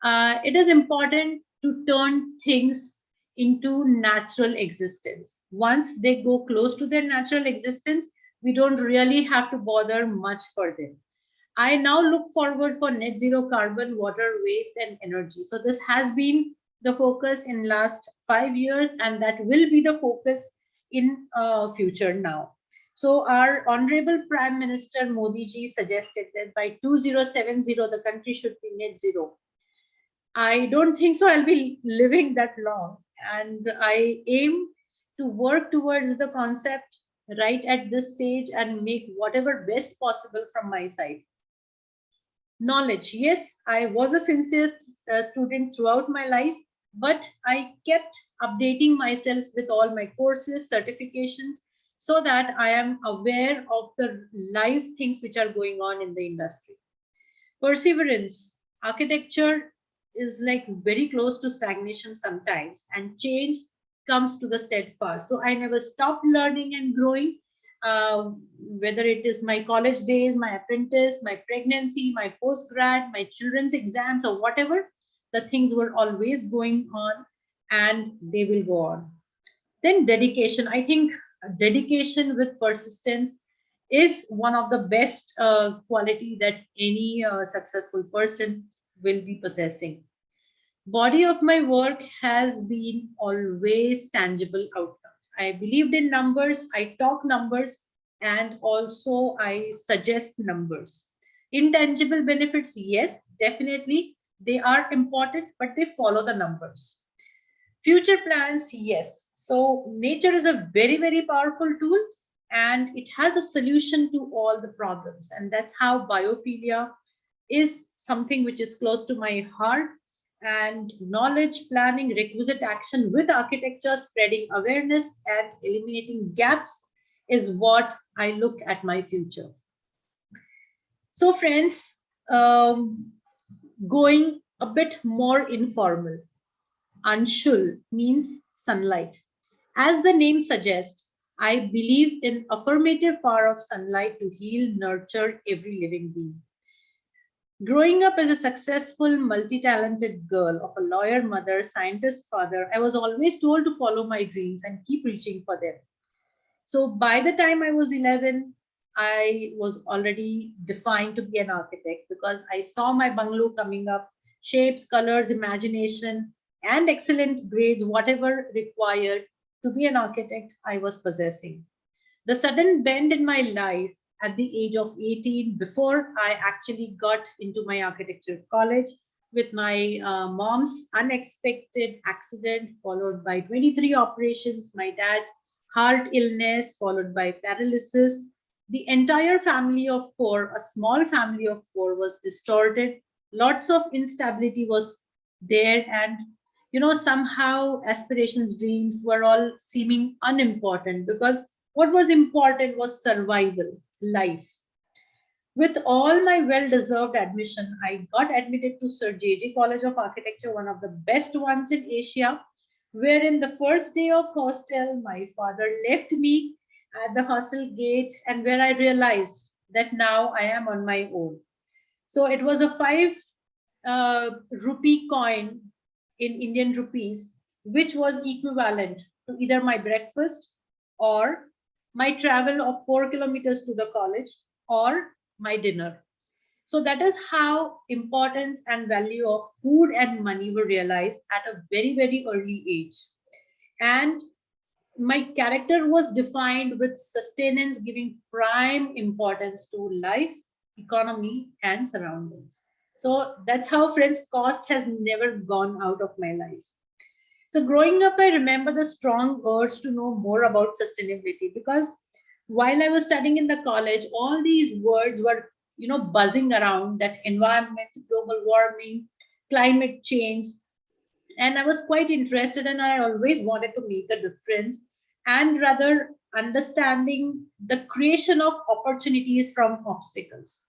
It is important to turn things into natural existence. Once they go close to their natural existence, we don't really have to bother much for them. I now look forward for net zero carbon, water, waste, and energy. So this has been the focus in last 5 years, and that will be the focus in future now. So our Honorable Prime Minister Modi ji suggested that by 2070 the country should be net zero. I don't think so I'll be living that long, and I aim to work towards the concept right at this stage and make whatever best possible from my side. Knowledge. Yes, I was a sincere student throughout my life, but I kept updating myself with all my courses, certifications, so that I am aware of the live things which are going on in the industry. Perseverance. Architecture is like very close to stagnation sometimes, and change comes to the steadfast. So I never stopped learning and growing, whether it is my college days, my apprentice, my pregnancy, my post-grad, my children's exams, or whatever, the things were always going on and they will go on. Then dedication. I think dedication with persistence is one of the best quality that any successful person will be possessing. Body of my work has been always tangible outcomes. I believed in numbers, I talk numbers, and also I suggest numbers. Intangible benefits, yes, definitely, they are important, but they follow the numbers. Future plans, yes. So nature is a very, very powerful tool, and it has a solution to all the problems. And that's how biophilia is something which is close to my heart. And knowledge, planning, requisite action with architecture, spreading awareness and eliminating gaps is what I look at my future. So friends, going a bit more informal, Anshul means sunlight. As the name suggests, I believe in affirmative power of sunlight to heal, nurture every living being. Growing up as a successful, multi-talented girl of a lawyer mother, scientist father, I was always told to follow my dreams and keep reaching for them. So by the time I was 11, I was already defined to be an architect because I saw my bungalow coming up, shapes, colors, imagination, and excellent grades, whatever required to be an architect, I was possessing. The sudden bend in my life at the age of 18, before I actually got into my architecture college, with my mom's unexpected accident, followed by 23 operations, my dad's heart illness, followed by paralysis. The entire family of four, a small family of four, was distorted. Lots of instability was there, and somehow aspirations, dreams were all seeming unimportant because what was important was survival, life. With all my well-deserved admission, I got admitted to Sir J.J. College of Architecture, one of the best ones in Asia. wherein the first day of hostel, my father left me at the hostel gate, and where I realized that now I am on my own. So it was a 5 rupee coin in Indian rupees, which was equivalent to either my breakfast or my travel of 4 kilometers to the college or my dinner. So that is how importance and value of food and money were realized at a very, very early age. And my character was defined with sustenance, giving prime importance to life, economy, and surroundings. So that's how, friends, cost has never gone out of my life. So growing up, I remember the strong urge to know more about sustainability, because while I was studying in the college, all these words were, buzzing around, that environment, global warming, climate change. And I was quite interested, and I always wanted to make a difference, and rather understanding the creation of opportunities from obstacles.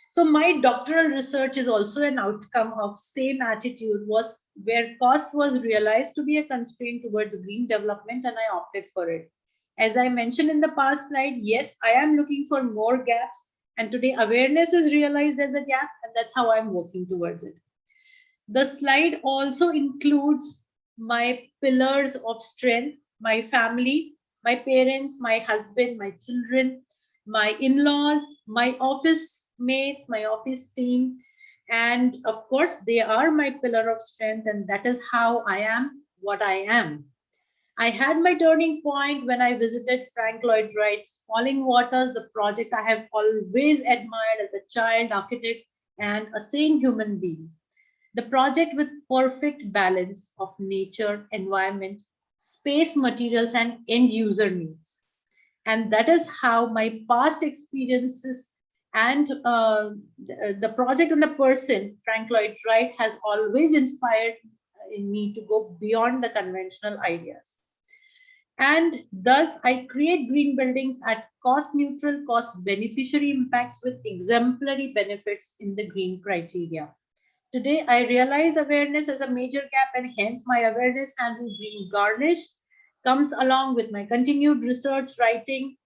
So my doctoral research is also an outcome of same attitude, was where cost was realized to be a constraint towards green development, and I opted for it. As I mentioned in the past slide, yes, I am looking for more gaps, and today awareness is realized as a gap, and that's how I'm working towards it. The slide also includes my pillars of strength, my family, my parents, my husband, my children, my in-laws, my office mates, my office team. And of course, they are my pillar of strength, and that is how I am what I am. I had my turning point when I visited Frank Lloyd Wright's Falling Waters, the project I have always admired as a child architect and a sane human being. The project with perfect balance of nature, environment, space, materials, and end user needs. And that is how my past experiences and the project and the person, Frank Lloyd Wright, has always inspired in me to go beyond the conventional ideas. And thus, I create green buildings at cost neutral, cost beneficiary impacts with exemplary benefits in the green criteria. Today, I realize awareness is a major gap, and hence my awareness handle being garnished comes along with my continued research writing.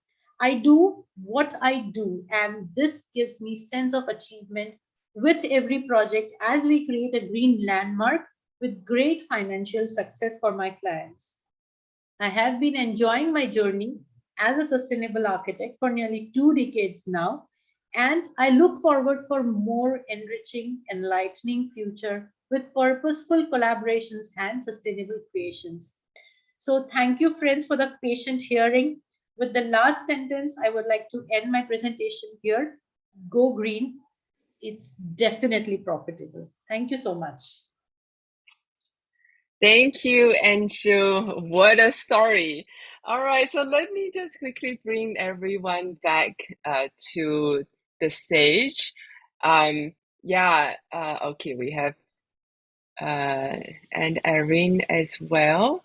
I do what I do, and this gives me sense of achievement with every project as we create a green landmark with great financial success for my clients. I have been enjoying my journey as a sustainable architect for nearly 2 decades now, and I look forward for more enriching, enlightening future with purposeful collaborations and sustainable creations. So thank you, friends, for the patient hearing. With the last sentence, I would like to end my presentation here. Go green. It's definitely profitable. Thank you so much. Thank you, Anshu. What a story. All right, so let me just quickly bring everyone back to the stage. Okay, we have and Irene as well.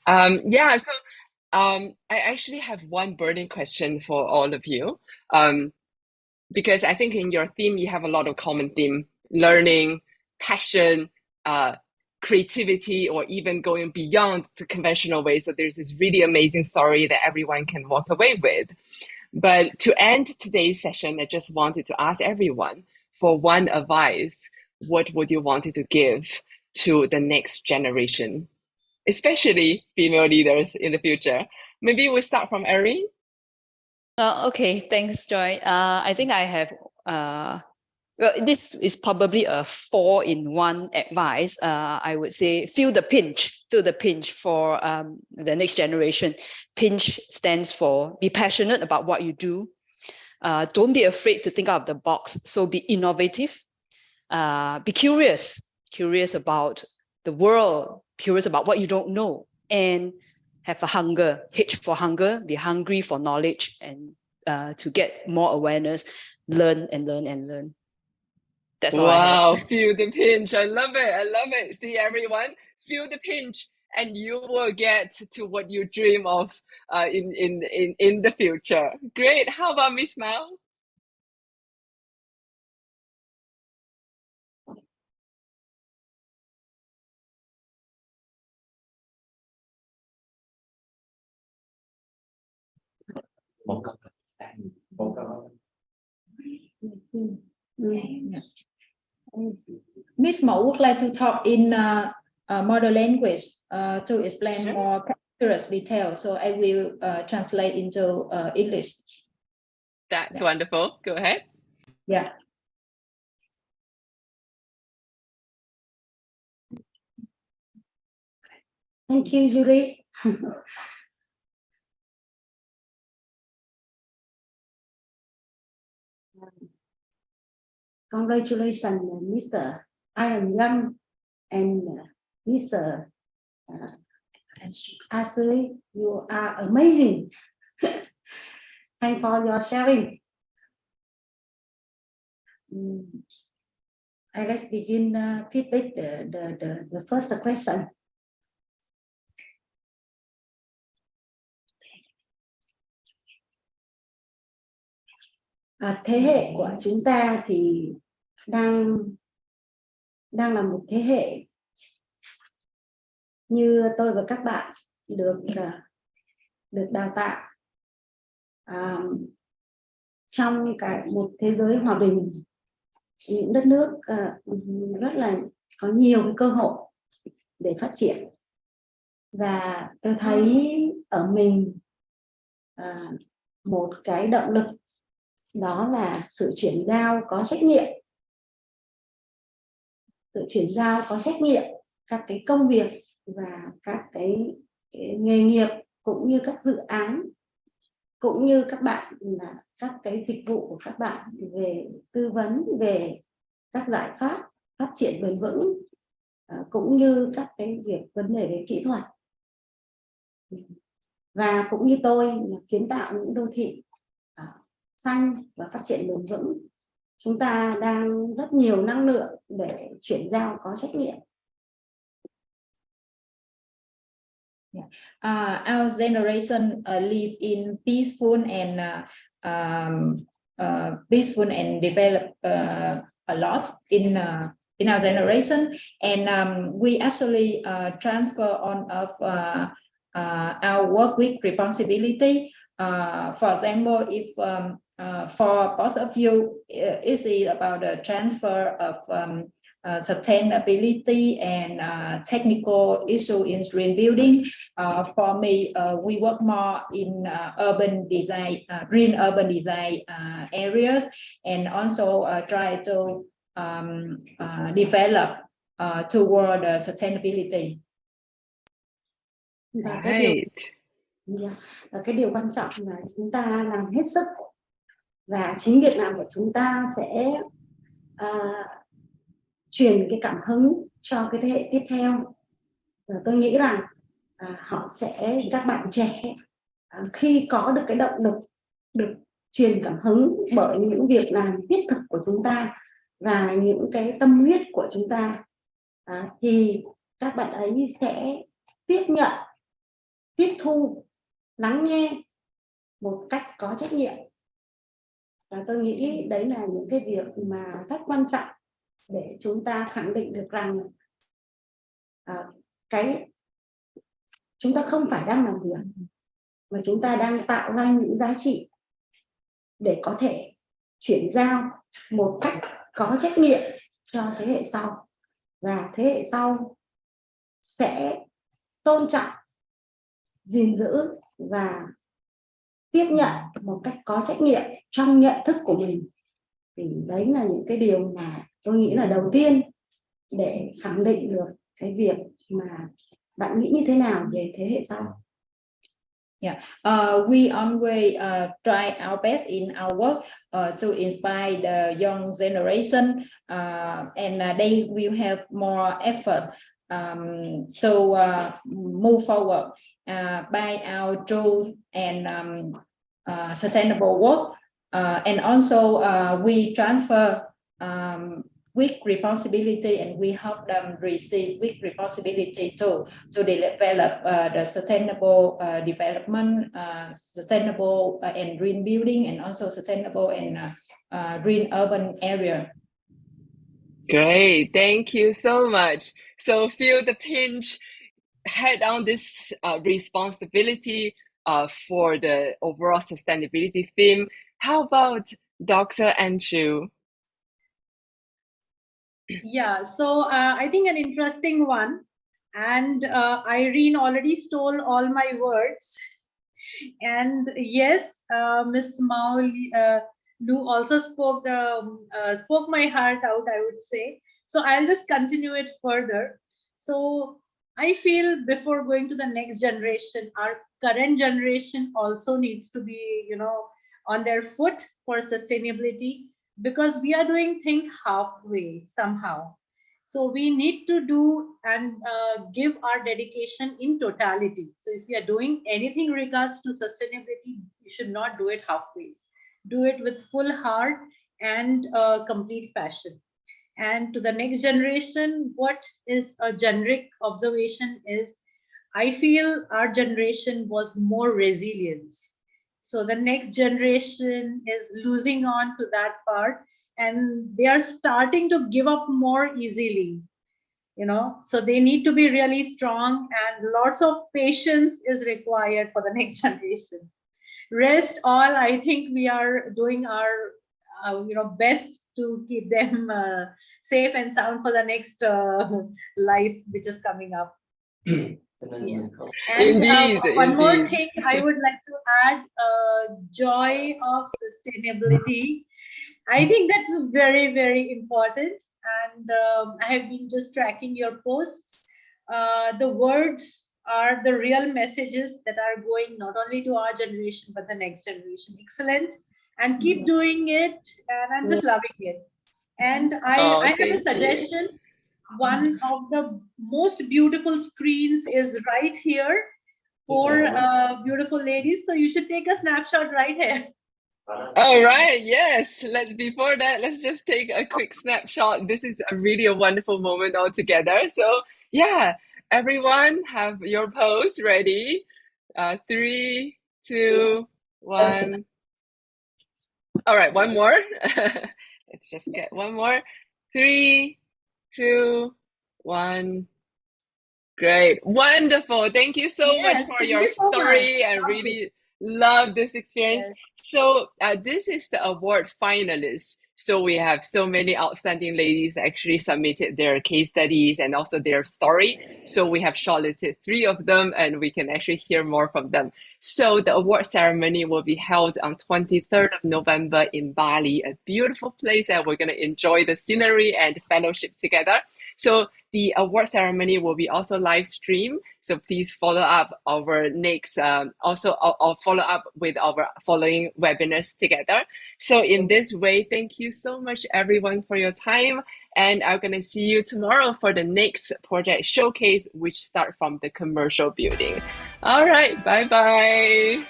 I actually have one burning question for all of you. Because I think in your theme, you have a lot of common theme: learning, passion, creativity, or even going beyond the conventional way. So there's this really amazing story that everyone can walk away with. But to end today's session, I just wanted to ask everyone for one advice. What would you wanted to give to the next generation, especially female leaders in the future? Maybe we'll start from Erin. Okay, thanks, Joy. I think I have, well, this is probably a 4-in-1 advice. I would say feel the pinch for the next generation. Pinch stands for be passionate about what you do. Don't be afraid to think out of the box. So be innovative, be curious about the world, curious about what you don't know, and have a hunger, H for hunger, be hungry for knowledge, and to get more awareness, learn and learn and learn. That's all I have. Wow, feel the pinch. I love it. I love it. See, everyone, feel the pinch, and you will get to what you dream of in the future. Great. How about Miss Mel? Miss Mo would like to talk in modern language to explain more practical details. So I will translate into English. That's wonderful. Go ahead. Yeah. Thank you, Yuri. Congratulations, Mr. Iron Young and Mr. Ashley. You are amazing. Thanks for your sharing. Let's begin feedback the first question. Thế hệ của chúng ta thì đang là một thế hệ như tôi và các bạn được đào tạo trong một thế giới hòa bình, những đất nước rất là có nhiều cái cơ hội để phát triển, và tôi thấy ở mình một cái động lực, đó là sự chuyển giao có trách nhiệm, các cái công việc và các cái nghề nghiệp, cũng như các dự án, cũng như các cái dịch vụ của các bạn về tư vấn về các giải pháp phát triển bền vững, cũng như các cái vấn đề về kỹ thuật, và cũng như tôi là kiến tạo những đô thị xanh và phát triển bền vững. Chúng ta đang rất nhiều năng lượng để chuyển giao có trách nhiệm. Our generation live in peaceful and develop a lot in our generation, and we actually transfer on of our work with responsibility. For example, if for both of you, is it about the transfer of sustainability and technical issue in green building? For me, we work more in urban design, green urban design areas, and also try to develop toward sustainability. Và cái điều quan trọng là chúng ta làm hết sức, và chính việc làm của chúng ta sẽ truyền cái cảm hứng cho cái thế hệ tiếp theo. Và tôi nghĩ rằng các bạn trẻ khi có được cái động lực, được truyền cảm hứng bởi những việc làm thiết thực của chúng ta và những cái tâm huyết của chúng ta, thì các bạn ấy sẽ tiếp nhận, tiếp thu, lắng nghe một cách có trách nhiệm. Và tôi nghĩ đấy là những cái việc mà rất quan trọng để chúng ta khẳng định được rằng chúng ta không phải đang làm việc, mà chúng ta đang tạo ra những giá trị để có thể chuyển giao một cách có trách nhiệm cho thế hệ sau, và thế hệ sau sẽ tôn trọng, gìn giữ và tiếp nhận một cách có trách nhiệm trong nhận thức của mình. Thì đấy là những cái điều mà tôi nghĩ là đầu tiên để khẳng định được cái việc mà bạn nghĩ như thế nào về thế hệ sau. Yeah, we always try our best in our work to inspire the young generation, and they will have more effort to move forward by our truth and sustainable work, and also we transfer with responsibility, and we help them receive with responsibility to develop the sustainable development, sustainable and green building, and also sustainable and green urban area. Great, thank you so much. So feel the pinch, head on this responsibility for the overall sustainability theme. How about Dr. Anshu? Yeah, so I think an interesting one. And Irene already stole all my words. And yes, Miss Mao Lu also spoke my heart out, I would say. So I'll just continue it further. So I feel before going to the next generation, our current generation also needs to be, on their foot for sustainability, because we are doing things halfway somehow. So we need to do and give our dedication in totality. So if you are doing anything regards to sustainability, you should not do it halfway. Do it with full heart and complete passion. And to the next generation, what is a generic observation is, I feel our generation was more resilience. So the next generation is losing on to that part, and they are starting to give up more easily. So they need to be really strong, and lots of patience is required for the next generation. Rest all, I think we are doing our best to keep them safe and sound for the next life which is coming up. Yeah. And one more thing I would like to add, joy of sustainability. I think that's very, very important. And I have been just tracking your posts. The words are the real messages that are going not only to our generation, but the next generation. Excellent. And keep doing it. And I'm just loving it. And I have a suggestion. One of the most beautiful screens is right here for beautiful ladies. So you should take a snapshot right here. All right, yes. Before that, let's just take a quick snapshot. This is really a wonderful moment all together. So yeah, everyone have your pose ready. 3, 2, 1. All right, one more. Let's just get one more. 3, 2, 1. Great. Wonderful. Thank you so much for your story. I really love this experience. Yes. So this is the award finalists. So we have so many outstanding ladies actually submitted their case studies and also their story. So we have shortlisted 3 of them, and we can actually hear more from them. So the award ceremony will be held on 23rd of November in Bali, a beautiful place that we're going to enjoy the scenery and fellowship together. So the award ceremony will be also live streamed. So please follow up our next, I'll follow up with our following webinars together. So in this way, thank you so much everyone for your time. And I'm going to see you tomorrow for the next project showcase, which start from the commercial building. All right, bye-bye.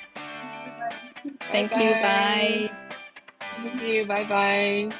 Thank you, bye. Thank you, bye-bye.